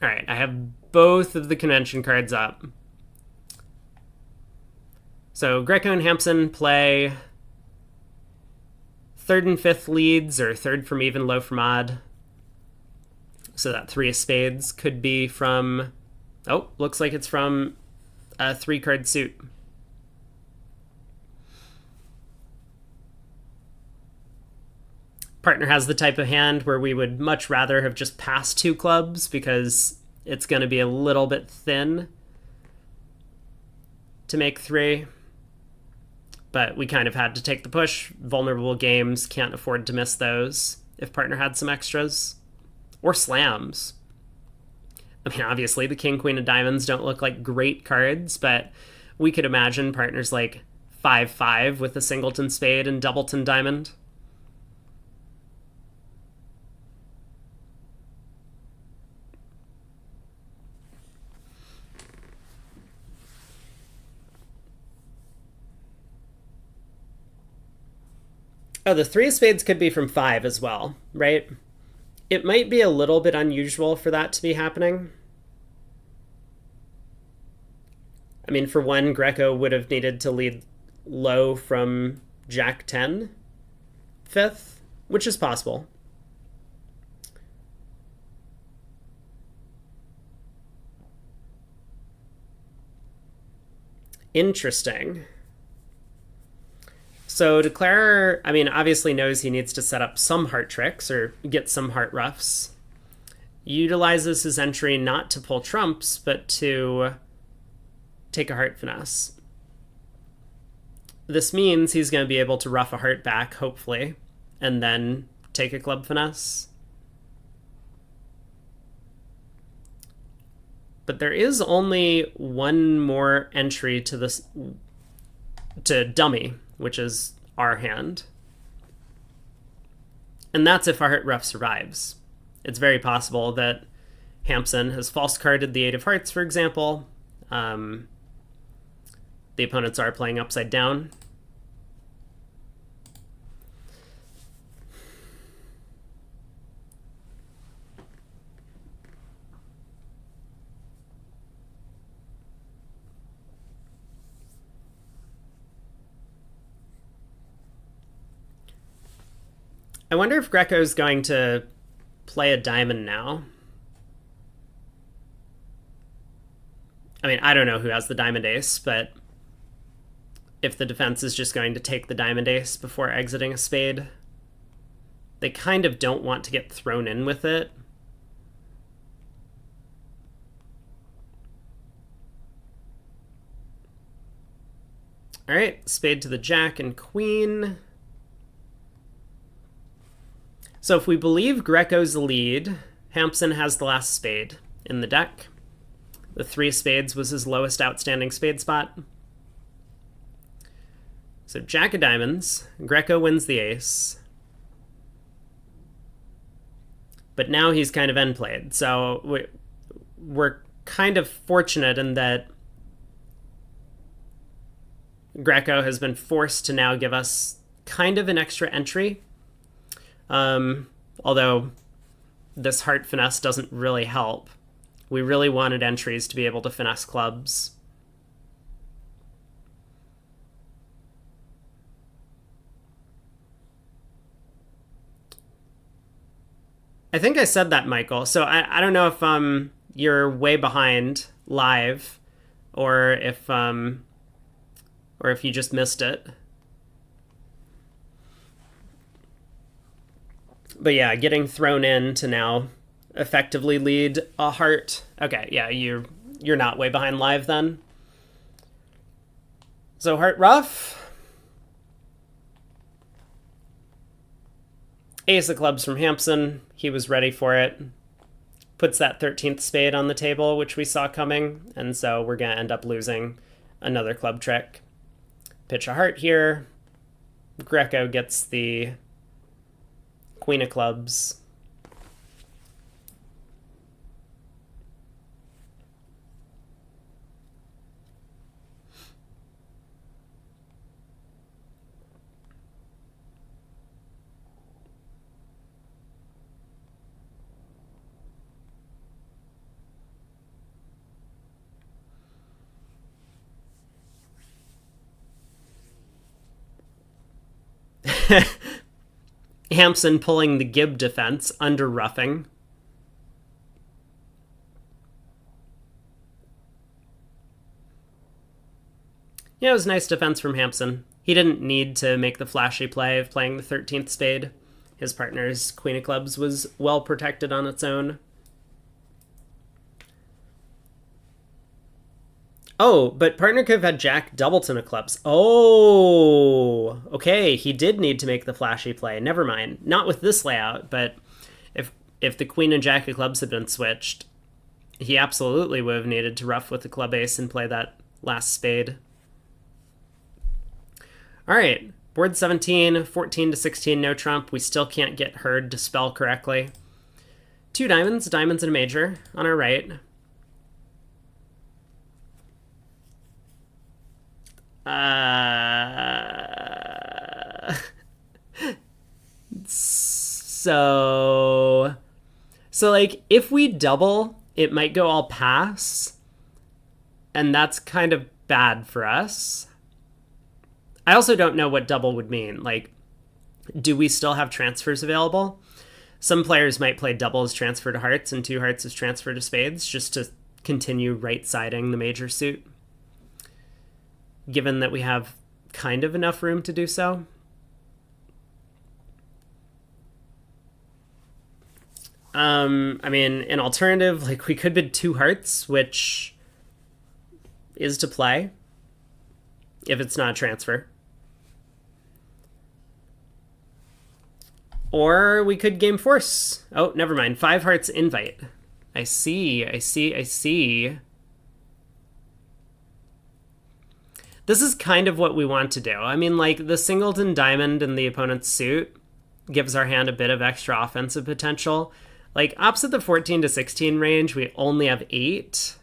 All right, I have both of the convention cards up. So Greco and Hampson play 3rd and 5th leads, or 3rd from even, low from odd. So that 3 of spades could be from, oh, looks like it's from a 3-card suit. Partner has the type of hand where we would much rather have just passed 2 clubs because it's going to be a little bit thin to make 3. But we kind of had to take the push. Vulnerable games, can't afford to miss those. if partner had some extras. Or slams. I mean, obviously, the king, queen of diamonds don't look like great cards, but we could imagine partners like 5-5 with a singleton spade and doubleton diamond. Oh, the 3 of spades could be from 5 as well, right? It might be a little bit unusual for that to be happening. I mean, for one, Greco would have needed to lead low from Jack 10 fifth, which is possible. Interesting. So Declarer, I mean, obviously knows he needs to set up some heart tricks or get some heart roughs. Utilizes his entry not to pull trumps, but to take a heart finesse. This means he's going to be able to rough a heart back, hopefully, and then take a club finesse. But there is only one more entry to this, to dummy, which is our hand. And that's if our heart rough survives. It's very possible that Hampson has false carded the 8 of hearts, for example. The opponents are playing upside down. I wonder if Greco's going to play a diamond now. I mean, I don't know who has the diamond ace, but if the defense is just going to take the diamond ace before exiting a spade, they kind of don't want to get thrown in with it. All right, spade to the jack and queen. So if we believe Greco's the lead, Hampson has the last spade in the deck. The 3 of spades was his lowest outstanding spade spot. So jack of diamonds, Greco wins the ace. But now he's kind of end played. So we're kind of fortunate in that Greco has been forced to now give us kind of an extra entry. Although this heart finesse doesn't really help. We really wanted entries to be able to finesse clubs. I think I said that, Michael. So I don't know if you're way behind live or if you just missed it. But yeah, getting thrown in to now effectively lead a heart. Okay, yeah, you're not way behind live then. So heart rough. Ace of clubs from Hampson. He was ready for it. Puts that 13th spade on the table, which we saw coming, and so we're going to end up losing another club trick. Pitch a heart here. Greco gets the queen of clubs. Hampson pulling the Gibb defense under roughing. Yeah, it was nice defense from Hampson. He didn't need to make the flashy play of playing the 13th spade. His partner's queen of clubs was well protected on its own. Oh, but partner could have had Jack doubleton of clubs. Oh, okay. He did need to make the flashy play. Never mind. Not with this layout, but if the queen and jack of clubs had been switched, he absolutely would have needed to ruff with the club ace and play that last spade. All right, board 17, 14 to 16, no trump. We still can't get Herd to spell correctly. Two diamonds and a major on our right. So like if we double, it might go all pass, and that's kind of bad for us. I also don't know what double would mean. Like, do we still have transfers available? Some players might play double as transfer to hearts and two hearts as transfer to spades just to continue right-siding the major suit, given that we have kind of enough room to do so. I mean, an alternative, like we could bid two hearts, which is to play if it's not a transfer. Or we could game force. Oh, never mind. Five hearts invite. I see. This is kind of what we want to do. I mean, like, the singleton diamond in the opponent's suit gives our hand a bit of extra offensive potential. Like, opposite the 14 to 16 range, we only have 8.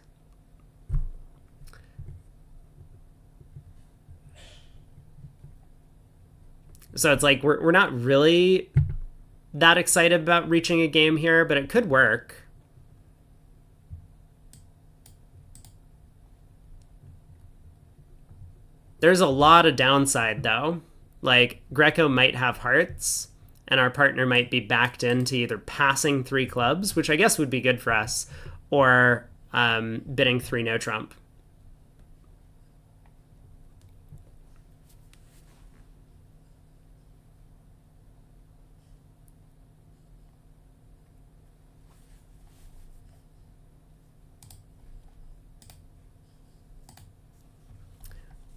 So it's like, we're not really that excited about reaching a game here, but it could work. There's a lot of downside, though. Like, Greco might have hearts, and our partner might be backed into either passing 3 clubs, which I guess would be good for us, or bidding 3 no trump.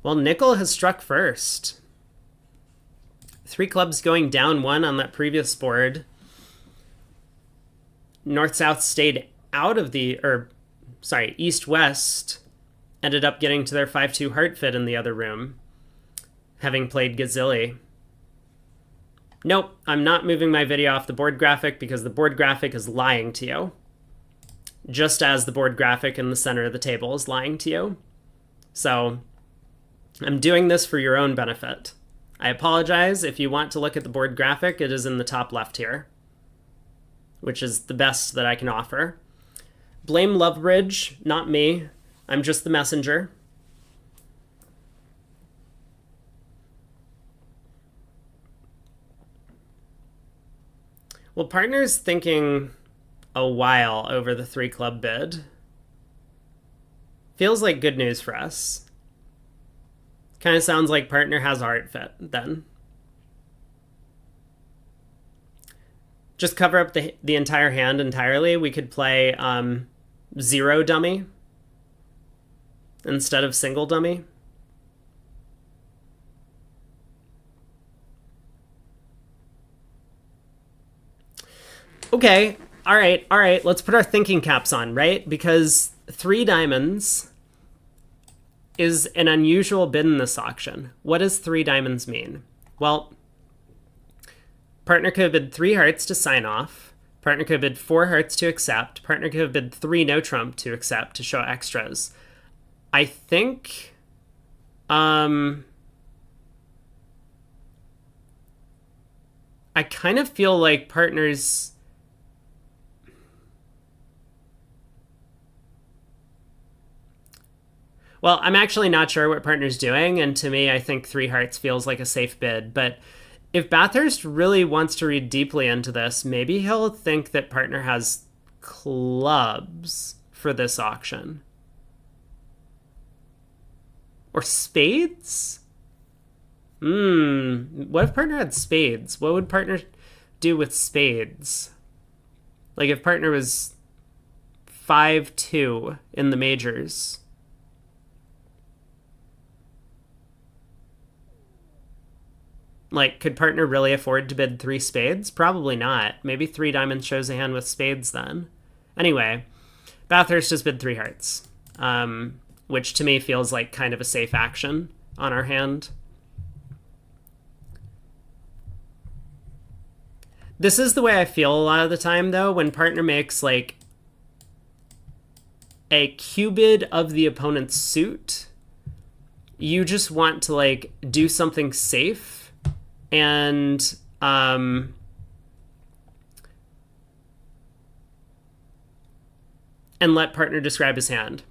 Well, nickel has struck first. 3 clubs going down 1 on that previous board. North-south stayed out of the, east-west ended up getting to their 5-2 heart fit in the other room, having played Gazilli. Nope, I'm not moving my video off the board graphic because the board graphic is lying to you. Just as the board graphic in the center of the table is lying to you. So I'm doing this for your own benefit. I apologize. If you want to look at the board graphic, it is in the top left here, which is the best that I can offer. Blame Lovebridge, not me. I'm just the messenger. Well, partner's thinking a while over the 3 club bid. Feels like good news for us. Kind of sounds like partner has a heart fit, then. Just cover up the entire hand entirely. We could play 0 dummy instead of single dummy. Okay, all right. Let's put our thinking caps on, right? Because 3 diamonds is an unusual bid in this auction. What does 3 diamonds mean? Well, partner could have bid 3 hearts to sign off. Partner could have bid 4 hearts to accept. Partner could have bid 3 no trump to accept to show extras. I think I kind of feel like partners Well, I'm actually not sure what partner's doing, and to me, I think 3 hearts feels like a safe bid. But if Bathurst really wants to read deeply into this, maybe he'll think that partner has clubs for this auction. Or spades? What if partner had spades? What would partner do with spades? Like if partner was 5-2 in the majors. Like, could partner really afford to bid 3 spades? Probably not. Maybe 3 diamonds shows a hand with spades then. Anyway, Bathurst has bid 3 hearts, which to me feels like kind of a safe action on our hand. This is the way I feel a lot of the time, though, when partner makes, like, a Q-bid of the opponent's suit. You just want to, like, do something safe and let partner describe his hand.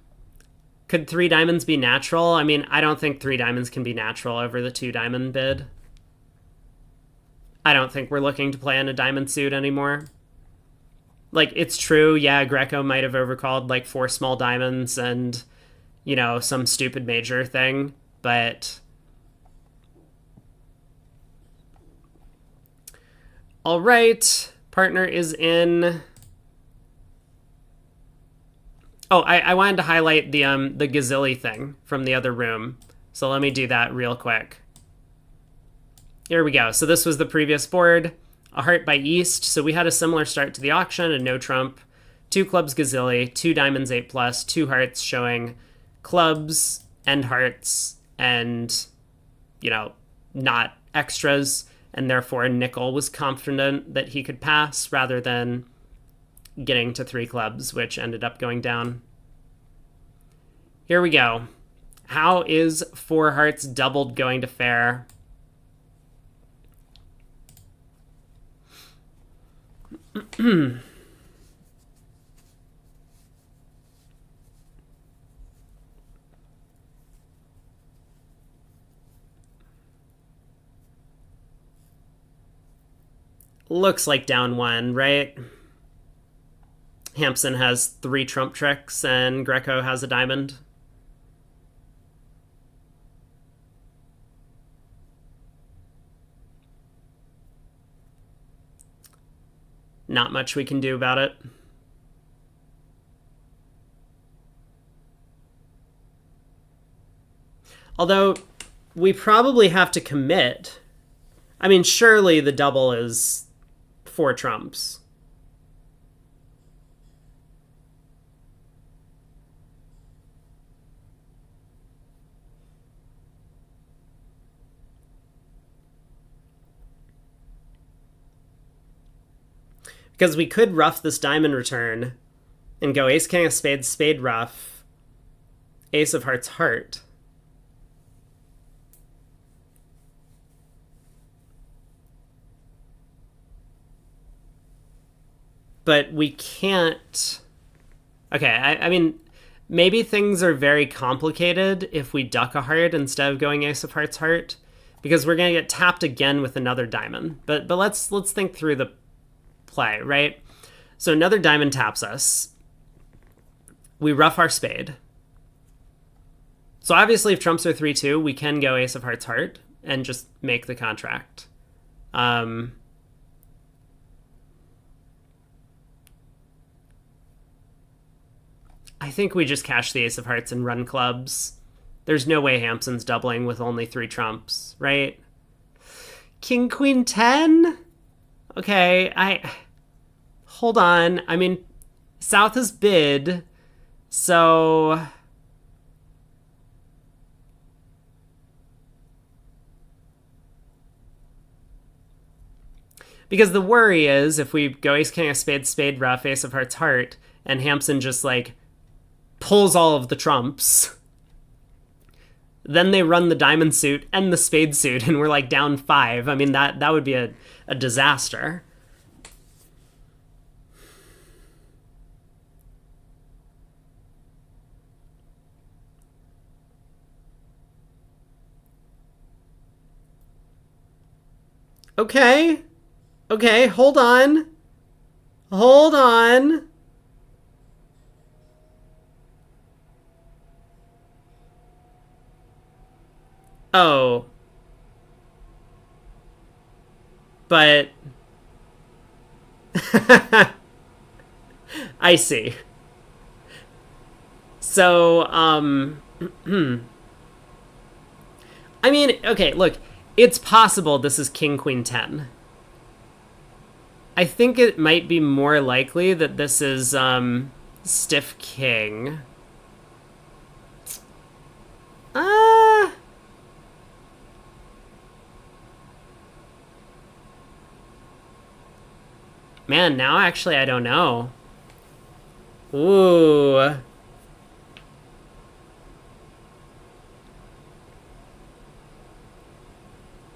Could 3 diamonds be natural? I mean, I don't think 3 diamonds can be natural over the 2 diamond bid. I don't think we're looking to play on a diamond suit anymore. Like, it's true, yeah, Greco might have overcalled like 4 small diamonds and, you know, some stupid major thing, but all right, partner is in. Oh, I wanted to highlight the Gazilli thing from the other room, so let me do that real quick. Here we go. So this was the previous board. A heart by East. So we had a similar start to the auction, a no trump, 2 clubs Gazilli, 2 diamonds 8+, 2 hearts showing clubs and hearts and, you know, not extras. And therefore nickel was confident that he could pass rather than getting to 3 clubs, which ended up going down. Here we go. How is 4 hearts doubled going to fare? Looks like down 1, right? Hampson has 3 trump tricks and Greco has a diamond. Not much we can do about it. Although, we probably have to commit. I mean, surely the double is 4 trumps. Because we could ruff this diamond return and go ace, king of spades, spade ruff, ace of hearts, heart. But we can't. Okay, I mean, maybe things are very complicated if we duck a heart instead of going ace of hearts, heart, because we're going to get tapped again with another diamond. But let's think through the play, right? So another diamond taps us. We ruff our spade. So obviously if trumps are 3-2, we can go ace of hearts, heart and just make the contract. I think we just cash the ace of hearts and run clubs. There's no way Hampson's doubling with only 3 trumps, right? King, queen, 10? Okay, hold on. I mean, South has bid, so because the worry is if we go ace, king of spades, spade, ruff, ace of hearts, heart, and Hampson just like pulls all of the trumps, then they run the diamond suit and the spade suit, and we're like down 5. I mean, that would be a disaster. Okay, hold on. Hold on. Oh. But I see. So, I mean, okay, look, It's possible this is king, queen, 10. I think it might be more likely that this is stiff king. Man, now actually I don't know. Ooh.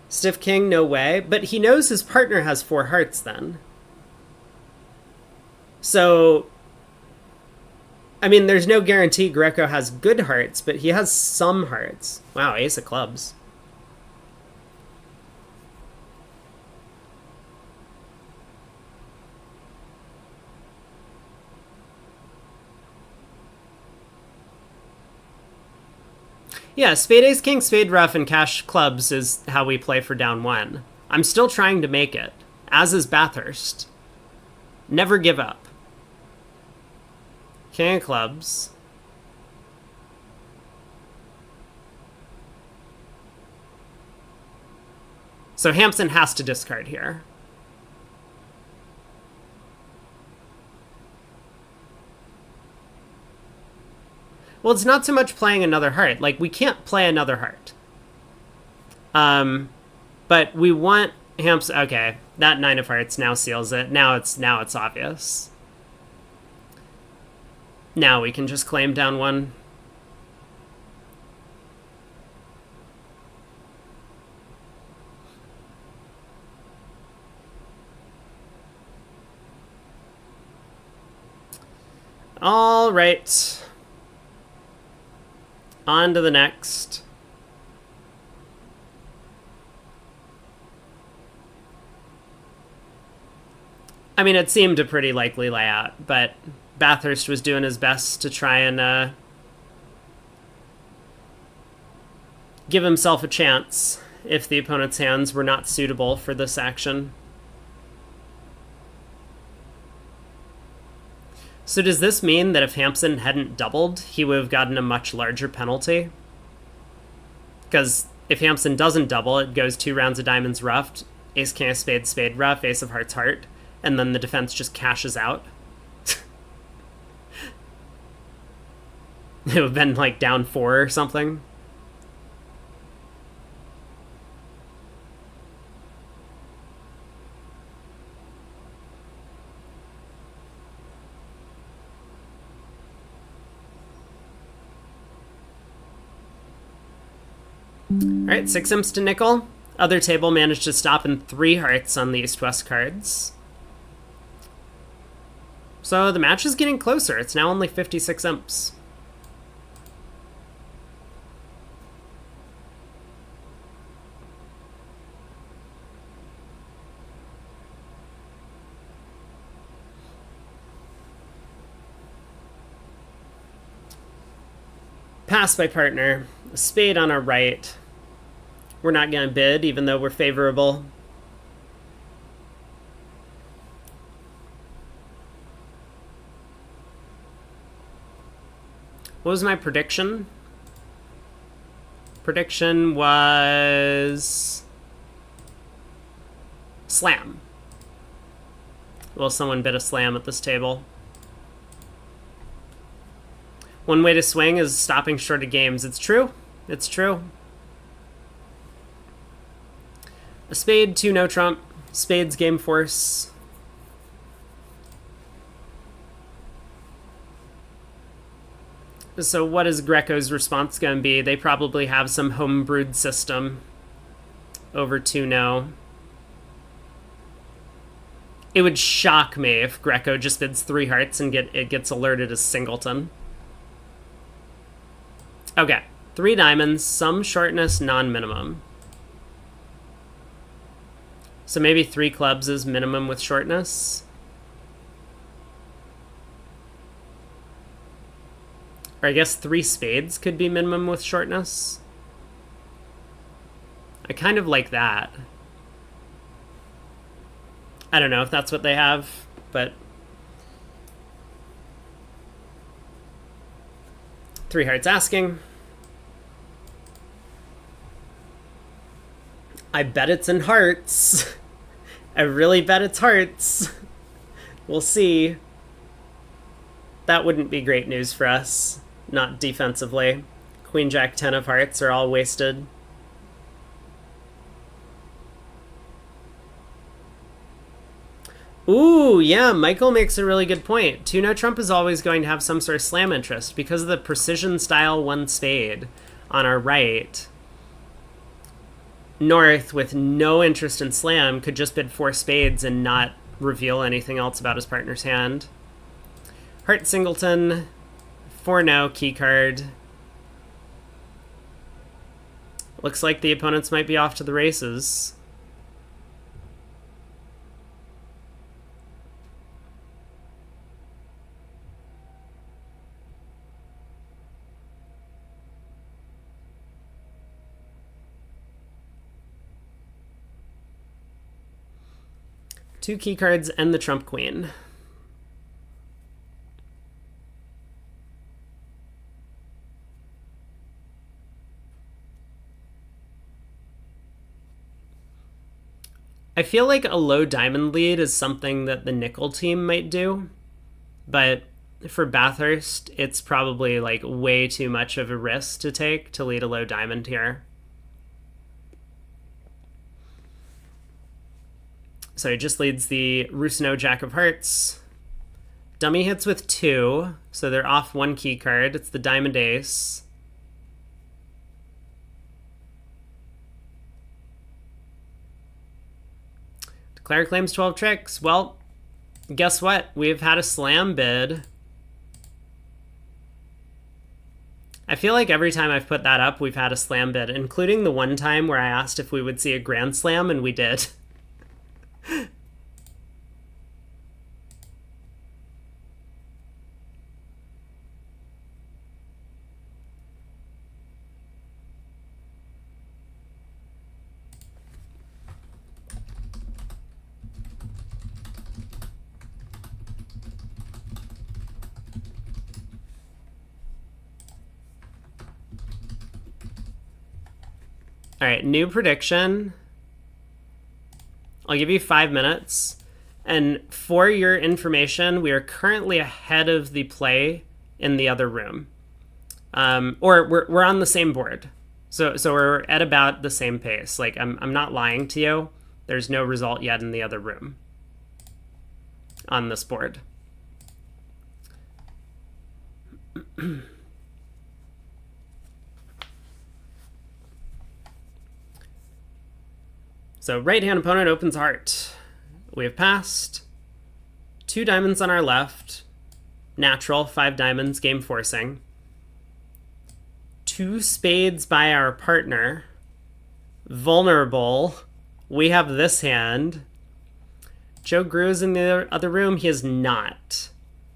Stiff king, no way. But he knows his partner has 4 hearts then. So, I mean, there's no guarantee Greco has good hearts, but he has some hearts. Wow, ace of clubs. Yeah, spade ace king, spade rough, and cash clubs is how we play for down 1. I'm still trying to make it, as is Bathurst. Never give up. King of clubs. So Hampson has to discard here. Well, it's not so much playing another heart. Like, we can't play another heart. But we want Hampson. Okay, that 9 of hearts now seals it. Now it's obvious. Now we can just claim down 1. All right. On to the next. I mean, it seemed a pretty likely layout, but Bathurst was doing his best to try and give himself a chance if the opponent's hands were not suitable for this action. So does this mean that if Hampson hadn't doubled, he would have gotten a much larger penalty? Because if Hampson doesn't double, it goes 2 rounds of diamonds roughed, ace, king of spades, spade rough, ace of hearts, heart, and then the defense just cashes out. It would have been like down 4 or something. Alright, 6 imps to nickel. Other table managed to stop in 3 hearts on the east-west cards. So the match is getting closer. It's now only 56 imps. Pass by partner. A spade on our right. We're not going to bid, even though we're favorable. What was my prediction? Prediction was slam. Will someone bid a slam at this table? One way to swing is stopping short of games. It's true. It's true. A spade, 2 no trump. Spades game force. So what is Greco's response going to be? They probably have some homebrewed system over 2 no. It would shock me if Greco just bids 3 hearts and it gets alerted as singleton. Okay, 3 diamonds, some shortness, non-minimum. So maybe 3 clubs is minimum with shortness. Or I guess 3 spades could be minimum with shortness. I kind of like that. I don't know if that's what they have, but 3 hearts asking. I bet it's in hearts. I really bet it's hearts. We'll see. That wouldn't be great news for us. Not defensively. Queen, Jack, 10 of hearts are all wasted. Ooh, yeah, Michael makes a really good point. 2 no trump is always going to have some sort of slam interest because of the precision style 1 spade on our right. North, with no interest in slam, could just bid 4 spades and not reveal anything else about his partner's hand. Heart singleton, 4-no, key card. Looks like the opponents might be off to the races. Two key cards and the trump queen. I feel like a low diamond lead is something that the nickel team might do, but for Bathurst, it's probably like way too much of a risk to take to lead a low diamond here. So he just leads the Rusino Jack of Hearts. Dummy hits with 2, so they're off 1 key card. It's the Diamond Ace. Declare claims 12 tricks. Well, guess what? We've had a slam bid. I feel like every time I've put that up, we've had a slam bid, including the one time where I asked if we would see a grand slam, and we did. All right, new prediction. I'll give you 5 minutes. And for your information, we are currently ahead of the play in the other room. Or we're on the same board. So we're at about the same pace. Like, I'm not lying to you. There's no result yet in the other room on this board. So right-hand opponent opens heart. We have passed. 2 diamonds on our left. Natural, 5 diamonds, game forcing. 2 spades by our partner. Vulnerable. We have this hand. Joe Grew is in the other room. He is not.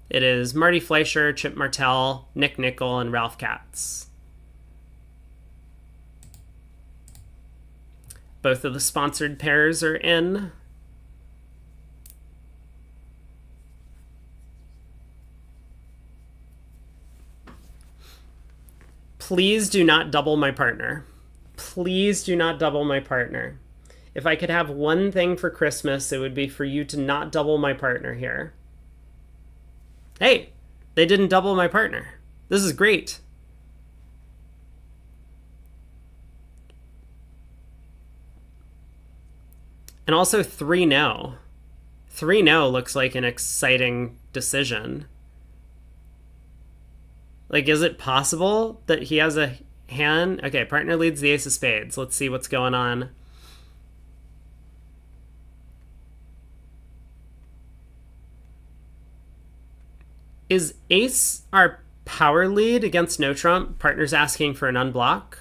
It is Marty Fleischer, Chip Martell, Nick Nickel, and Ralph Katz. Both of the sponsored pairs are in. Please do not double my partner. Please do not double my partner. If I could have one thing for Christmas, it would be for you to not double my partner here. Hey, they didn't double my partner. This is great. And also 3-no. 3-no looks like an exciting decision. Like, is it possible that he has a hand? Okay, partner leads the ace of spades. Let's see what's going on. Is ace our power lead against no trump? Partner's asking for an unblock.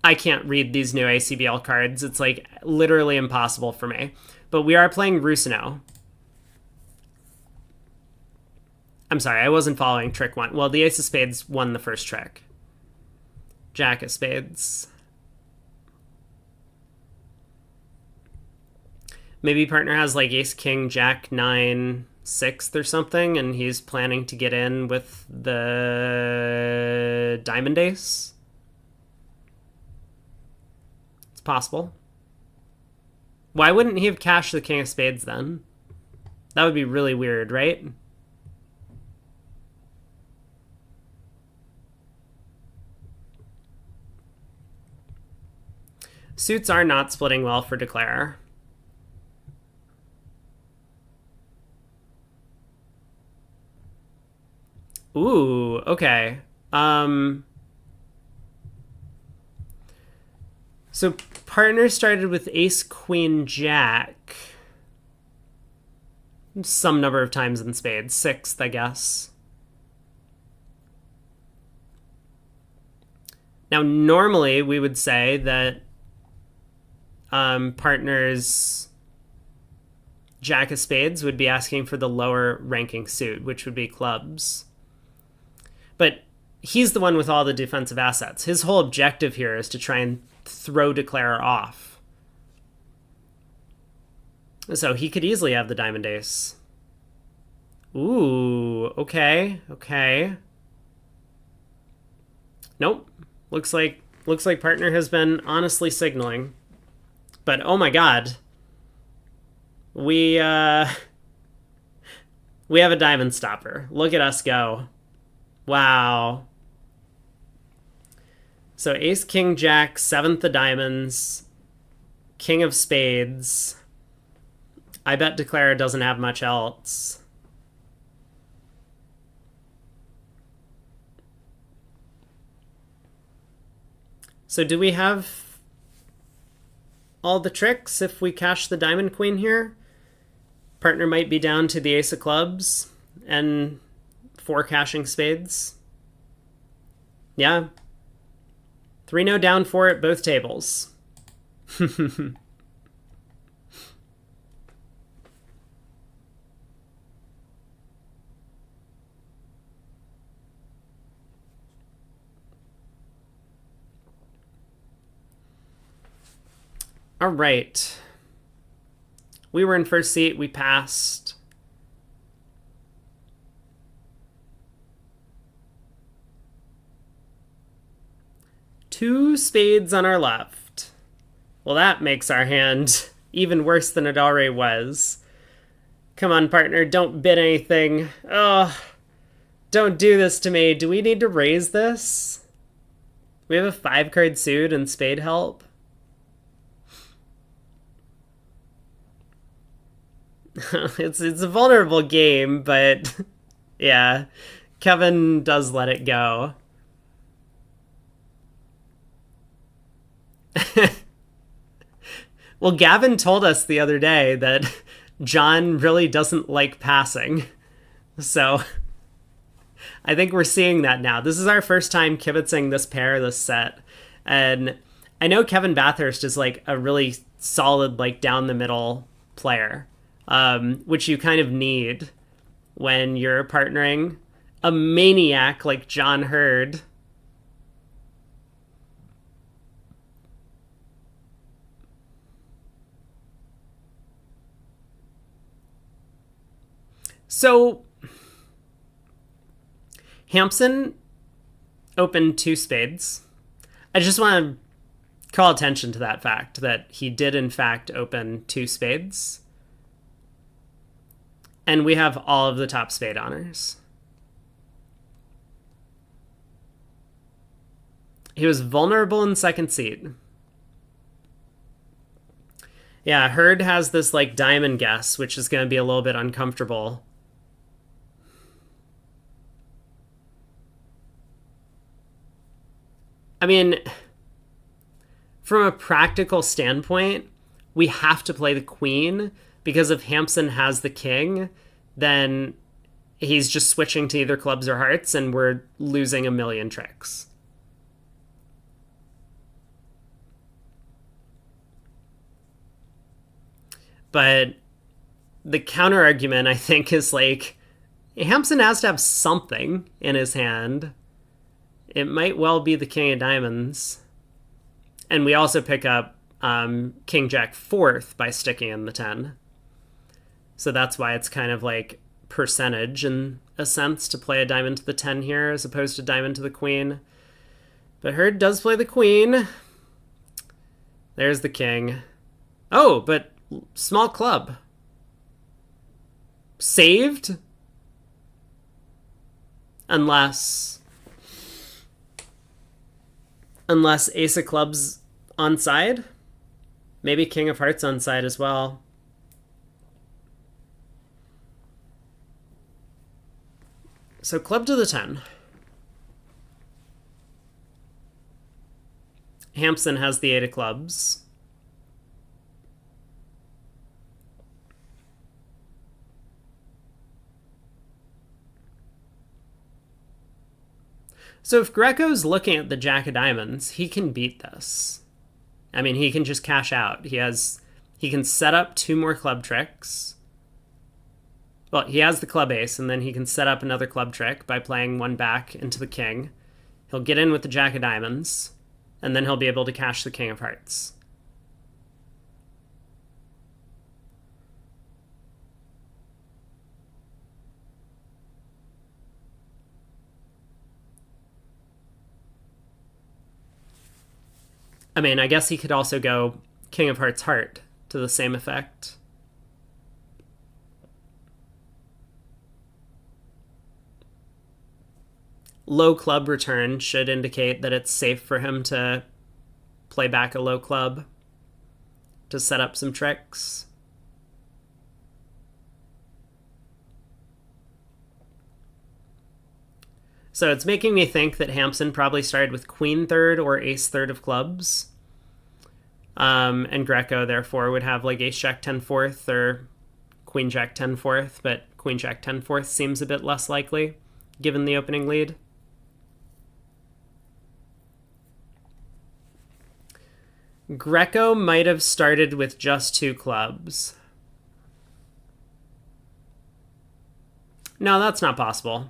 I can't read these new ACBL cards. It's like literally impossible for me. But we are playing Rusino. I'm sorry, I wasn't following trick 1. Well, the ace of spades won the first trick. Jack of spades. Maybe partner has like ace, king, jack, 9, 6th or something, and he's planning to get in with the diamond ace. It's possible. Why wouldn't he have cashed the king of spades then? That would be really weird, right? Suits are not splitting well for declare. Ooh, okay. So partner started with ace, queen, jack. Some number of times in spades. 6th, I guess. Now, normally we would say that partner's jack of spades would be asking for the lower ranking suit, which would be clubs. But he's the one with all the defensive assets. His whole objective here is to try and throw declare off. So he could easily have the diamond ace. Ooh, okay, okay. Nope. Looks like partner has been honestly signaling. But oh my god. We have a diamond stopper. Look at us go. Wow. So ace, king, jack, 7th of diamonds, king of spades. I bet declare doesn't have much else. So do we have all the tricks if we cash the diamond queen here? Partner might be down to the ace of clubs and 4 cashing spades. Yeah. 3-0 down 4 at both tables. All right. We were in first seat. We passed. Two spades on our left. Well, that makes our hand even worse than it already was. Come on, partner. Don't bid anything. Oh, don't do this to me. Do we need to raise this? We have a 5-card suit and spade help. It's a vulnerable game, but yeah, Kevin does let it go. Well, Gavin told us the other day that John really doesn't like passing. So I think we're seeing that now. This is our first time kibitzing this pair, this set. And I know Kevin Bathurst is like a really solid, like down the middle player. Which you kind of need when you're partnering a maniac like John Hurd. So Hampson opened 2 spades. I just want to call attention to that fact that he did in fact open 2 spades. And we have all of the top spade honors. He was vulnerable in second seat. Yeah, Hurd has this like diamond guess, which is going to be a little bit uncomfortable. I mean, from a practical standpoint, we have to play the queen, because if Hampson has the king, then he's just switching to either clubs or hearts, and we're losing a million tricks. But the counter argument, I think, is like, Hampson has to have something in his hand. It might well be the king of diamonds. And we also pick up King Jack fourth by sticking in the 10. So that's why it's kind of like percentage in a sense to play a diamond to the 10 here as opposed to diamond to the queen. But Hurd does play the queen. There's the king. Oh, but small club. Saved? Unless ace of clubs on side. Maybe king of hearts on side as well. So club to the 10. Hampson has the 8 of clubs. So if Greco's looking at the jack of diamonds, he can beat this. I mean, he can just cash out. He can set up 2 more club tricks. Well, he has the club ace, and then he can set up another club trick by playing 1 back into the king. He'll get in with the jack of diamonds, and then he'll be able to cash the king of hearts. I mean, I guess he could also go king of hearts heart to the same effect. Low club return should indicate that it's safe for him to play back a low club to set up some tricks. So it's making me think that Hampson probably started with queen third or ace third of clubs. And Greco, therefore, would have like ace jack 10 fourth or queen jack 10 fourth, but queen jack 10 fourth seems a bit less likely given the opening lead. Greco might have started with just 2 clubs. No, that's not possible.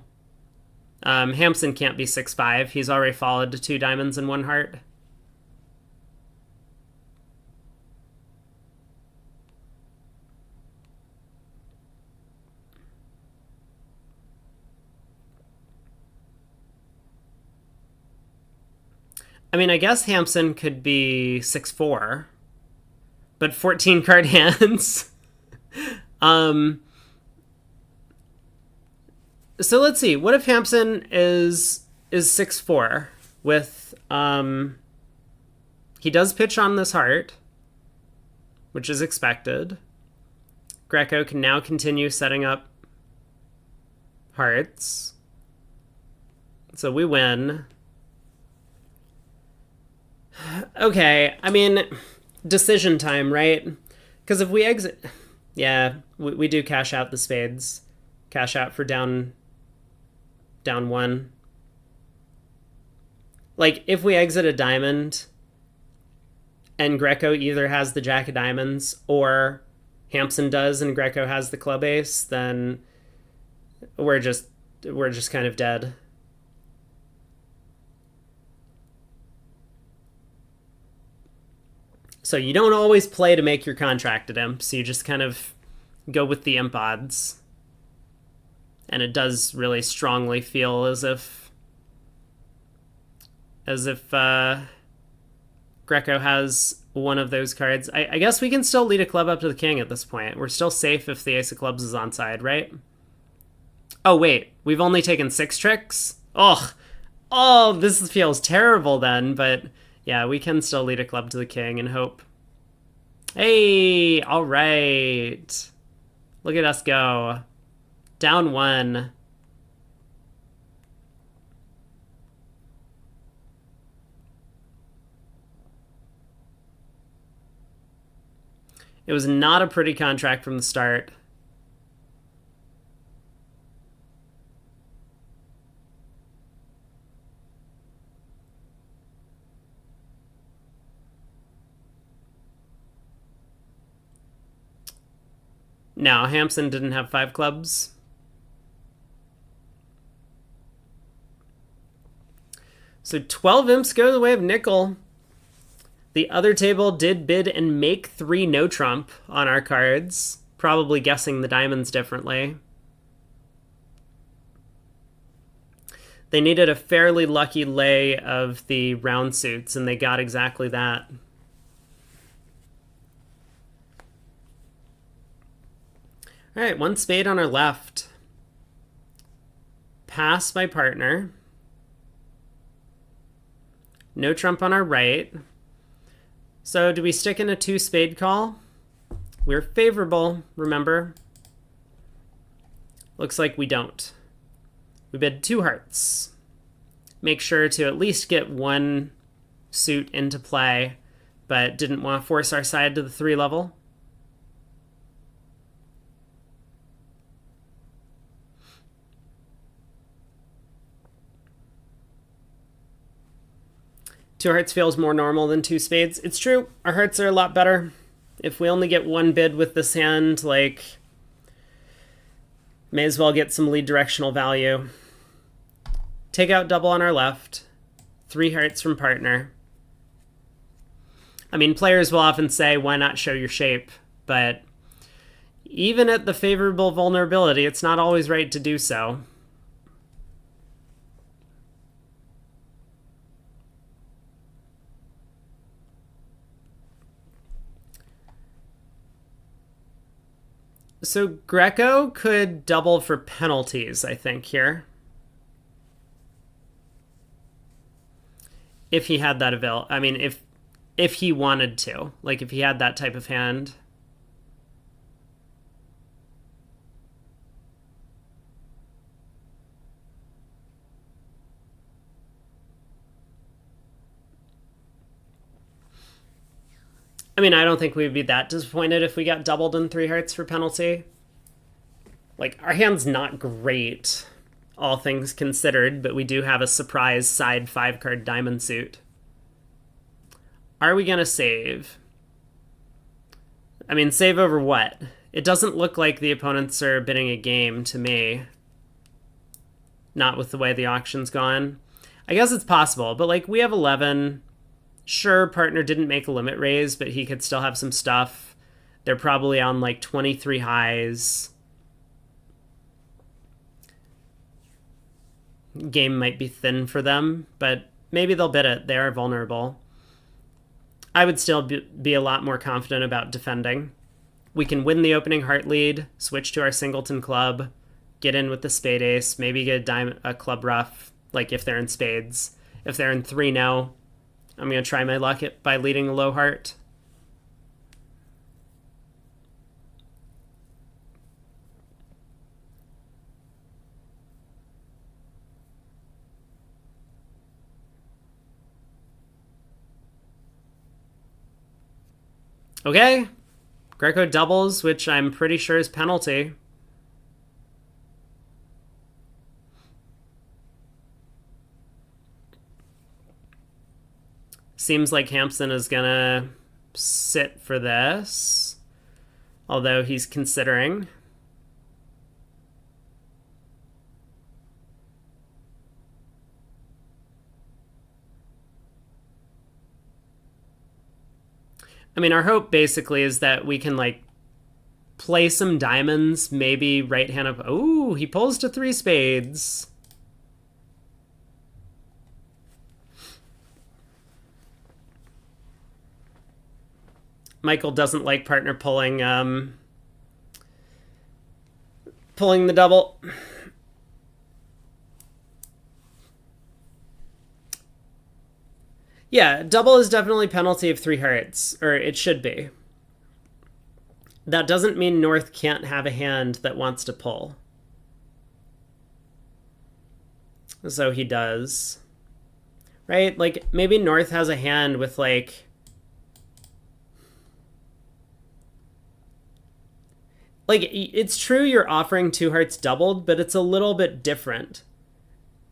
Hampson can't be 6'5". He's already followed to 2 diamonds and 1 heart. I mean, I guess Hampson could be 6'4", but 14 card hands. So let's see. What if Hampson is 6'4" with he does pitch on this heart, which is expected. Greco can now continue setting up hearts. So we win. Okay, I mean, decision time, right? Because if we exit... Yeah, we do cash out the spades. Cash out for down 1. Like, if we exit a diamond and Greco either has the jack of diamonds or Hampson does and Greco has the club ace, then we're just kind of dead. So you don't always play to make your contracted imps. You just kind of go with the imp odds. And it does really strongly feel as if Greco has one of those cards. I guess we can still lead a club up to the king at this point. We're still safe if the ace of clubs is onside, right? Oh, wait. We've only taken 6 tricks? Oh, this feels terrible then, but... Yeah, we can still lead a club to the king and hope. Hey, all right. Look at us go. Down 1. It was not a pretty contract from the start. No, Hampson didn't have 5 clubs. So 12 imps go the way of nickel. The other table did bid and make 3 no trump on our cards, probably guessing the diamonds differently. They needed a fairly lucky lay of the round suits, and they got exactly that. All right, 1 spade on our left. Pass by partner. No trump on our right. So do we stick in a 2 spade call? We're favorable, remember? Looks like we don't. We bid 2 hearts. Make sure to at least get 1 suit into play, but didn't want to force our side to the 3 level. Two hearts feels more normal than 2 spades. It's true, our hearts are a lot better. If we only get 1 bid with this hand, like, may as well get some lead directional value. Take out double on our left. 3 hearts from partner. I mean, players will often say, why not show your shape? But even at the favorable vulnerability, it's not always right to do so. So Greco could double for penalties, I think, here. If he had that avail. I mean, if he wanted to. Like, if he had that type of hand. I mean, I don't think we'd be that disappointed if we got doubled in 3 hearts for penalty. Like, our hand's not great, all things considered, but we do have a surprise side 5-card diamond suit. Are we going to save? I mean, save over what? It doesn't look like the opponents are bidding a game to me. Not with the way the auction's gone. I guess it's possible, but like, we have 11. Sure, partner didn't make a limit raise, but he could still have some stuff. They're probably on like 23 highs. Game might be thin for them, but maybe they'll bid it. They are vulnerable. I would still be a lot more confident about defending. We can win the opening heart lead, switch to our singleton club, get in with the spade ace, maybe get a club rough, like if they're in spades. If they're in 3-no, I'm going to try my luck by leading a low heart. Okay. Greco doubles, which I'm pretty sure is penalty. Seems like Hampson is gonna sit for this, although he's considering. I mean, our hope basically is that we can like play some diamonds, maybe right hand up. Oh, he pulls to 3 spades. Michael doesn't like partner pulling the double. Yeah, double is definitely penalty of 3 hearts, or it should be. That doesn't mean North can't have a hand that wants to pull. So he does. Right? Like, maybe North has a hand with, like, it's true you're offering 2 hearts doubled, but it's a little bit different.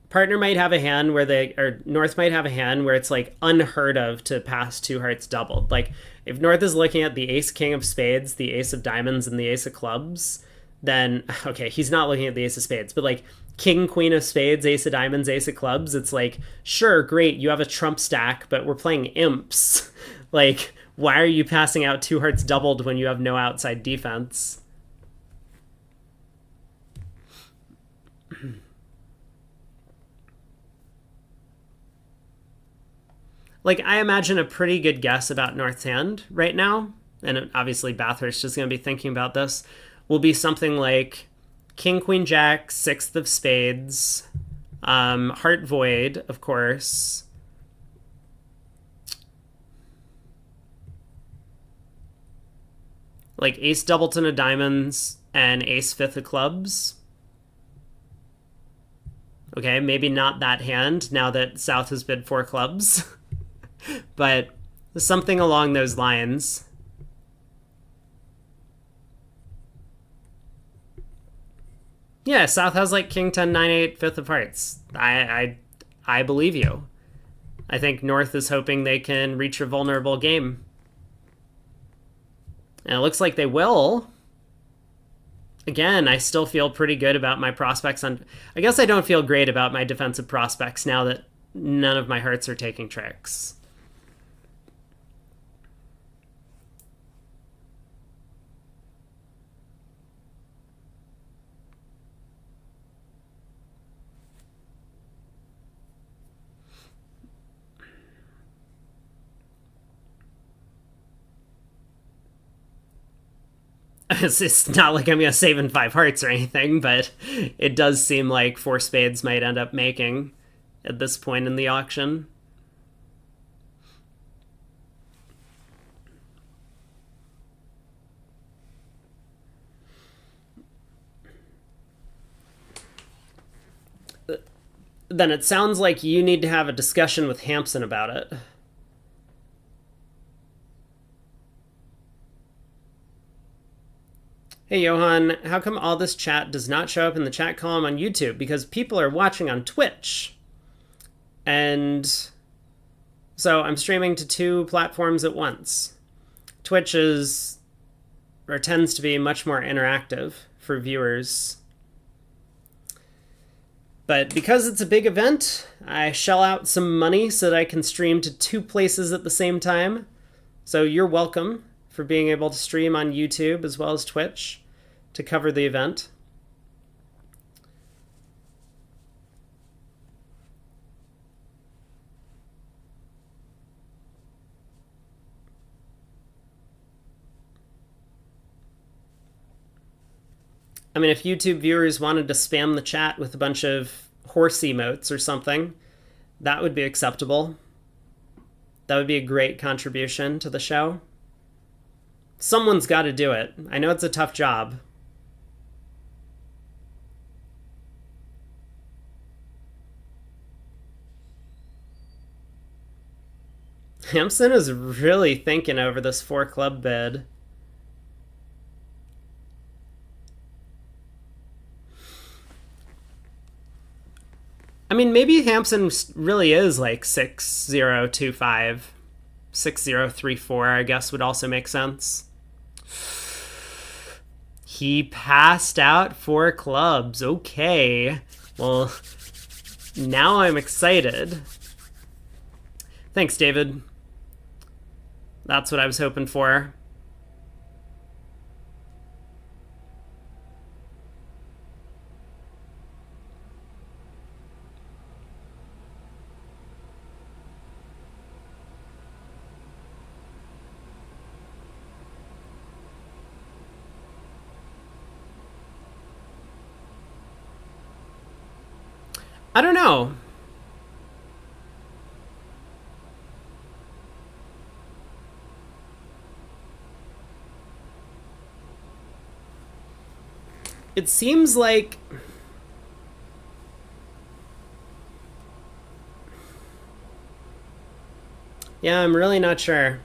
Partner might have a hand where North might have a hand where it's like unheard of to pass 2 hearts doubled. Like, if North is looking at the ace king of spades, the ace of diamonds, and the ace of clubs, then, okay, he's not looking at the ace of spades, but like king, queen of spades, ace of diamonds, ace of clubs, it's like, sure, great, you have a trump stack, but we're playing imps. Like, why are you passing out two hearts doubled when you have no outside defense? Like, I imagine a pretty good guess about North's hand right now, and obviously Bathurst is going to be thinking about this, will be something like King, Queen, Jack, sixth of spades, heart void, of course. Like ace doubleton of diamonds and ace fifth of clubs. Okay, maybe not that hand now that South has bid four clubs. But something along those lines. Yeah, South has like king 10 9 8 fifth of hearts. I believe you. I think North is hoping they can reach a vulnerable game. And it looks like they will. Again, I still feel pretty good about my prospects on... I guess I don't feel great about my defensive prospects now that none of my hearts are taking tricks. It's not like I'm going to save in five hearts or anything, but it does seem like four spades might end up making at this point in the auction. Then it sounds like you need to have a discussion with Hampson about it. Hey Johan, how come all this chat does not show up in the chat column on YouTube? Because people are watching on Twitch. And so I'm streaming to two platforms at once. Twitch is, or tends to be, much more interactive for viewers. But because it's a big event, I shell out some money so that I can stream to two places at the same time. So you're welcome for being able to stream on YouTube as well as Twitch to cover the event. I mean, if YouTube viewers wanted to spam the chat with a bunch of horse emotes or something, that would be acceptable. That would be a great contribution to the show. Someone's got to do it. I know it's a tough job. Hampson is really thinking over this four club bid. I mean, maybe Hampson really is like 6025. 6034, I guess, would also make sense. He passed out four clubs. Okay. Well, now I'm excited. Thanks, David. That's what I was hoping for. I don't know. It seems like... Yeah, I'm really not sure.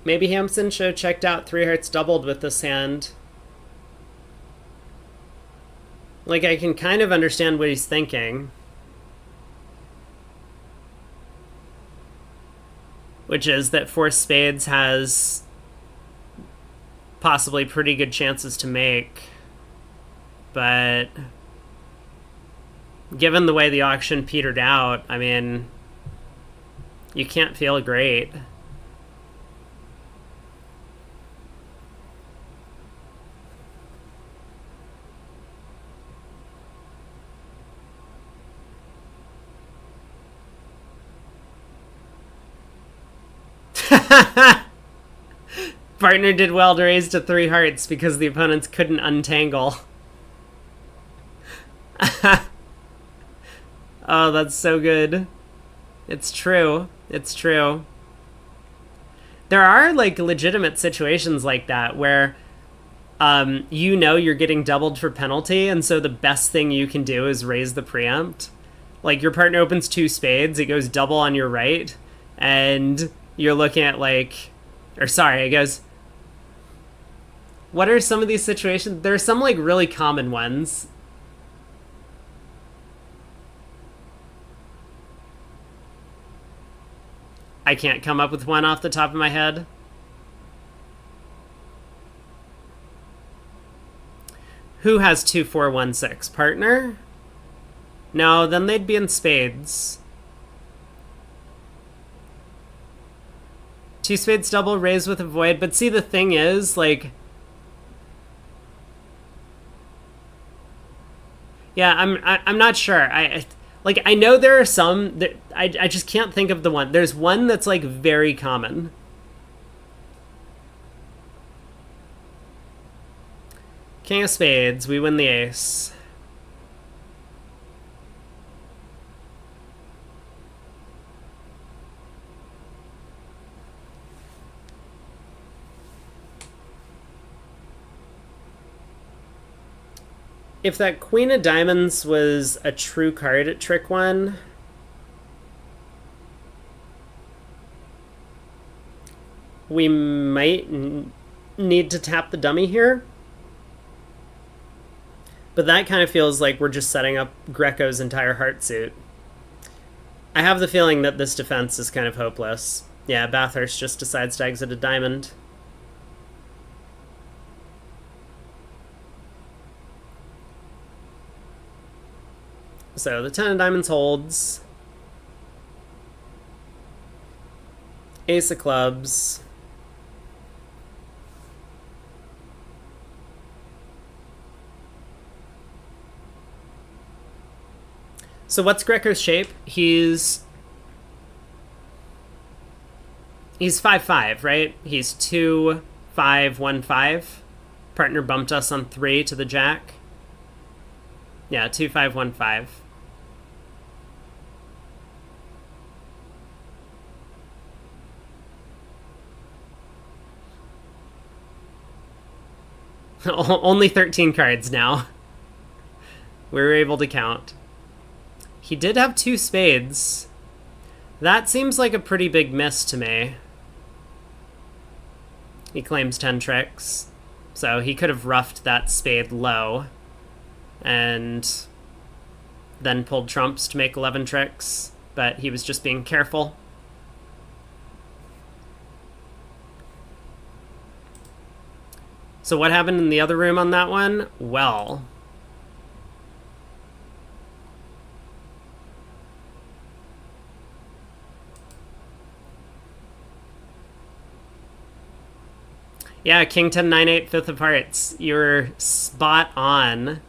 Maybe Hampson should have checked out three hearts doubled with this hand. Like, I can kind of understand what he's thinking. Which is that four spades has possibly pretty good chances to make. but given the way the auction petered out, I mean, you can't feel great. Partner did well to raise to 3 hearts because the opponents couldn't untangle. Oh, that's so good. It's true. It's true. There are, like, legitimate situations like that where you know you're getting doubled for penalty, and so the best thing you can do is raise the preempt. Like, your partner opens 2 spades, it goes double on your right, and you're looking at, like... Or, sorry, it goes... What are some of these situations? There are some, like, really common ones. I can't come up with one off the top of my head. Who has 2, 4, 1, 6? Partner? No, then they'd be in spades. 2 spades double, raise with a void. But see, the thing is, like... Yeah, I'm not sure. I know there are some that I just can't think of the one. There's one that's like very common. King of spades, we win the ace. If that queen of diamonds was a true card at trick 1, we might need to tap the dummy here. But that kind of feels like we're just setting up Greco's entire heart suit. I have the feeling that this defense is kind of hopeless. Yeah, Bathurst just decides to exit a diamond. So the 10 of diamonds holds. Ace of clubs. So what's Greco's shape? He's 5-5, right? He's 2, 5, 1, 5. Partner bumped us on 3 to the jack. Yeah, 2, 5, 1, 5. Only 13 cards now. We were able to count. He did have 2 spades. That seems like a pretty big miss to me. He claims 10 tricks. So he could have roughed that spade low and then pulled trumps to make 11 tricks, but he was just being careful. So what happened in the other room on that one? Well, yeah, King 10, 9, 8, 5th of hearts. You're spot on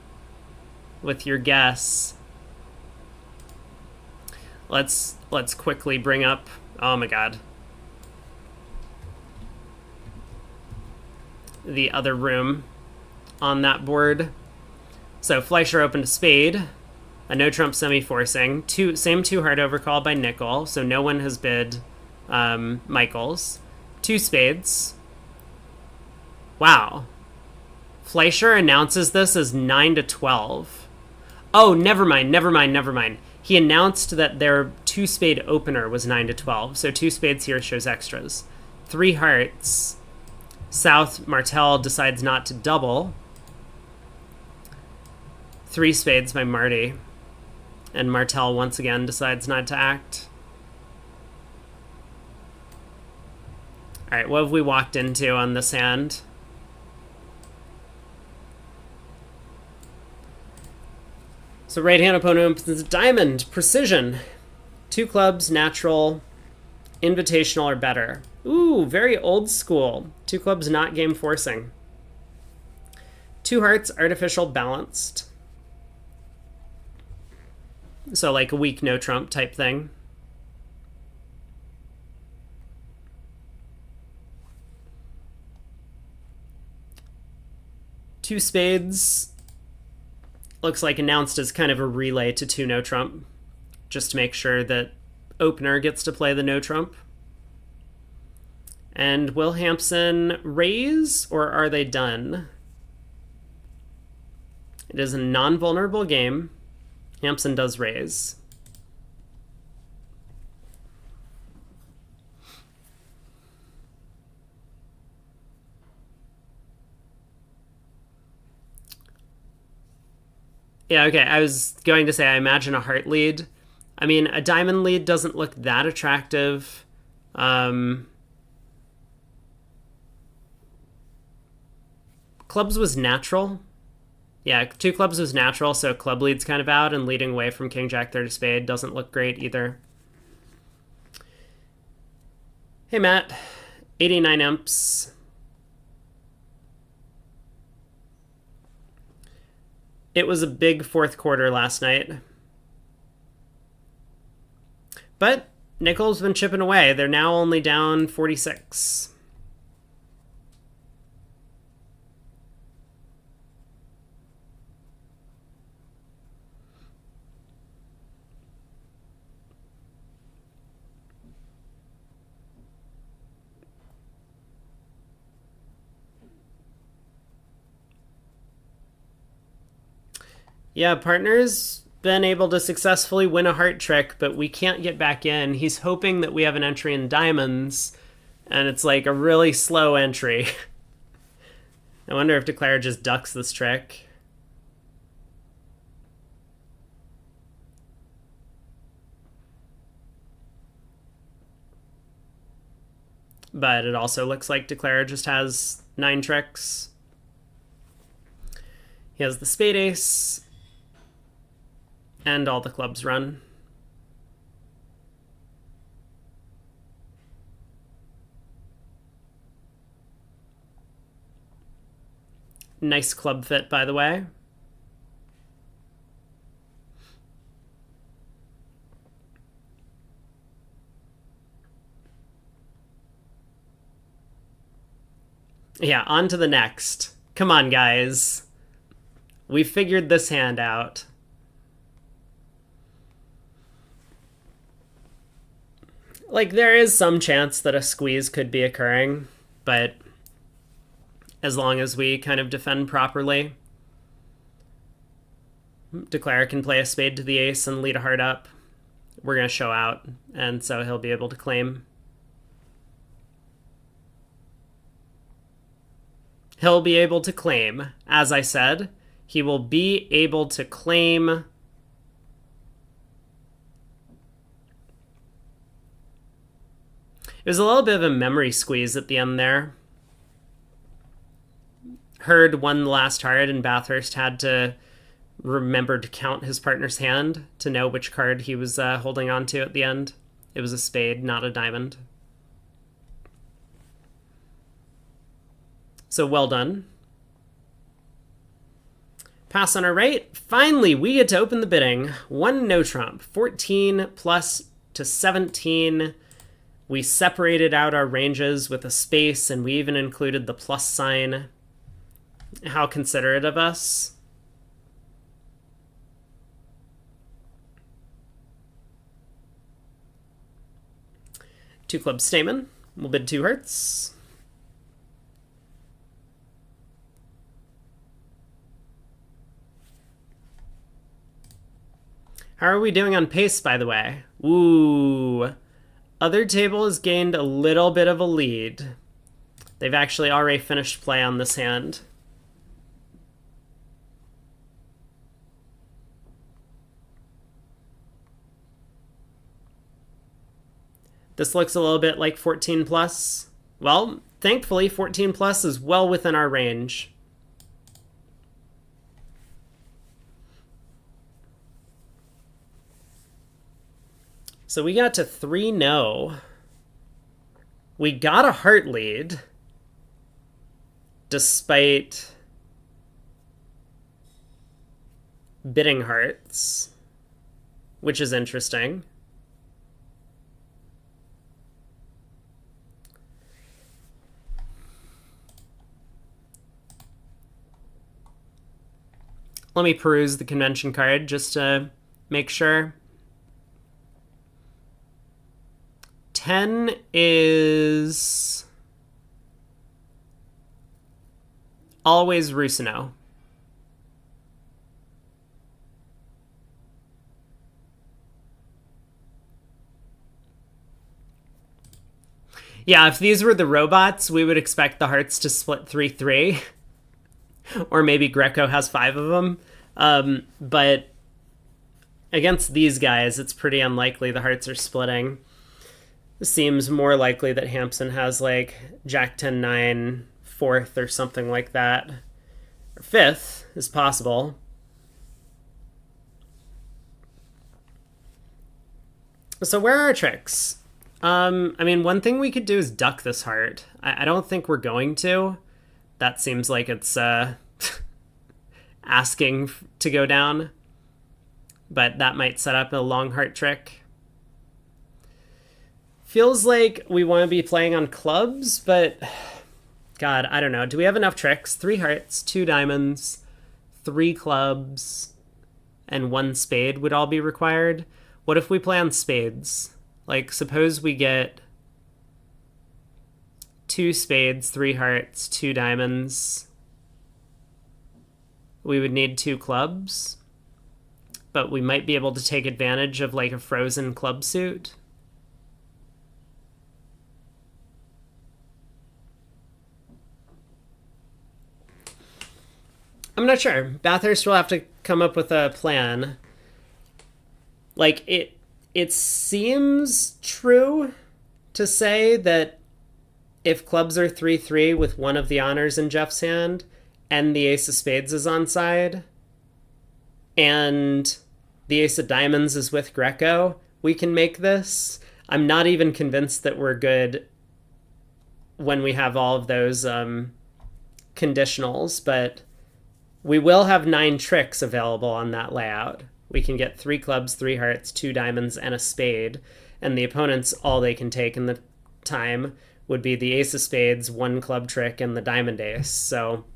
with your guess. Let's quickly bring up... Oh my god. The other room on that board. So Fleischer opened a spade, a no trump semi-forcing, same 2 heart overcall by nickel, so no one has bid Michaels. 2 spades. Wow. Fleischer announces this as 9-12. Oh, never mind. He announced that their 2 spade opener was 9-12, so 2 spades here shows extras. 3 hearts. South, Martel decides not to double. 3 spades by Marty. And Martel once again decides not to act. Alright, what have we walked into on this hand? So right hand opponent opens diamond, precision. 2 clubs, natural, invitational or better. Ooh, very old school. 2 clubs, not game forcing. 2 hearts, artificial, balanced. So like a weak no trump type thing. Two spades. Looks like announced as kind of a relay to 2 no trump, just to make sure that opener gets to play the no trump. And will Hampson raise, or are they done? It is a non-vulnerable game. Hampson does raise. Yeah, okay, I was going to say I imagine a heart lead. I mean, a diamond lead doesn't look that attractive. Clubs was natural. Yeah, 2 clubs was natural, so club lead's kind of out, and leading away from king jack third of spade doesn't look great either. Hey Matt, 89 imps. It was a big 4th quarter last night. But nickel's been chipping away. They're now only down 46. Yeah, partner's been able to successfully win a heart trick, but we can't get back in. He's hoping that we have an entry in diamonds, and it's like a really slow entry. I wonder if Declare just ducks this trick. But it also looks like Declare just has 9 tricks. He has the spade ace, and all the clubs run. Nice club fit, by the way. Yeah, on to the next. Come on, guys. We figured this hand out. Like, there is some chance that a squeeze could be occurring, but as long as we kind of defend properly. Declare can play a spade to the ace and lead a heart up. We're going to show out, and so he'll be able to claim. He'll be able to claim. As I said, he will be able to claim. It was a little bit of a memory squeeze at the end there. Hurd won the last heart, and Bathurst had to remember to count his partner's hand to know which card he was holding on to at the end. It was a spade, not a diamond. So well done. Pass on our right. Finally, we get to open the bidding. 1 no trump. 14 plus to 17. We separated out our ranges with a space, and we even included the plus sign. How considerate of us. Two clubs Stamen. We'll bid 2 hearts. How are we doing on pace, by the way? Ooh. Other table has gained a little bit of a lead. They've actually already finished play on this hand. This looks a little bit like 14 plus. Well, thankfully 14 plus is well within our range. So we got to 3-0. We got a heart lead, despite bidding hearts, which is interesting. Let me peruse the convention card just to make sure. 10 is always Rusino. Yeah, if these were the robots, we would expect the hearts to split 3-3. Or maybe Greco has 5 of them. But against these guys, it's pretty unlikely the hearts are splitting. It seems more likely that Hampson has like Jack 10-9 4th or something like that. Or 5th is possible. So where are our tricks? I mean, one thing we could do is duck this heart. I don't think we're going to. That seems like it's asking to go down. But that might set up a long heart trick. Feels like we want to be playing on clubs, but God, I don't know. Do we have enough tricks? 3 hearts, 2 diamonds, 3 clubs, and 1 spade would all be required. What if we play on spades? Like, suppose we get 2 spades, 3 hearts, 2 diamonds. We would need 2 clubs, but we might be able to take advantage of like a frozen club suit. I'm not sure. Bathurst will have to come up with a plan. Like, it seems true to say that if clubs are 3-3 with one of the honors in Jeff's hand and the ace of spades is on side and the ace of diamonds is with Greco, we can make this. I'm not even convinced that we're good when we have all of those conditionals, but we will have 9 tricks available on that layout. We can get 3 clubs, 3 hearts, 2 diamonds, and a spade. And the opponents, all they can take in the time would be the ace of spades, 1 club trick, and the diamond ace. So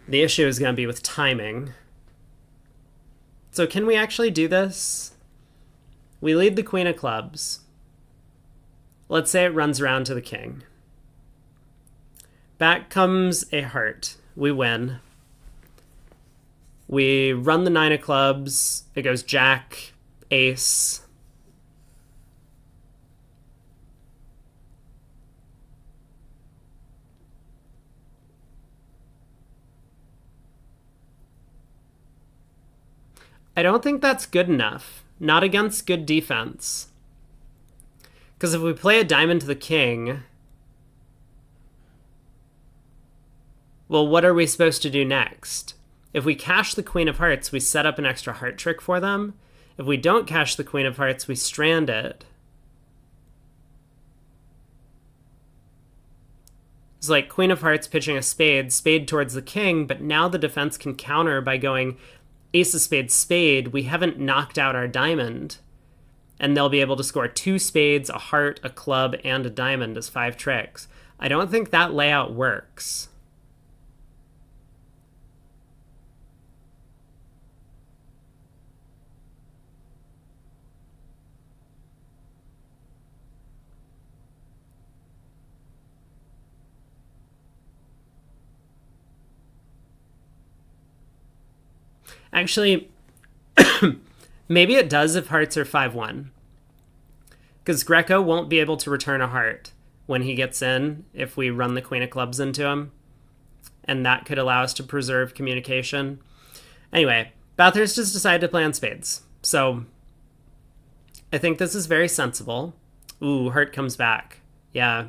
the issue is going to be with timing. So can we actually do this? We lead the queen of clubs. Let's say it runs around to the king. Back comes a heart. We win. We run the 9 of clubs. It goes jack, ace. I don't think that's good enough. Not against good defense. Because if we play a diamond to the king, well, what are we supposed to do next? If we cash the queen of hearts, we set up an extra heart trick for them. If we don't cash the queen of hearts, we strand it. It's like queen of hearts pitching a spade, spade towards the king, but now the defense can counter by going ace of spades, spade. We haven't knocked out our diamond. And they'll be able to score 2 spades, a heart, a club, and a diamond as 5 tricks. I don't think that layout works. Actually, maybe it does if hearts are 5-1. Because Greco won't be able to return a heart when he gets in if we run the queen of clubs into him. And that could allow us to preserve communication. Anyway, Bathurst has decided to play on spades. So I think this is very sensible. Ooh, heart comes back. Yeah.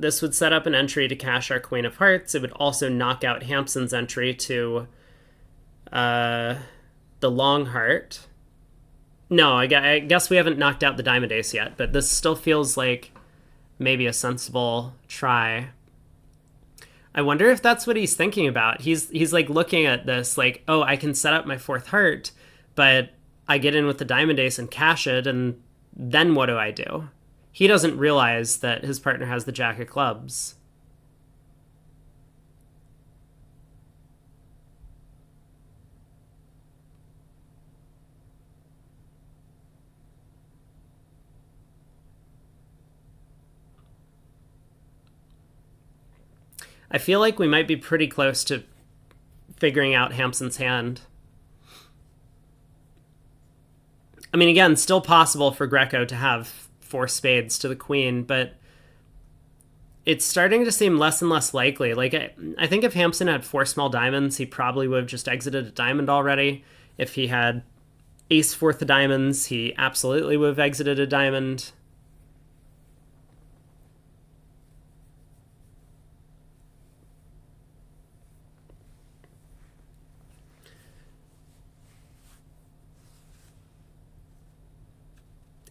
this would set up an entry to cash our queen of hearts. It would also knock out Hampson's entry to the long heart. No, I guess we haven't knocked out the diamond ace yet, but this still feels like maybe a sensible try. I wonder if that's what he's thinking about. He's like looking at this like, oh, I can set up my fourth heart, but I get in with the diamond ace and cash it, and then what do I do? He doesn't realize that his partner has the jack of clubs. I feel like we might be pretty close to figuring out Hampson's hand. I mean, again, still possible for Greco to have 4 spades to the queen, but it's starting to seem less and less likely. Like, I think if Hampson had 4 small diamonds, he probably would have just exited a diamond already. If he had ace fourth of diamonds, he absolutely would have exited a diamond.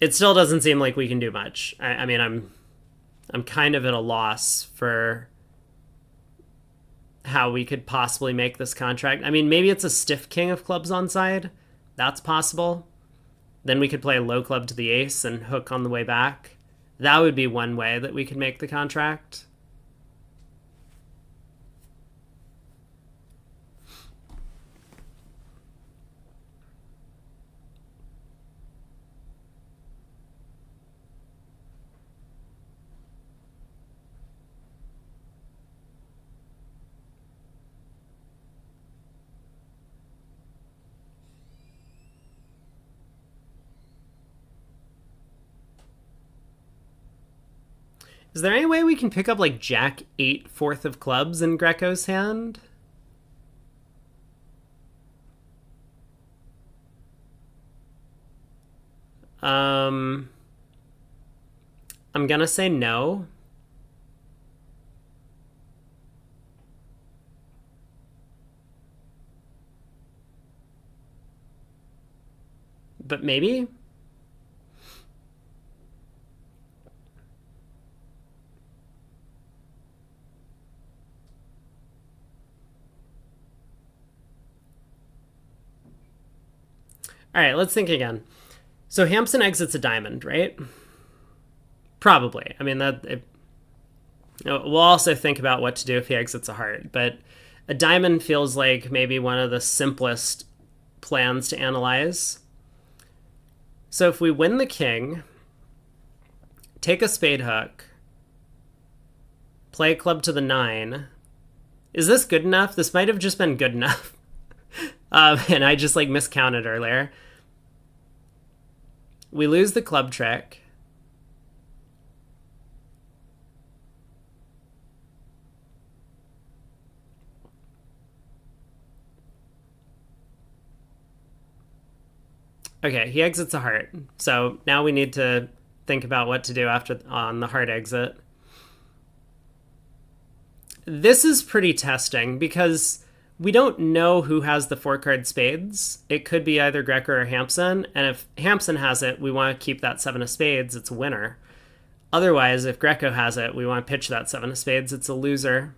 It still doesn't seem like we can do much. I mean, I'm kind of at a loss for how we could possibly make this contract. I mean, maybe it's a stiff king of clubs on side. That's possible. Then we could play a low club to the ace and hook on the way back. That would be one way that we could make the contract. Is there any way we can pick up like Jack 8 fourth of clubs in Greco's hand? I'm gonna say no. But maybe? All right, let's think again. So Hampson exits a diamond, right? Probably. I mean, we'll also think about what to do if he exits a heart, but a diamond feels like maybe one of the simplest plans to analyze. So if we win the king, take a spade hook, play a club to the 9. Is this good enough? This might have just been good enough. And I just like miscounted earlier. We lose the club trick. Okay, he exits a heart. So now we need to think about what to do after on the heart exit. This is pretty testing because we don't know who has the 4-card spades. It could be either Greco or Hampson, and if Hampson has it, we want to keep that 7 of spades. It's a winner. Otherwise, if Greco has it, we want to pitch that 7 of spades. It's a loser.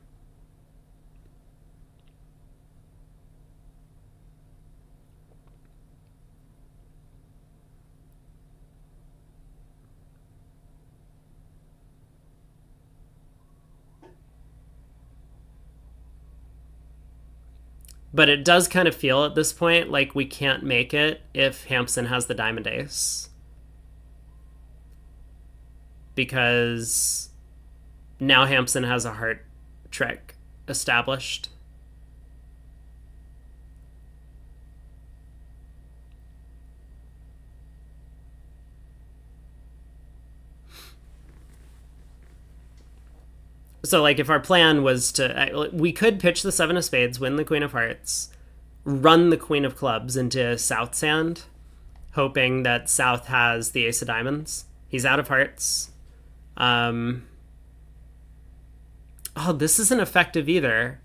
But it does kind of feel at this point like we can't make it if Hampson has the diamond ace. Because now Hampson has a heart trick established. So, like, if our plan was to... We could pitch the 7 of spades, win the queen of hearts, run the queen of clubs into South's hand, hoping that South has the ace of diamonds. He's out of hearts. Oh, this isn't effective either.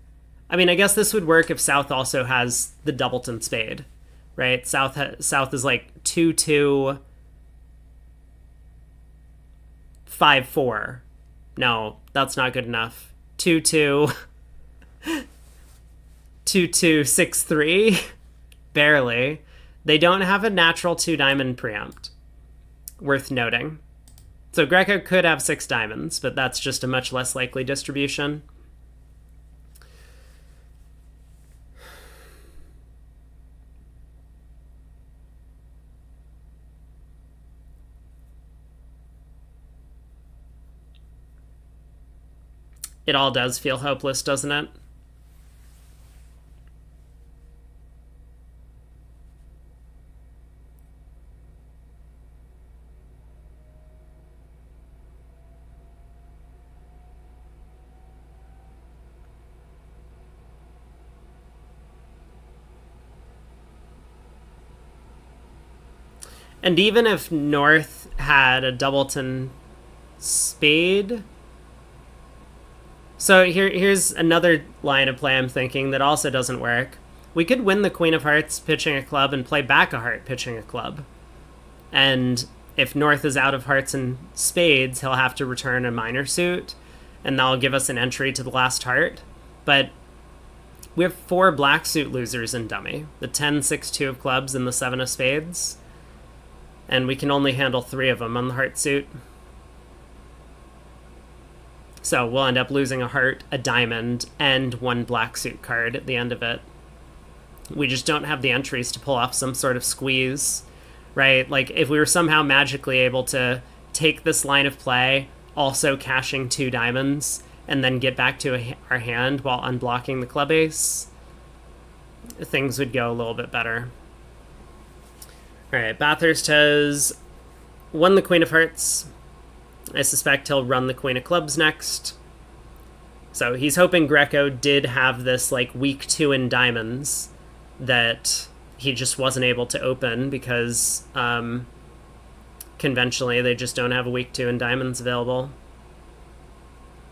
I mean, I guess this would work if South also has the doubleton spade, right? South is like 2-2, 5-4. No, that's not good enough. 2-2, 2-2, 6-3. Barely. They don't have a natural 2-diamond preempt. Worth noting. So Greco could have 6 diamonds, but that's just a much less likely distribution. It all does feel hopeless, doesn't it? And even if North had a doubleton spade. So here's another line of play I'm thinking that also doesn't work. We could win the Queen of Hearts pitching a club and play back a heart pitching a club. And if North is out of hearts and spades, he'll have to return a minor suit, and that'll give us an entry to the last heart. But we have 4 black suit losers in dummy. The 10-6-2 of clubs and the 7 of spades. And we can only handle 3 of them on the heart suit. So we'll end up losing a heart, a diamond, and 1 black suit card at the end of it. We just don't have the entries to pull off some sort of squeeze, right? Like, if we were somehow magically able to take this line of play, also cashing 2 diamonds, and then get back to our hand while unblocking the club ace, things would go a little bit better. All right, Bathurst has won the Queen of Hearts. I suspect he'll run the Queen of Clubs next. So he's hoping Greco did have this like weak 2 in diamonds that he just wasn't able to open because conventionally they just don't have a weak 2 in diamonds available.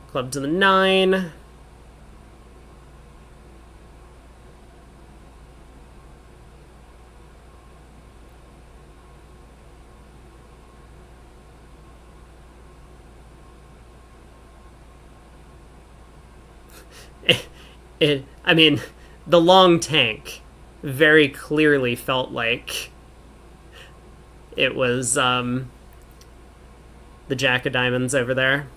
Club to the 9. I mean, the long tank very clearly felt like it was the Jack of Diamonds over there.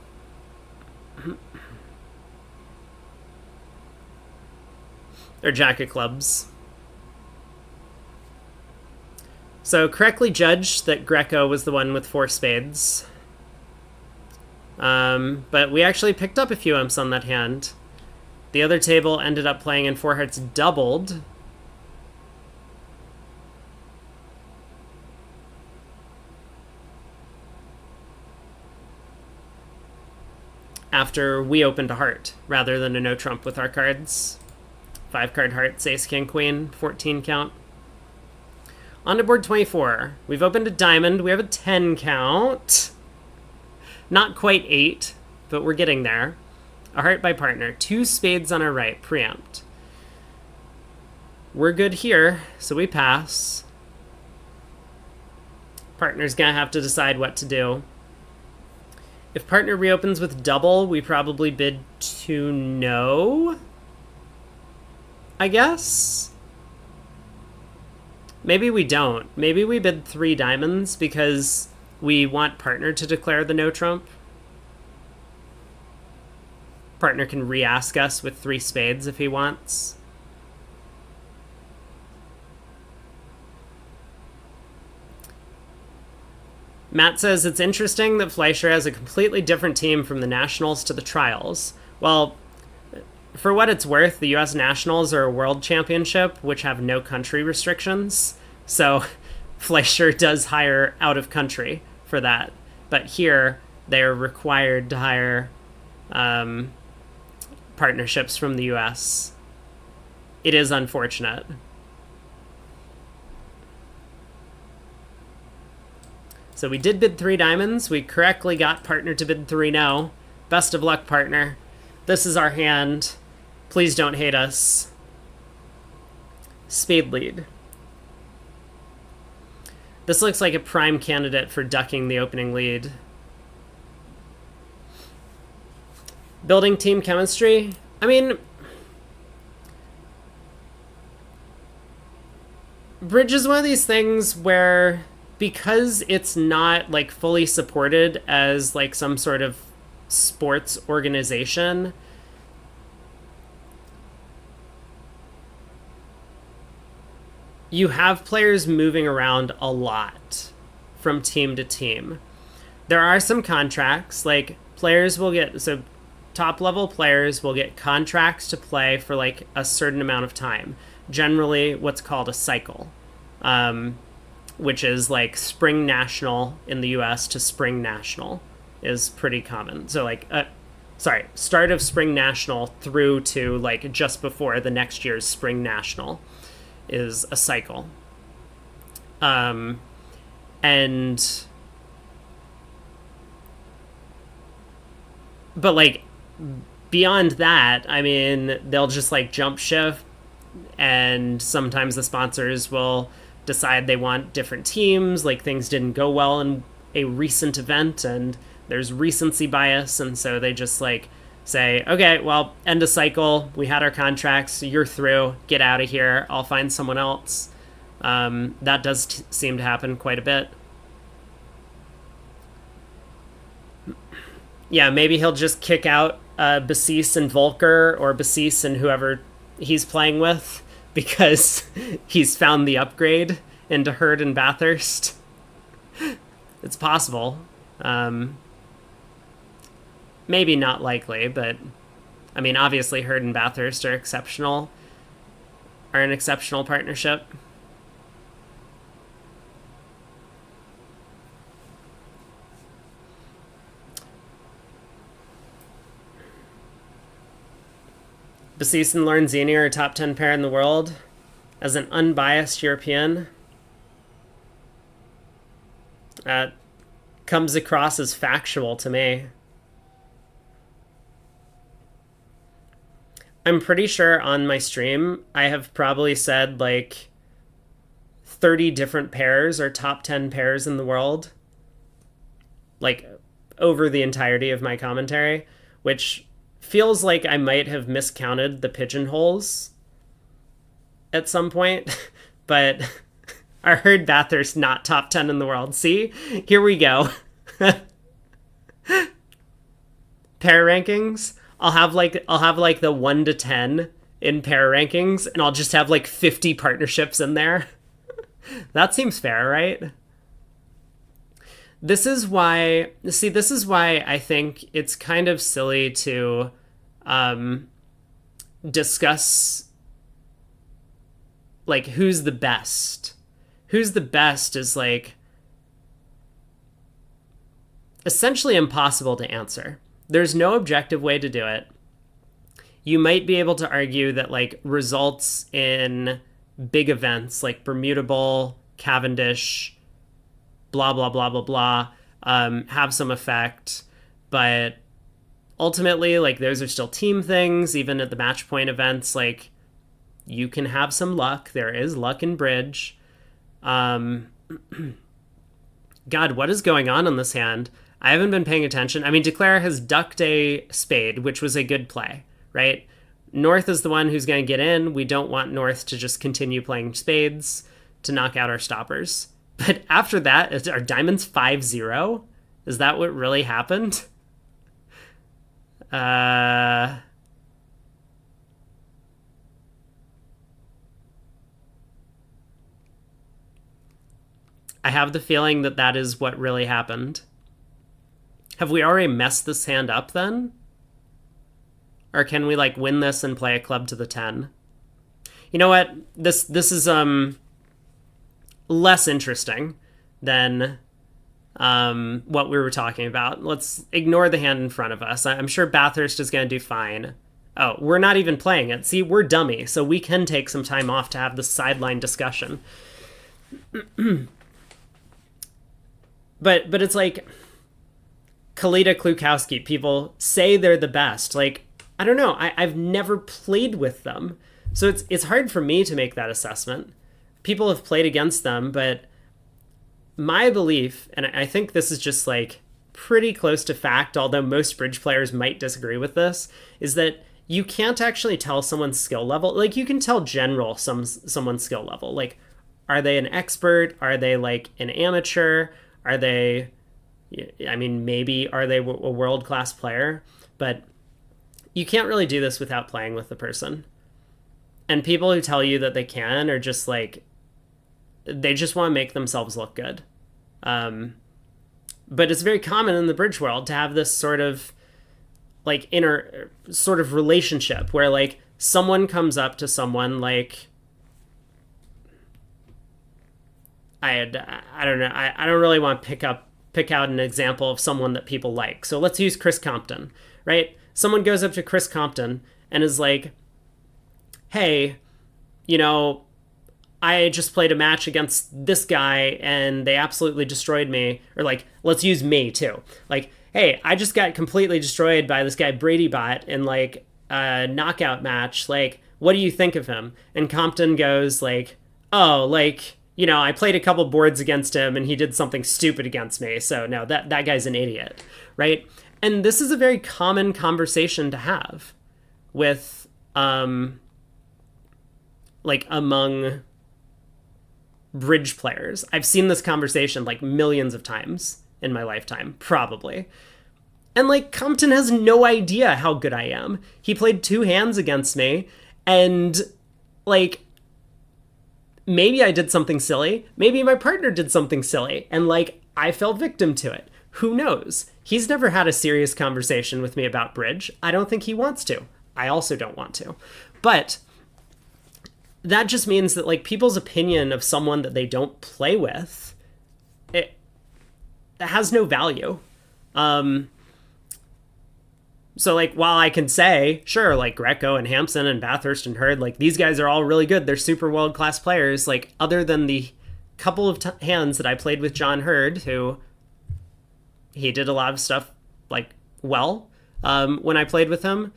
Or Jack of Clubs. So correctly judged that Greco was the one with 4 spades. But we actually picked up a few imps on that hand. The other table ended up playing in 4 hearts doubled. After we opened a heart, rather than a no trump with our cards. 5 card hearts, ace, king, queen, 14 count. On to board 24. We've opened a diamond. We have a 10 count. Not quite 8, but we're getting there. A heart by partner. 2 spades on our right. Preempt. We're good here, so we pass. Partner's gonna have to decide what to do. If partner reopens with double, we probably bid to no, I guess? Maybe we don't. Maybe we bid 3 diamonds because we want partner to declare the no trump. Partner can re-ask us with 3 spades if he wants. Matt says it's interesting that Fleischer has a completely different team from the Nationals to the Trials. Well, for what it's worth, the U.S. Nationals are a world championship, which have no country restrictions. So Fleischer does hire out of country for that. But here, they're required to hire partnerships from the U.S. It is unfortunate. So we did bid 3 diamonds. We correctly got partner to bid 3 no. Best of luck, partner. This is our hand. Please don't hate us. Spade lead. This looks like a prime candidate for ducking the opening lead. Building team chemistry. I mean, bridge is one of these things where, because it's not like fully supported as like some sort of sports organization, you have players moving around a lot from team to team. There are some contracts, like players will get, so top level players will get contracts to play for like a certain amount of time. Generally what's called a cycle, which is like spring national in the US to spring national is pretty common. So like, start of spring national through to like just before the next year's spring national is a cycle. And but like beyond that, I mean, they'll just like jump ship, and sometimes the sponsors will decide they want different teams, like things didn't go well in a recent event and there's recency bias, and so they just like say, okay, well, end of cycle, we had our contracts, you're through, get out of here, I'll find someone else. That does seem to happen quite a bit. Yeah, maybe he'll just kick out Basis and Volker, or Basis and whoever he's playing with, because he's found the upgrade into Hurd and Bathurst. It's possible. Maybe not likely, but I mean, obviously Hurd and Bathurst are an exceptional partnership. Basis and Lorenzini are a top 10 pair in the world. As an unbiased European, that comes across as factual to me. I'm pretty sure on my stream I have probably said like 30 different pairs or top 10 pairs in the world, like over the entirety of my commentary, which feels like I might have miscounted the pigeonholes at some point, but I heard Bathurst not top 10 in the world. See, here we go. Pair rankings. I'll have like the 1 to 10 in pair rankings, and I'll just have like 50 partnerships in there. That seems fair, right? This is why I think it's kind of silly to discuss like who's the best. Who's the best is like essentially impossible to answer. There's no objective way to do it. You might be able to argue that like results in big events like Bermuda Bowl, Cavendish, blah, blah, blah, blah, blah, have some effect. But ultimately, like those are still team things. Even at the match point events, like you can have some luck. There is luck in bridge. God, what is going on this hand? I haven't been paying attention. I mean, Declare has ducked a spade, which was a good play, right? North is the one who's going to get in. We don't want North to just continue playing spades to knock out our stoppers. But after that, are diamonds 5-0? Is that what really happened? I have the feeling that that is what really happened. Have we already messed this hand up then? Or can we like win this and play a club to the 10? You know what? This is less interesting than what we were talking about. Let's ignore the hand in front of us. I'm sure Bathurst is going to do fine. Oh, we're not even playing it. See, we're dummy, so we can take some time off to have this sideline discussion. But it's like Kalita Klukowski, people say they're the best. Like, I don't know. I've never played with them. So it's hard for me to make that assessment. People have played against them, but my belief, and I think this is just like pretty close to fact, although most bridge players might disagree with this, is that you can't actually tell someone's skill level. Like, you can tell someone's skill level. Like, are they an expert? Are they like an amateur? Are they, I mean, maybe are they a world-class player? But you can't really do this without playing with the person. And people who tell you that they can are just like, they just want to make themselves look good. But it's very common in the bridge world to have this sort of like inner sort of relationship where like someone comes up to someone like, I don't know. I don't really want to pick out an example of someone that people like. So let's use Chris Compton, right? Someone goes up to Chris Compton and is like, hey, I just played a match against this guy and they absolutely destroyed me. Or like, let's use me too. Like, hey, I just got completely destroyed by this guy Brady Bot in like a knockout match. Like, what do you think of him? And Compton goes like, oh, like, I played a couple boards against him and he did something stupid against me. So no, that guy's an idiot, right? And this is a very common conversation to have with, like among bridge players. I've seen this conversation like millions of times in my lifetime, probably. And like Compton has no idea how good I am. He played 2 hands against me and like, maybe I did something silly. Maybe my partner did something silly and like I fell victim to it. Who knows? He's never had a serious conversation with me about bridge. I don't think he wants to. I also don't want to. But that just means that like people's opinion of someone that they don't play with, it has no value. So like, while I can say, sure, like Greco and Hampson and Bathurst and Hurd, like these guys are all really good. They're super world-class players. Like, other than the couple of hands that I played with John Hurd, who he did a lot of stuff like well when I played with him.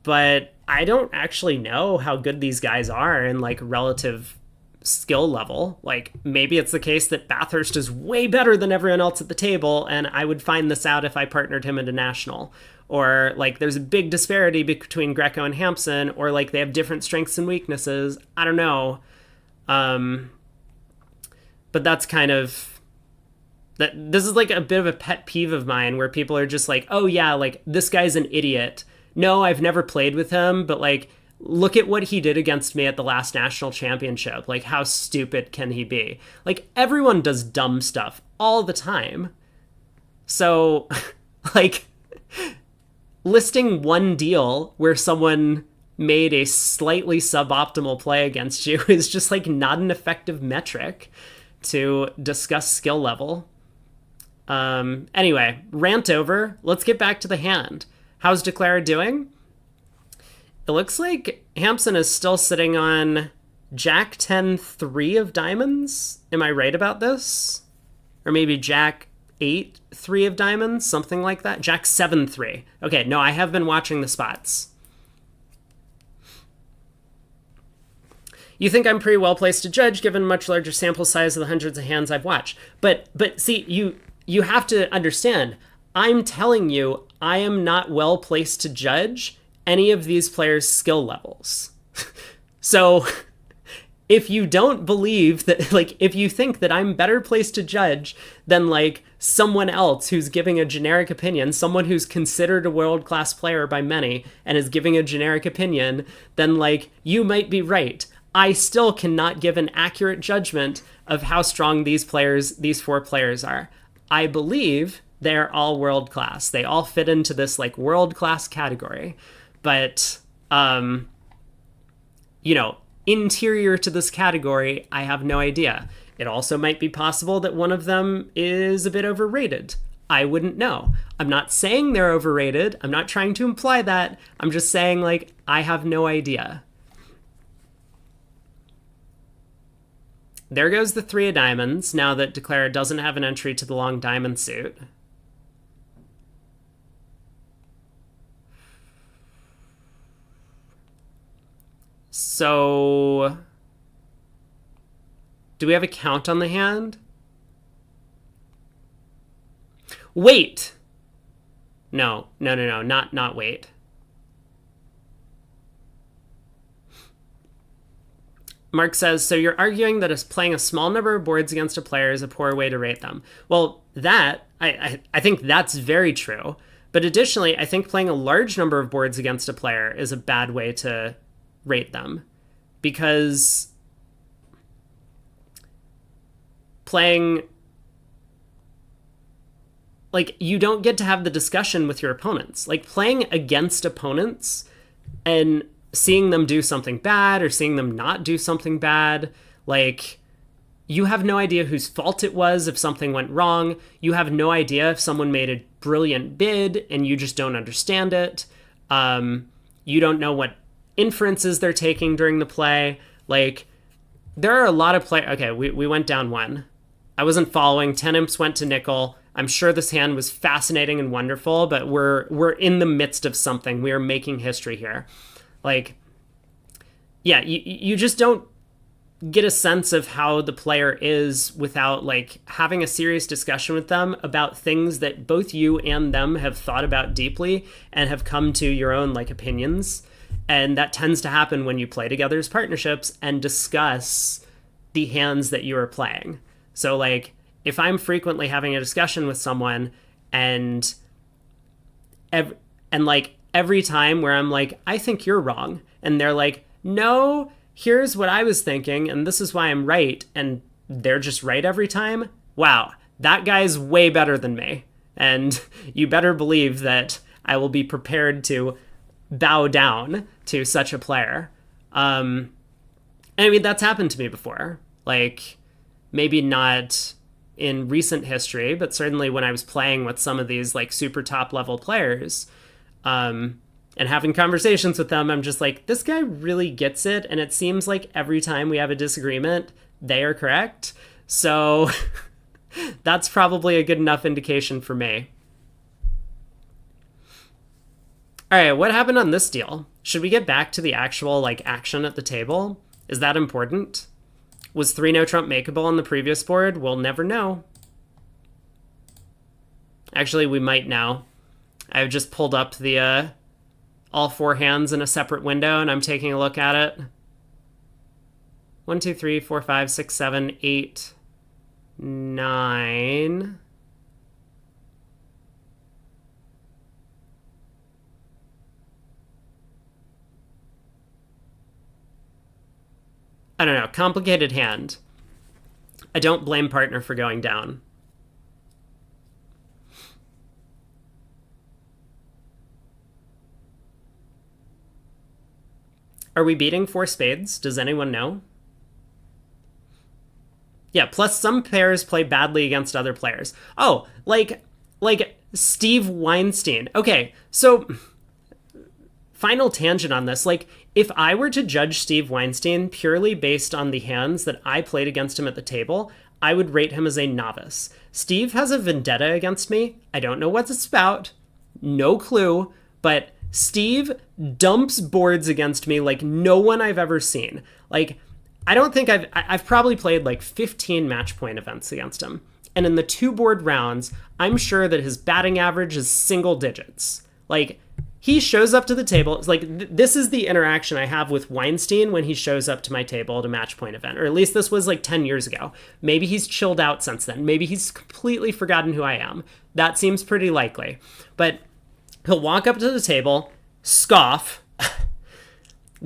But I don't actually know how good these guys are in like relative skill level. Like, maybe it's the case that Bathurst is way better than everyone else at the table, and I would find this out if I partnered him into national. Or like there's a big disparity between Greco and Hampson, or like they have different strengths and weaknesses. I don't know. But that's kind of that. This is like a bit of a pet peeve of mine where people are just like, oh yeah, like this guy's an idiot. No, I've never played with him, but like, look at what he did against me at the last national championship. Like, how stupid can he be? Like, everyone does dumb stuff all the time. So, like, listing one deal where someone made a slightly suboptimal play against you is just like not an effective metric to discuss skill level. Anyway, rant over. Let's get back to the hand. How's Declara doing? It looks like Hampson is still sitting on Jack 10-3 of diamonds. Am I right about this? Or maybe Jack 8-3 of diamonds, something like that. Jack 7-3. Okay, no, I have been watching the spots. You think I'm pretty well placed to judge given much larger sample size of the hundreds of hands I've watched. But see, you have to understand, I'm telling you, I am not well placed to judge any of these players' skill levels. So if you don't believe that, like, if you think that I'm better placed to judge than like someone else who's giving a generic opinion, someone who's considered a world-class player by many and is giving a generic opinion, then like you might be right. I still cannot give an accurate judgment of how strong these 4 players are. I believe they're all world-class. They all fit into this like world-class category. But, interior to this category, I have no idea. It also might be possible that one of them is a bit overrated. I wouldn't know. I'm not saying they're overrated. I'm not trying to imply that. I'm just saying, like, I have no idea. There goes the 3 of diamonds, now that Declara doesn't have an entry to the long diamond suit. So do we have a count on the hand? Wait. No, not wait. Mark says, so you're arguing that playing a small number of boards against a player is a poor way to rate them. Well, I think that's very true. But additionally, I think playing a large number of boards against a player is a bad way to rate them. Because playing... like, you don't get to have the discussion with your opponents. Like, playing against opponents and seeing them do something bad or seeing them not do something bad, like, you have no idea whose fault it was if something went wrong. You have no idea if someone made a brilliant bid and you just don't understand it. You don't know what inferences they're taking during the play. Like, there are a lot of play... Okay, we went down one. I wasn't following. 10 imps went to nickel. I'm sure this hand was fascinating and wonderful, but we're in the midst of something. We are making history here. Like, yeah, you just don't get a sense of how the player is without, like, having a serious discussion with them about things that both you and them have thought about deeply and have come to your own, like, opinions. And that tends to happen when you play together as partnerships and discuss the hands that you are playing. So, like, if I'm frequently having a discussion with someone and every time where I'm like, I think you're wrong, and they're like, no, here's what I was thinking, and this is why I'm right, and they're just right every time, wow, that guy's way better than me. And you better believe that I will be prepared to bow down to such a player. And I mean, that's happened to me before. Like, maybe not in recent history, but certainly when I was playing with some of these, like, super top level players, and having conversations with them, I'm just like, this guy really gets it. And it seems like every time we have a disagreement, they are correct. So that's probably a good enough indication for me. All right, what happened on this deal? Should we get back to the actual, like, action at the table? Is that important? Was 3 no trump makeable on the previous board? We'll never know. Actually, we might now. I've just pulled up the all 4 hands in a separate window, and I'm taking a look at it. 1, 2, 3, 4, 5, 6, 7, 8, 9. I don't know, complicated hand. I don't blame partner for going down. Are we beating 4 spades? Does anyone know? Yeah, plus some pairs play badly against other players. Oh, like Steve Weinstein. Okay, so final tangent on this. Like, if I were to judge Steve Weinstein purely based on the hands that I played against him at the table, I would rate him as a novice. Steve has a vendetta against me. I don't know what it's about. No clue. But Steve dumps boards against me like no one I've ever seen. Like, I don't think I've probably played like 15 match point events against him. And in the 2 board rounds, I'm sure that his batting average is single digits. Like, he shows up to the table. It's like, this is the interaction I have with Weinstein when he shows up to my table at a match point event. Or at least this was like 10 years ago. Maybe he's chilled out since then. Maybe he's completely forgotten who I am. That seems pretty likely. But he'll walk up to the table, scoff,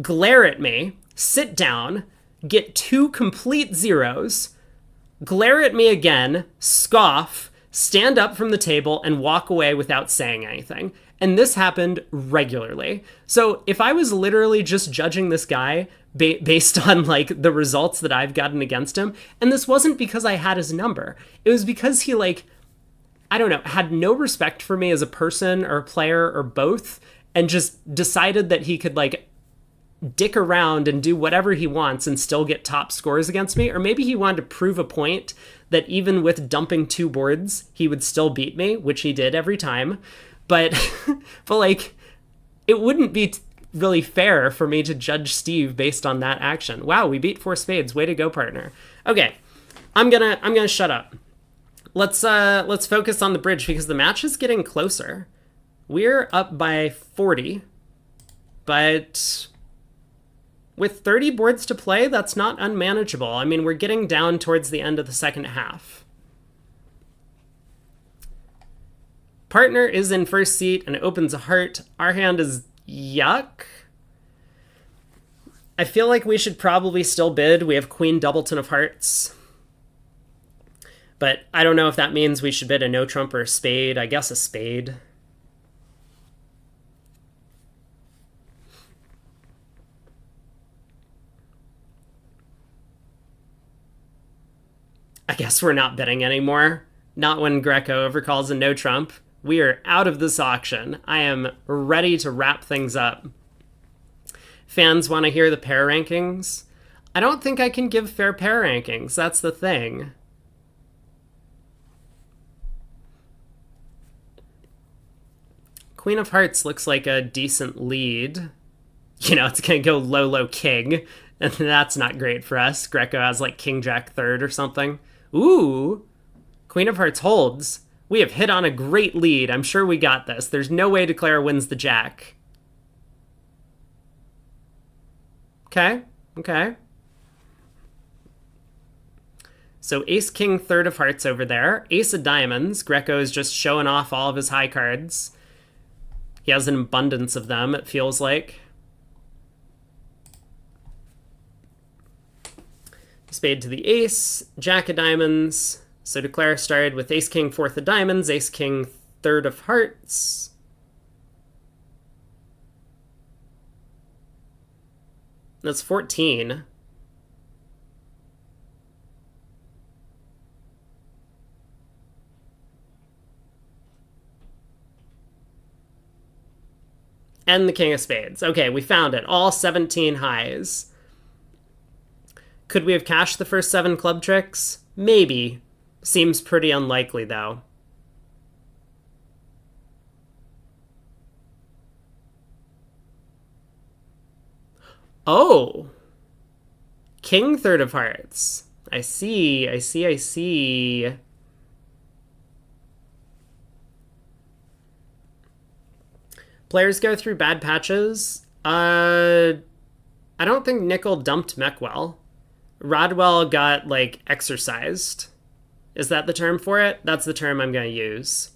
glare at me, sit down, get 2 complete zeros, glare at me again, scoff, stand up from the table, and walk away without saying anything. And this happened regularly. So if I was literally just judging this guy based on, like, the results that I've gotten against him, and this wasn't because I had his number, it was because he, like, I don't know, had no respect for me as a person or a player or both, and just decided that he could, like, dick around and do whatever he wants and still get top scores against me. Or maybe he wanted to prove a point that even with dumping 2 boards, he would still beat me, which he did every time. But like, it wouldn't be really fair for me to judge Steve based on that action. Wow, we beat 4 spades. Way to go, partner. Okay, I'm gonna shut up. Let's focus on the bridge because the match is getting closer. We're up by 40, but with 30 boards to play, that's not unmanageable. I mean, we're getting down towards the end of the second half. Partner is in first seat and opens a heart. Our hand is yuck. I feel like we should probably still bid. We have Queen Doubleton of Hearts. But I don't know if that means we should bid a no trump or a spade. I guess a spade. I guess we're not bidding anymore. Not when Greco overcalls a no trump. We are out of this auction. I am ready to wrap things up. Fans want to hear the pair rankings? I don't think I can give fair pair rankings. That's the thing. Queen of Hearts looks like a decent lead. You know, it's going to go low, low king. And that's not great for us. Greco has like King Jack third or something. Ooh. Queen of Hearts holds. We have hit on a great lead. I'm sure we got this. There's no way Declare wins the jack. Okay. So Ace King third of hearts over there. Ace of diamonds. Greco is just showing off all of his high cards. He has an abundance of them, it feels like. Spade to the ace. Jack of diamonds. So Declare started with Ace King fourth of diamonds, Ace King third of hearts. That's 14. And the King of Spades. Okay, we found it. All 17 highs. Could we have cashed the first 7 club tricks? Maybe. Seems pretty unlikely, though. Oh! King third of hearts. I see. Players go through bad patches. I don't think Nickel dumped Meckwell. Rodwell got, like, exercised. Is that the term for it? That's the term I'm going to use.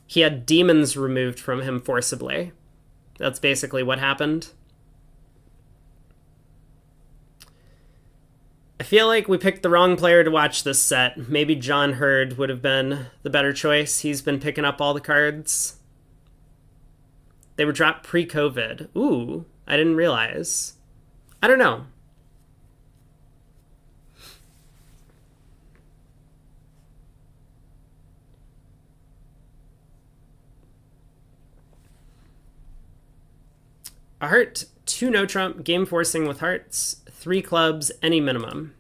He had demons removed from him forcibly. That's basically what happened. I feel like we picked the wrong player to watch this set. Maybe John Hurd would have been the better choice. He's been picking up all the cards. They were dropped pre-COVID. Ooh, I didn't realize. I don't know. A heart, 2 no trump, game forcing with hearts, 3 clubs, any minimum.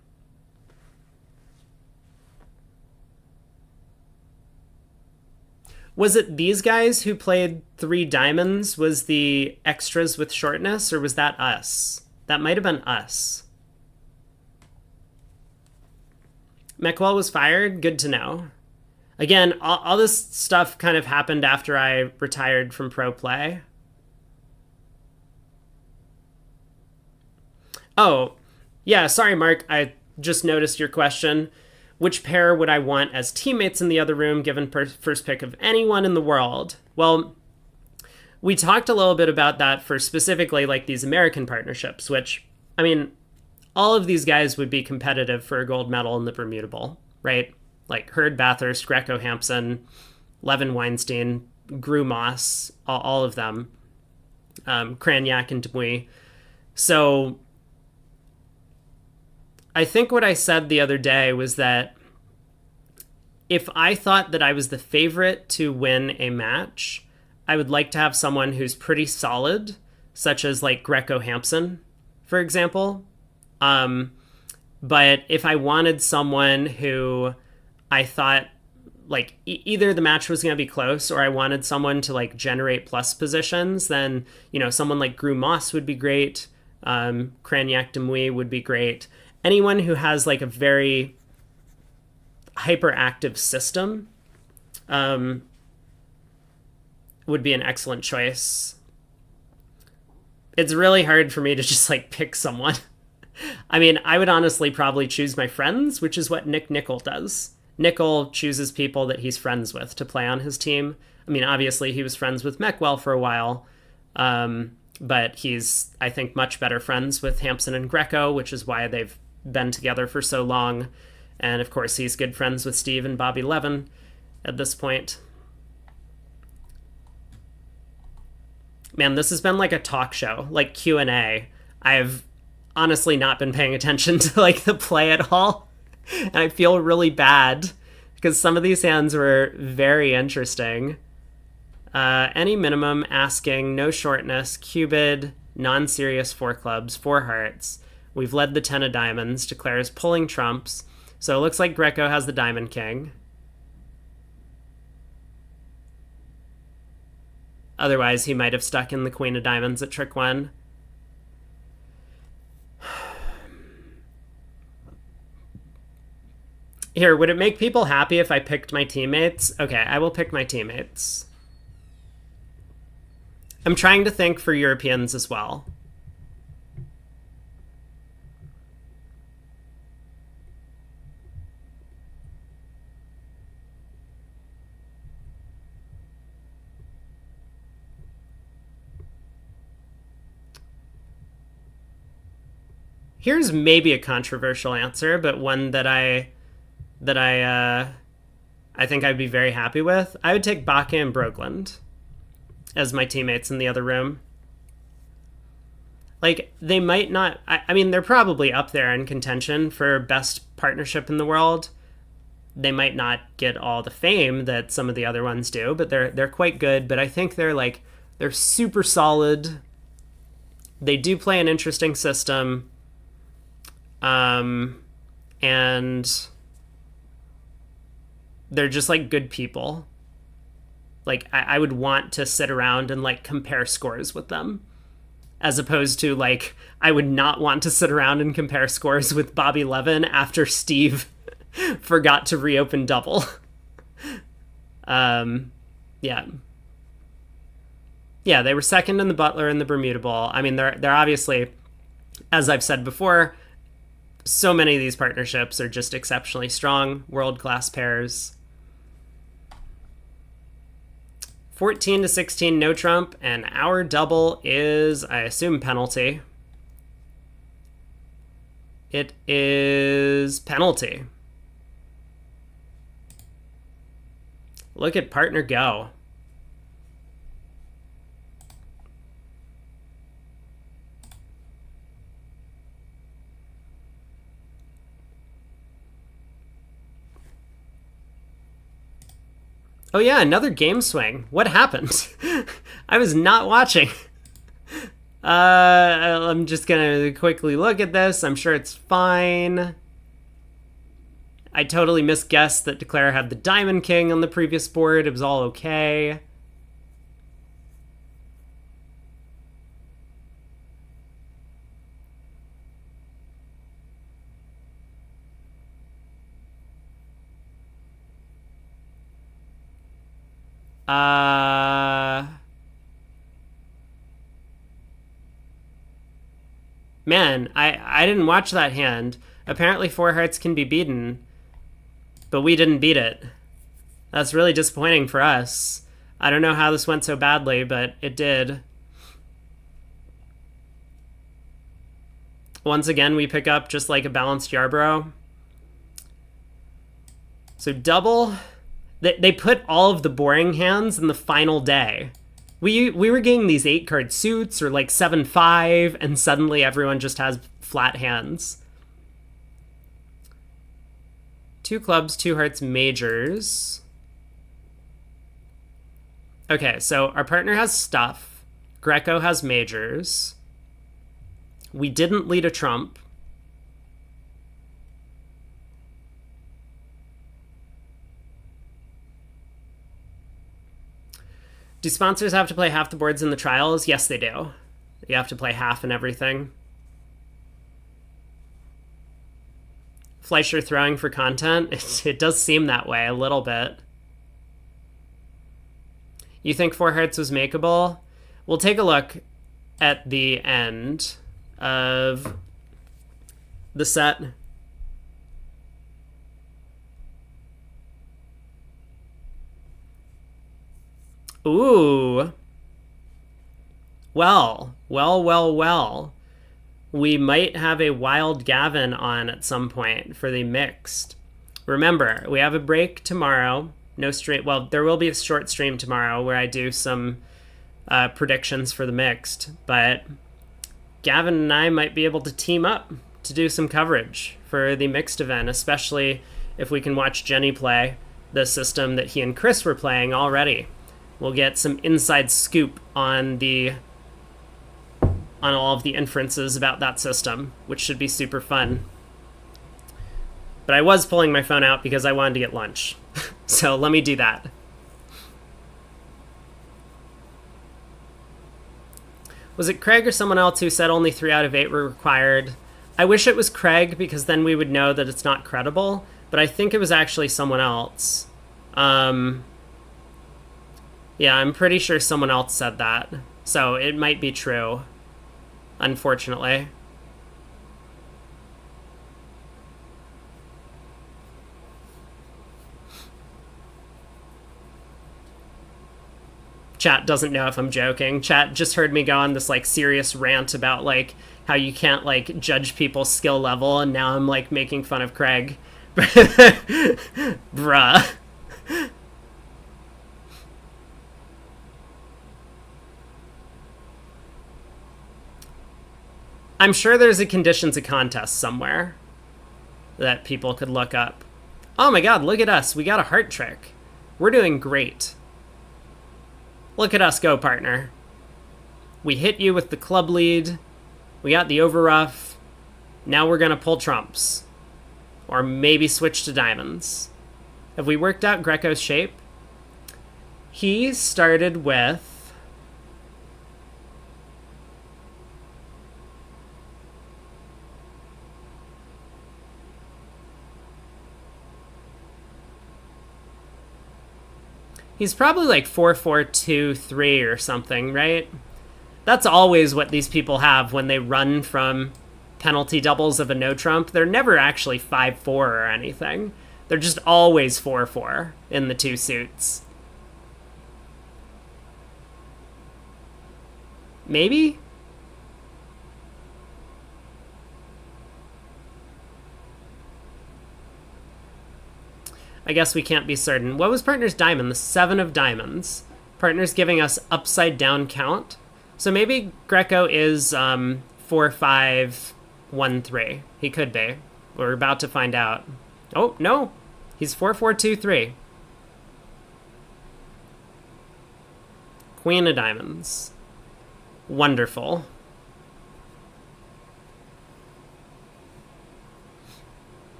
Was it these guys who played 3 diamonds was the extras with shortness, or was that us? That might have been us. Meckwell was fired? Good to know. Again, all this stuff kind of happened after I retired from pro play. Oh, yeah, sorry, Mark. I just noticed your question. Which pair would I want as teammates in the other room given first pick of anyone in the world? Well, we talked a little bit about that for specifically like these American partnerships, which, I mean, all of these guys would be competitive for a gold medal in the Bermuda Bowl, right? Like Hurd, Bathurst, Greco, Hampson, Levin, Weinstein, Gru, Moss, all of them, Cranyak and Demui. So I think what I said the other day was that if I thought that I was the favorite to win a match, I would like to have someone who's pretty solid, such as like Greco Hampson, for example. But if I wanted someone who I thought like either the match was going to be close or I wanted someone to like generate plus positions, then, you know, someone like Gru Moss would be great. Cranyak Demui would be great. Anyone who has like a very hyperactive system would be an excellent choice. It's really hard for me to just like pick someone. I mean, I would honestly probably choose my friends, which is what Nick Nickel does. Nickel chooses people that he's friends with to play on his team. I mean, obviously he was friends with Meckwell for a while, but he's, I think, much better friends with Hampson and Greco, which is why they've been together for so long. And of course, he's good friends with Steve and Bobby Levin at this point. Man, this has been like a talk show, like Q&A. I've honestly not been paying attention to like the play at all. And I feel really bad because some of these hands were very interesting. Any minimum, asking, no shortness, cubid, non-serious 4 clubs, 4 hearts. We've led the 10 of diamonds, declares pulling trumps. So it looks like Greco has the diamond king. Otherwise, he might have stuck in the queen of diamonds at trick 1. Here, would it make people happy if I picked my teammates? Okay, I will pick my teammates. I'm trying to think for Europeans as well. Here's maybe a controversial answer, but one that I think I'd be very happy with. I would take Bakke and Brogland as my teammates in the other room. Like, they might not... I mean, they're probably up there in contention for best partnership in the world. They might not get all the fame that some of the other ones do, but they're quite good. But I think they're super solid. They do play an interesting system. And they're just like good people. Like I would want to sit around and like compare scores with them, as opposed to like I would not want to sit around and compare scores with Bobby Levin after Steve forgot to reopen double. Yeah, they were second in the Butler and the Bermuda Bowl. I mean, they're obviously, as I've said before, so many of these partnerships are just exceptionally strong, world-class pairs. 14 to 16, no trump, and our double is, I assume, penalty. It is penalty. Look at partner go. Oh yeah, another game swing. What happened? I was not watching. I'm just gonna quickly look at this. I'm sure it's fine. I totally misguessed that Declare had the Diamond King on the previous board. It was all okay. Man, I didn't watch that hand. Apparently 4 hearts can be beaten, but we didn't beat it. That's really disappointing for us. I don't know how this went so badly, but it did. Once again, we pick up just like a balanced Yarborough. So double... They put all of the boring hands in the final day. We were getting these 8-card suits or like 7-5, and suddenly everyone just has flat hands. 2 clubs, 2 hearts, majors. Okay, so our partner has stuff. Greco has majors. We didn't lead a trump. Do sponsors have to play half the boards in the trials? Yes, they do. You have to play half and everything. Fleischer throwing for content? It does seem that way a little bit. You think 4 hearts was makeable? We'll take a look at the end of the set. Ooh. Well. We might have a wild Gavin on at some point for the mixed. Remember, we have a break tomorrow. No stream. Well, there will be a short stream tomorrow where I do some predictions for the mixed. But Gavin and I might be able to team up to do some coverage for the mixed event, especially if we can watch Jenny play the system that he and Chris were playing already. We'll get some inside scoop on all of the inferences about that system, which should be super fun. But I was pulling my phone out because I wanted to get lunch. So let me do that. Was it Craig or someone else who said only 3 out of 8 were required? I wish it was Craig because then we would know that it's not credible, but I think it was actually someone else. Yeah, I'm pretty sure someone else said that. So it might be true, unfortunately. Chat doesn't know if I'm joking. Chat just heard me go on this like serious rant about like how you can't like judge people's skill level, and now I'm like making fun of Craig. Bruh. I'm sure there's a conditions of contest somewhere that people could look up. Oh my god, look at us. We got a heart trick. We're doing great. Look at us go, partner. We hit you with the club lead. We got the overruff. Now we're going to pull trumps. Or maybe switch to diamonds. Have we worked out Greco's shape? He started with... He's probably like 4-4-2-3 or something, right? That's always what these people have when they run from penalty doubles of a no trump. They're never actually 5-4 or anything. They're just always 4-4 in the 2 suits. Maybe? I guess we can't be certain. What was partner's diamond? The 7 of diamonds. Partner's giving us upside down count. So maybe Greco is 4-5-1-3. He could be. We're about to find out. Oh, no. He's 4-4-2-3. Queen of diamonds. Wonderful.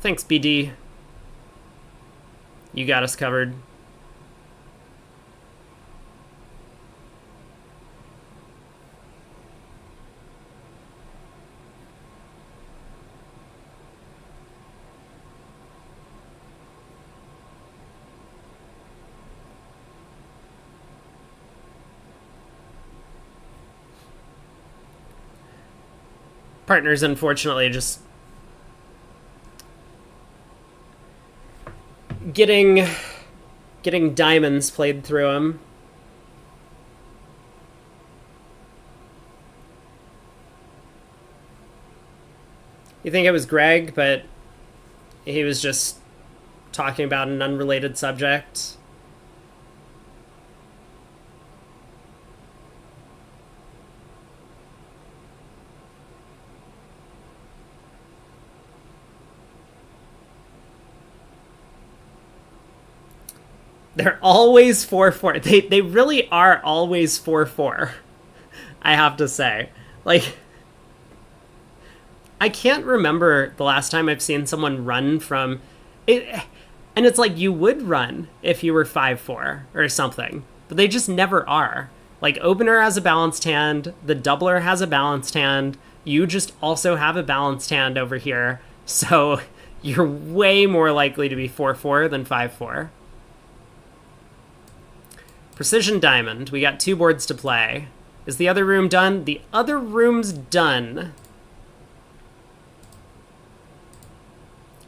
Thanks, BD. You got us covered. Partners, unfortunately, just getting diamonds played through him. You think it was Greg, but he was just talking about an unrelated subject. They're always 4-4. They really are always 4-4. I have to say. Like, I can't remember the last time I've seen someone run from it, and it's like you would run if you were 5-4 or something. but they just never are. Like, opener has a balanced hand, the doubler has a balanced hand, you just also have a balanced hand over here, so you're way more likely to be 4-4 than 5-4. Precision Diamond. We got 2 boards to play. Is the other room done? The other room's done.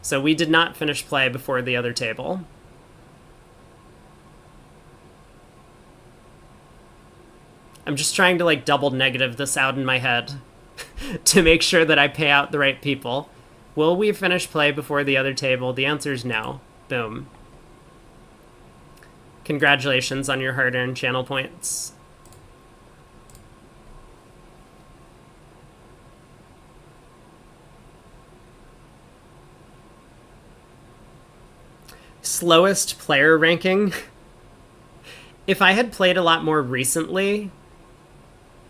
So we did not finish play before the other table. I'm just trying to, like, double negative this out in my head to make sure that I pay out the right people. Will we finish play before the other table? The answer is no. Boom. Congratulations on your hard-earned channel points. Slowest player ranking. If I had played a lot more recently,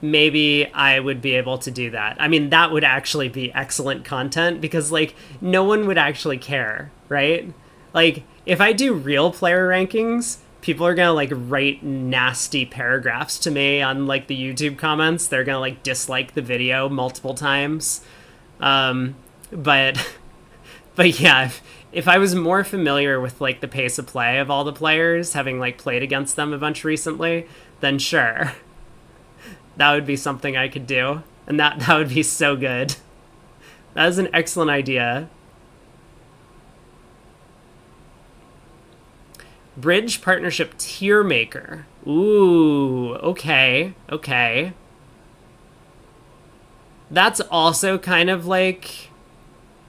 maybe I would be able to do that. I mean, that would actually be excellent content because, like, no one would actually care, right? Like, if I do real player rankings, people are gonna, like, write nasty paragraphs to me on, like, the YouTube comments. They're gonna, like, dislike the video multiple times. But yeah, if I was more familiar with, like, the pace of play of all the players, having, like, played against them a bunch recently, then sure. That would be something I could do. And that would be so good. That is an excellent idea. Bridge Partnership Tier Maker. Ooh, okay, okay. That's also kind of, like,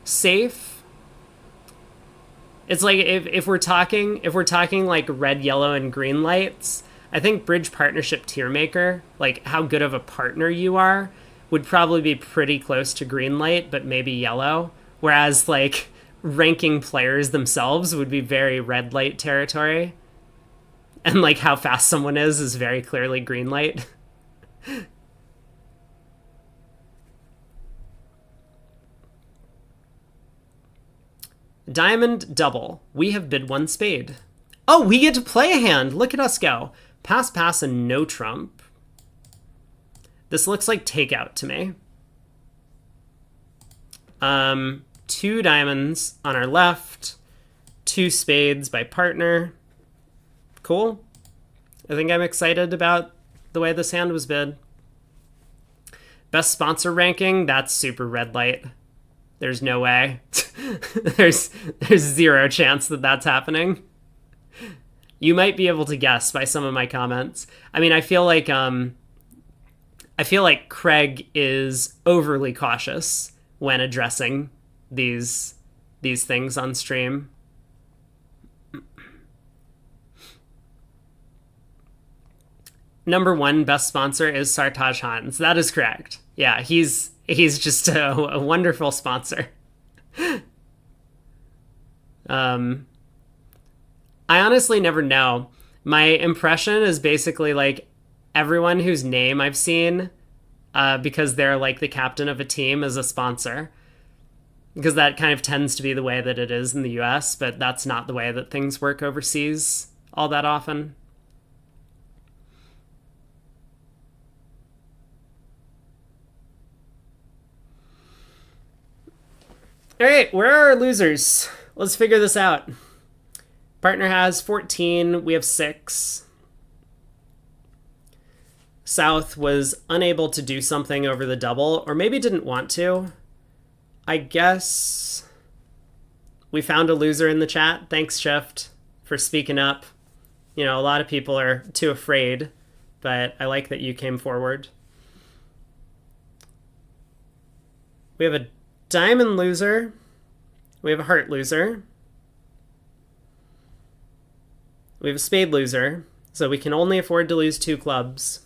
safe. It's like if we're talking like red, yellow, and green lights, I think Bridge Partnership Tier Maker, like how good of a partner you are, would probably be pretty close to green light, but maybe yellow. Whereas, like, ranking players themselves would be very red light territory. And, like, how fast someone is very clearly green light. Diamond double. We have bid 1 spade. Oh, we get to play a hand. Look at us go. Pass, pass, and no trump. This looks like takeout to me. 2 diamonds on our left. 2 spades by partner. Cool. I think I'm excited about the way this hand was bid. Best sponsor ranking, that's super red light. There's no way. there's 0 chance that that's happening. You might be able to guess by some of my comments. I mean, I feel like Craig is overly cautious when addressing these things on stream. Number 1 best sponsor is Sartaj Hans. That is correct. Yeah, he's just a wonderful sponsor. I honestly never know. My impression is basically, like, everyone whose name I've seen, because they're, like, the captain of a team, is a sponsor. Because that kind of tends to be the way that it is in the US, but that's not the way that things work overseas all that often. All right, where are our losers? Let's figure this out. Partner has 14, we have 6. South was unable to do something over the double, or maybe didn't want to. I guess we found a loser in the chat. Thanks, Shift, for speaking up. You know, a lot of people are too afraid, but I like that you came forward. We have a diamond loser. We have a heart loser. We have a spade loser, so we can only afford to lose 2 clubs.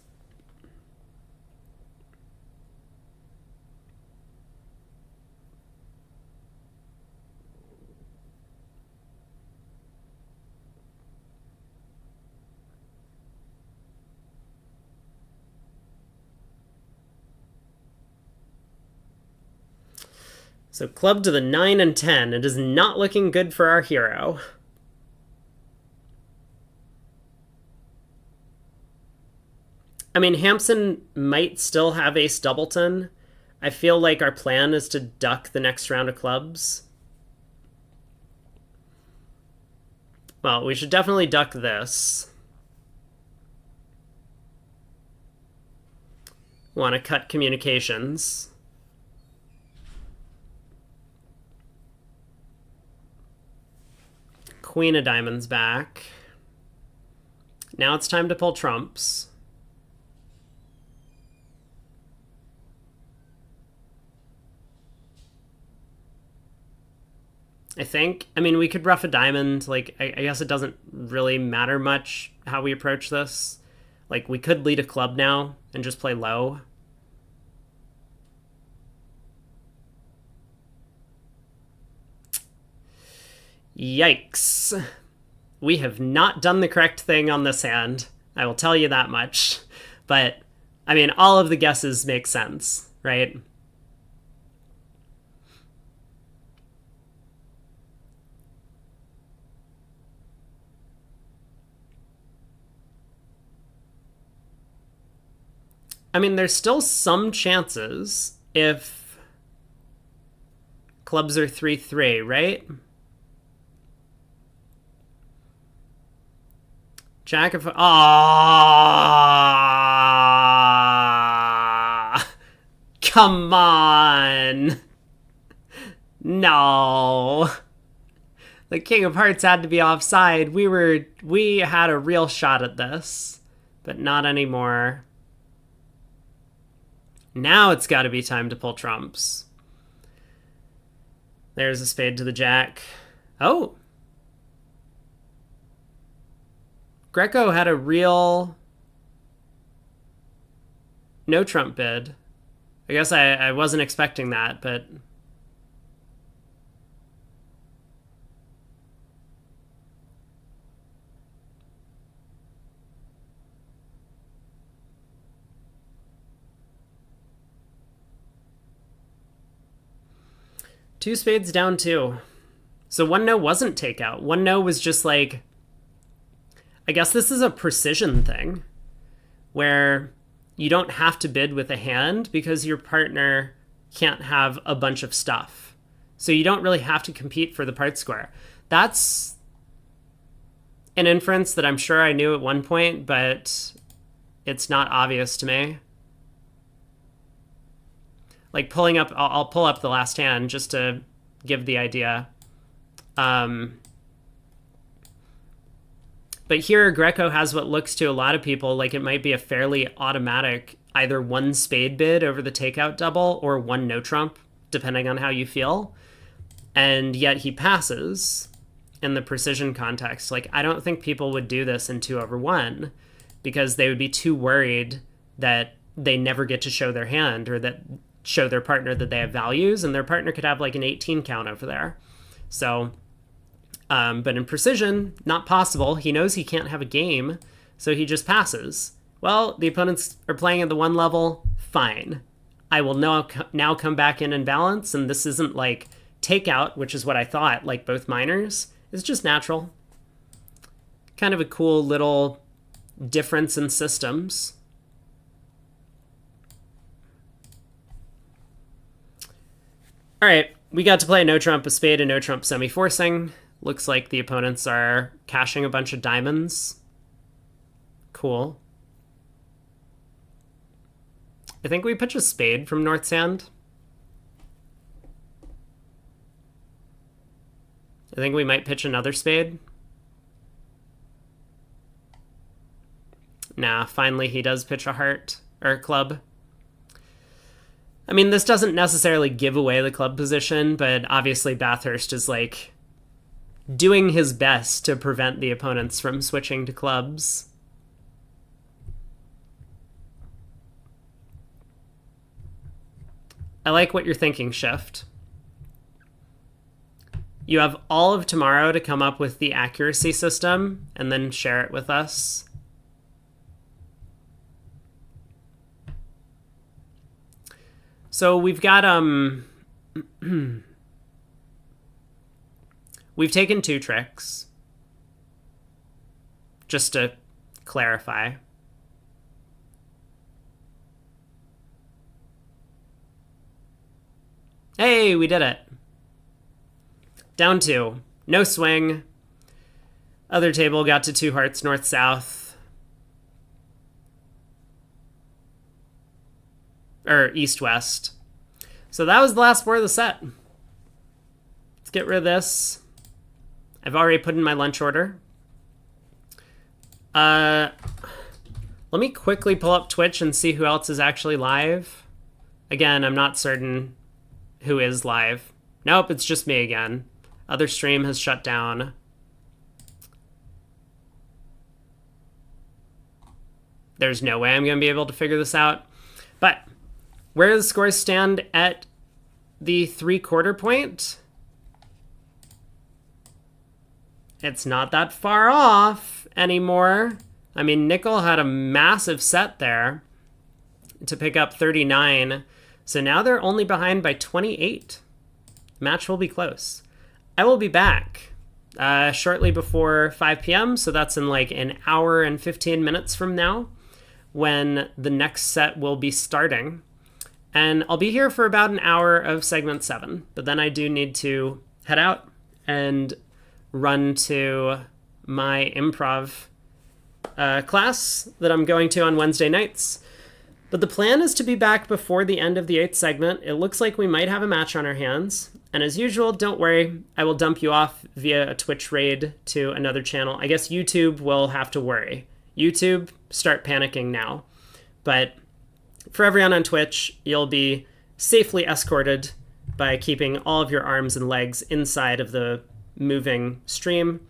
So club to the 9 and 10. It is not looking good for our hero. I mean, Hampson might still have ace doubleton. I feel like our plan is to duck the next round of clubs. Well, we should definitely duck this. Want to cut communications. Queen of diamonds back. Now it's time to pull trumps. I think. I mean, we could rough a diamond. Like, I guess it doesn't really matter much how we approach this. Like, we could lead a club now and just play low. Yikes. We have not done the correct thing on this hand. I will tell you that much. But, I mean, all of the guesses make sense, right? I mean, there's still some chances if clubs are 3-3, right? Jack of... Ah, come on. No. The King of Hearts had to be offside. We had a real shot at this, but not anymore. Now it's got to be time to pull trumps. There's a spade to the jack. Oh. Greco had a real no trump bid. I guess I wasn't expecting that, but... Two spades down two. So one no wasn't takeout. One no was just like... I guess this is a precision thing where you don't have to bid with a hand because your partner can't have a bunch of stuff. So you don't really have to compete for the part square. That's an inference that I'm sure I knew at one point, but it's not obvious to me. Like pulling up, I'll pull up the last hand just to give the idea. But here, Greco has what looks to a lot of people like it might be a fairly automatic either one spade bid over the takeout double or one no trump, depending on how you feel. And yet he passes in the precision context. Like, I don't think people would do this in 2/1 because they would be too worried that they never get to show their hand or that show their partner that they have values, and their partner could have like an 18 count over there. So... but in precision, not possible. He knows he can't have a game, so he just passes. Well, the opponents are playing at the one level. Fine. I will now come back in and balance, and this isn't like takeout, which is what I thought, like both minors. It's just natural. Kind of a cool little difference in systems. All right, we got to play a no trump, a spade, and no trump semi-forcing. Looks like the opponents are cashing a bunch of diamonds. Cool. I think we pitch a spade from North Sand. I think we might pitch another spade. Nah, finally he does pitch a heart, or a club. I mean, this doesn't necessarily give away the club position, but obviously Bathurst is like... doing his best to prevent the opponents from switching to clubs. I like what you're thinking, Shift. You have all of tomorrow to come up with the accuracy system and then share it with us. So we've got we've taken two tricks, just to clarify. Hey, we did it. Down 2. No swing. Other table got to 2 hearts north-south. Or east-west. So that was the last board of the set. Let's get rid of this. I've already put in my lunch order. Let me quickly pull up Twitch and see who else is actually live. Again, I'm not certain who is live. Nope, it's just me again. Other stream has shut down. There's no way I'm going to be able to figure this out. But where do the scores stand at the 3/4 point? It's not that far off anymore. I mean, Nickel had a massive set there to pick up 39. So now they're only behind by 28. Match will be close. I will be back shortly before 5 p.m. So that's in like an hour and 15 minutes from now when the next set will be starting. And I'll be here for about an hour of segment 7. But then I do need to head out and run to my improv class that I'm going to on Wednesday nights. But the plan is to be back before the end of the 8th segment. It looks like we might have a match on our hands. And as usual, don't worry, I will dump you off via a Twitch raid to another channel. I guess YouTube will have to worry. YouTube, start panicking now. But for everyone on Twitch, you'll be safely escorted by keeping all of your arms and legs inside of the moving stream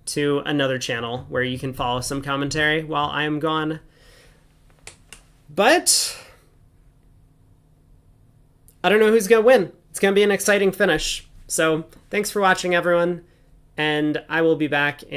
to another channel where you can follow some commentary while I am gone. But I don't know who's going to win. It's going to be an exciting finish. So thanks for watching, everyone, and I will be back in